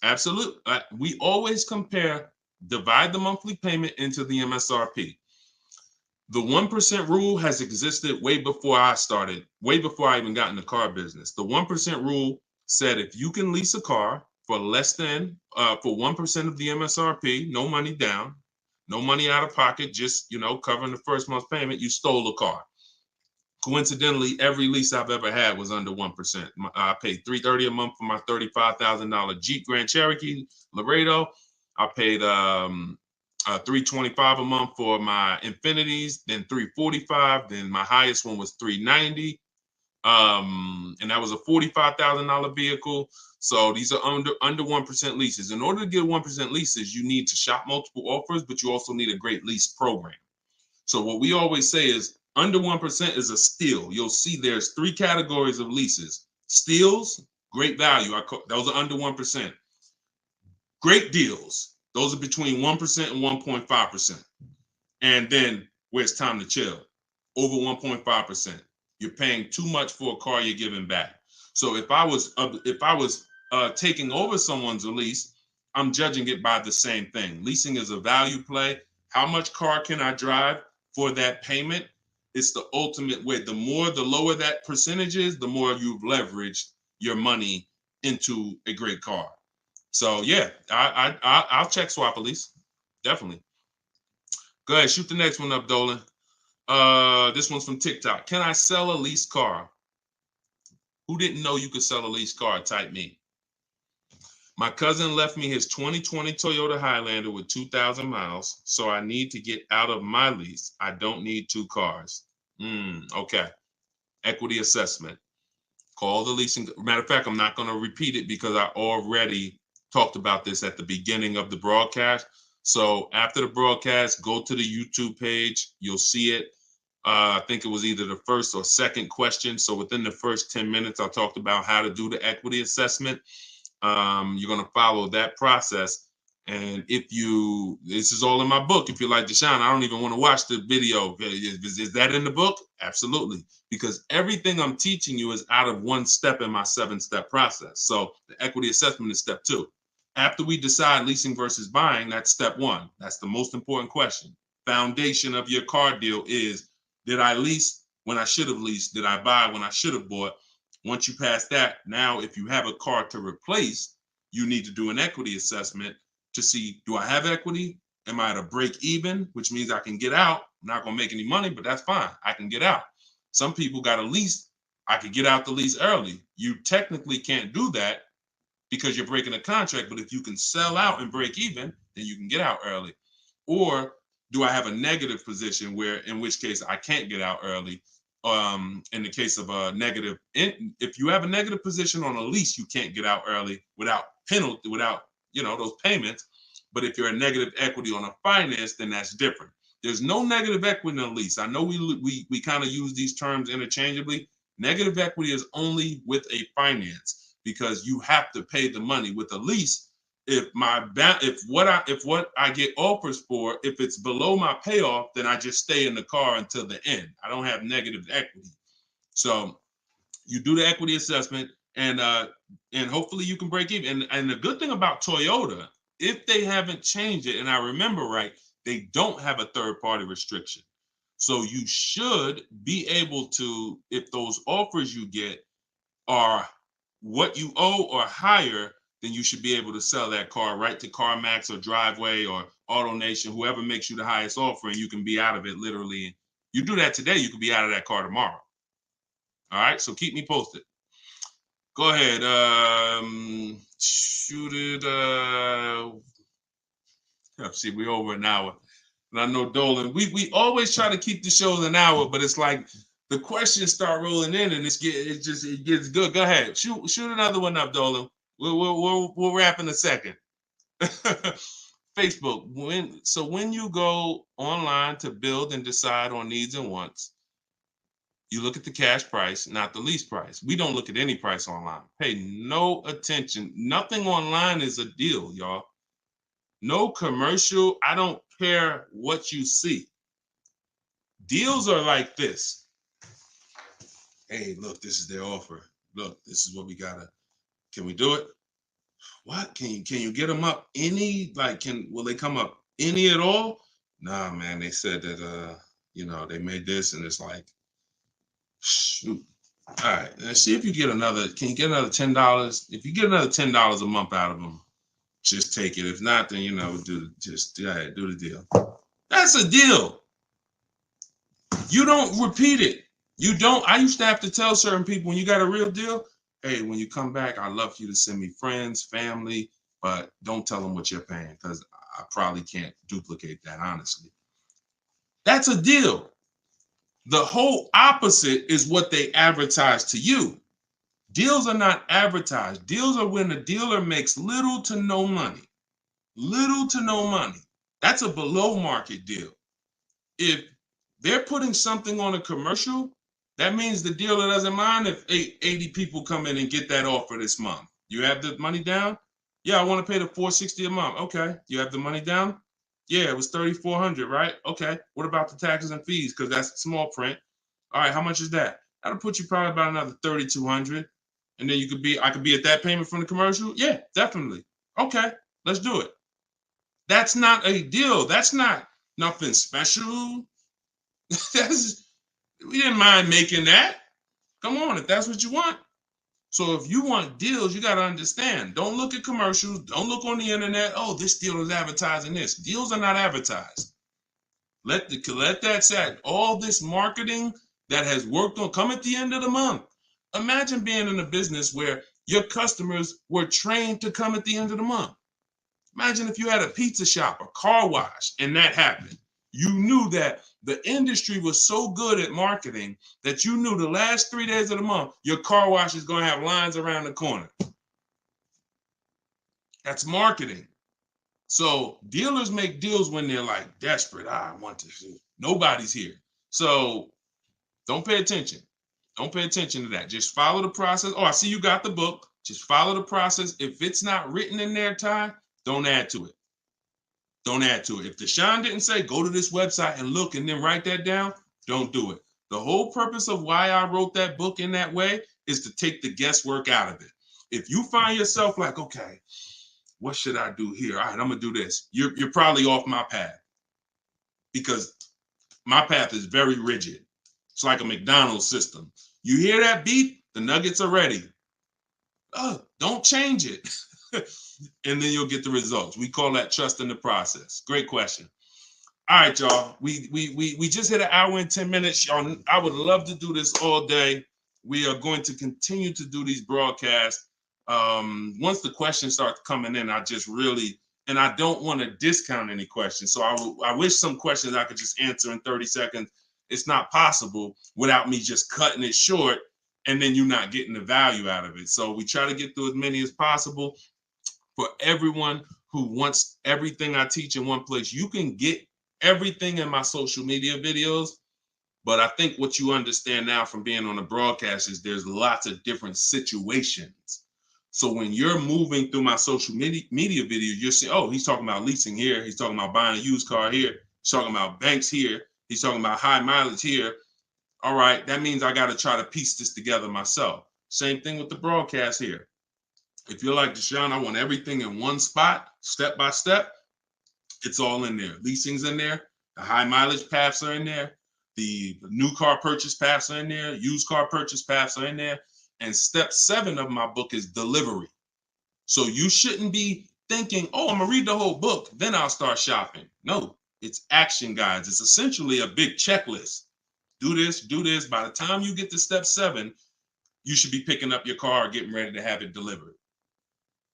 Absolutely. We always compare, divide the monthly payment into the MSRP. The 1% rule has existed way before I started, way before I even got in the car business. The 1% rule said if you can lease a car for less than, for 1% of the MSRP, no money down, no money out of pocket, just, covering the first month's payment, you stole a car. Coincidentally, every lease I've ever had was under 1%. I paid $330 a month for my $35,000 Jeep Grand Cherokee Laredo. I paid $325 a month for my Infinities, then $345. Then my highest one was $390. And that was a $45,000 vehicle. So these are under 1% leases. In order to get 1% leases, you need to shop multiple offers, but you also need a great lease program. So what we always say is under 1% is a steal. You'll see there's 3 categories of leases. Steals, great value. Those are under 1%. Great deals. Those are between 1% and 1.5%. And then where it's time to chill, over 1.5%. You're paying too much for a car you're giving back. So if I was taking over someone's lease, I'm judging it by the same thing. Leasing is a value play. How much car can I drive for that payment? It's the ultimate way. The lower that percentage is, the more you've leveraged your money into a great car. So yeah, I'll check swap a lease. Definitely. Go ahead, shoot the next one up, Dolan. This one's from TikTok. Can I sell a leased car? Who didn't know you could sell a leased car? Type me. My cousin left me his 2020 Toyota Highlander with 2,000 miles, so I need to get out of my lease. I don't need 2 cars. Okay. Equity assessment. Call the leasing. Matter of fact, I'm not going to repeat it because I already talked about this at the beginning of the broadcast. So after the broadcast, go to the YouTube page. You'll see it. I think it was either the first or second question. So within the first 10 minutes, I talked about how to do the equity assessment. You're going to follow that process. And this is all in my book. If you're like, Deshone, I don't even want to watch the video. Is that in the book? Absolutely. Because everything I'm teaching you is out of 1 step in my 7-step process. So the equity assessment is step 2. After we decide leasing versus buying, that's step 1. That's the most important question. Foundation of your car deal is, did I lease when I should have leased? Did I buy when I should have bought? Once you pass that, now if you have a car to replace, you need to do an equity assessment to see, do I have equity? Am I at a break even, which means I can get out? I'm not going to make any money, but that's fine. I can get out. Some people got a lease. I could get out the lease early. You technically can't do that because you're breaking a contract, but if you can sell out and break even, then you can get out early. Or do I have a negative position in which case I can't get out early? In the case of a negative, if you have a negative position on a lease, you can't get out early without penalty, without those payments. But if you're a negative equity on a finance, then that's different. There's no negative equity in a lease. I know we kind of use these terms interchangeably. Negative equity is only with a finance because you have to pay the money. With a lease, if what I get offers for, if it's below my payoff, then I just stay in the car until the end. I don't have negative equity. So you do the equity assessment, and hopefully you can break even. And the good thing about Toyota, if they haven't changed it, and I remember right, they don't have a third-party restriction. So you should be able to, if those offers you get are what you owe or higher, then you should be able to sell that car right to CarMax or Driveway or AutoNation, whoever makes you the highest offer, and you can be out of it literally. You do that today, you could be out of that car tomorrow. All right, so keep me posted. Go ahead. Shoot it. See, we're over an hour. And I know Dolan, we always try to keep the shows an hour, but it's like the questions start rolling in and it gets good. Go ahead. Shoot another one up, Dolan. We'll wrap in a second. Facebook. When you go online to build and decide on needs and wants, you look at the cash price, not the lease price. We don't look at any price online. Pay no attention. Nothing online is a deal, y'all. No commercial. I don't care what you see. Deals are like this. Hey, look, this is their offer. Look, this is what we gotta. Can we do it? What? Can you get them up any? Like, will they come up any at all? Nah, man. They said that they made this, and it's like, shoot. All right, let's see if you get another. Can you get another $10? If you get another $10 a month out of them, just take it. If not, then do the deal. That's a deal. You don't repeat it. You don't. I used to have to tell certain people, when you got a real deal, hey, when you come back, I'd love for you to send me friends, family, but don't tell them what you're paying, because I probably can't duplicate that, honestly. That's a deal. The whole opposite is what they advertise to you. Deals are not advertised. Deals are when the dealer makes little to no money. Little to no money. That's a below market deal. If they're putting something on a commercial, that means the dealer doesn't mind if 80 people come in and get that offer this month. You have the money down? Yeah, I want to pay the $460 a month. Okay. You have the money down? Yeah, it was $3,400, right? Okay. What about the taxes and fees? Because that's small print. All right, how much is that? That'll put you probably about another $3,200. And then I could be at that payment from the commercial? Yeah, definitely. Okay, let's do it. That's not a deal. That's not nothing special. We didn't mind making that. Come on, if that's what you want. So if you want deals, you got to understand. Don't look at commercials. Don't look on the internet. Oh, this deal is advertising this. Deals are not advertised. Let that set. All this marketing that has worked on come at the end of the month. Imagine being in a business where your customers were trained to come at the end of the month. Imagine if you had a pizza shop, a car wash, and that happened. You knew that the industry was so good at marketing that you knew the last 3 days of the month, your car wash is going to have lines around the corner. That's marketing. So dealers make deals when they're like desperate. I want to see. Nobody's here. So don't pay attention. Don't pay attention to that. Just follow the process. Oh, I see you got the book. Just follow the process. If it's not written in there, Ty, don't add to it. Don't add to it. If Deshone didn't say, go to this website and look and then write that down, don't do it. The whole purpose of why I wrote that book in that way is to take the guesswork out of it. If you find yourself like, okay, what should I do here? All right, I'm going to do this. You're probably off my path, because my path is very rigid. It's like a McDonald's system. You hear that beep, the nuggets are ready. Oh, don't change it. And then you'll get the results. We call that trusting the process. Great question. All right, y'all. We just hit an hour and 10 minutes. Y'all, I would love to do this all day. We are going to continue to do these broadcasts. Once the questions start coming in, I don't want to discount any questions. So I wish some questions I could just answer in 30 seconds. It's not possible without me just cutting it short and then you not getting the value out of it. So we try to get through as many as possible. For everyone who wants everything I teach in one place, you can get everything in my social media videos. But I think what you understand now from being on the broadcast is there's lots of different situations. So when you're moving through my social media video, you're saying, oh, he's talking about leasing here. He's talking about buying a used car here. He's talking about banks here. He's talking about high mileage here. All right, that means I got to try to piece this together myself. Same thing with the broadcast here. If you're like Deshone, I want everything in one spot, step by step. It's all in there. Leasing's in there. The high mileage paths are in there. The new car purchase paths are in there. Used car purchase paths are in there. And step 7 of my book is delivery. So you shouldn't be thinking, oh, I'm gonna read the whole book, then I'll start shopping. No, it's action guides. It's essentially a big checklist. Do this, do this. By the time you get to step 7, you should be picking up your car, getting ready to have it delivered.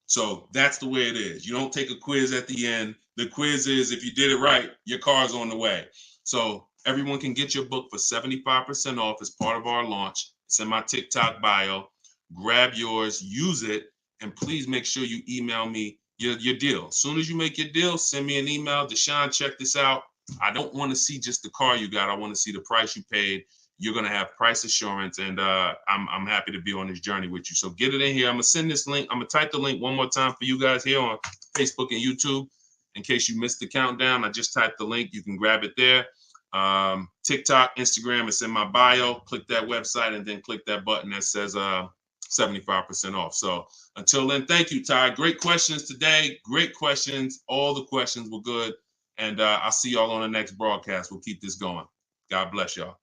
So that's the way it is. You don't take a quiz at the end. The quiz is if you did it right, your car's on the way. So everyone can get your book for 75% off as part of our launch. It's in my TikTok bio. Grab yours, use it, and please make sure you email me your deal. As soon as you make your deal, send me an email. Deshone, check this out. I don't want to see just the car you got. I want to see the price you paid. You're going to have price assurance, and I'm happy to be on this journey with you. So get it in here. I'm going to send this link. I'm going to type the link one more time for you guys here on Facebook and YouTube. In case you missed the countdown, I just typed the link. You can grab it there. TikTok, Instagram, it's in my bio. Click that website and then click that button that says 75% off. So until then, thank you, Ty. Great questions today. Great questions. All the questions were good. And I'll see y'all on the next broadcast. We'll keep this going. God bless y'all.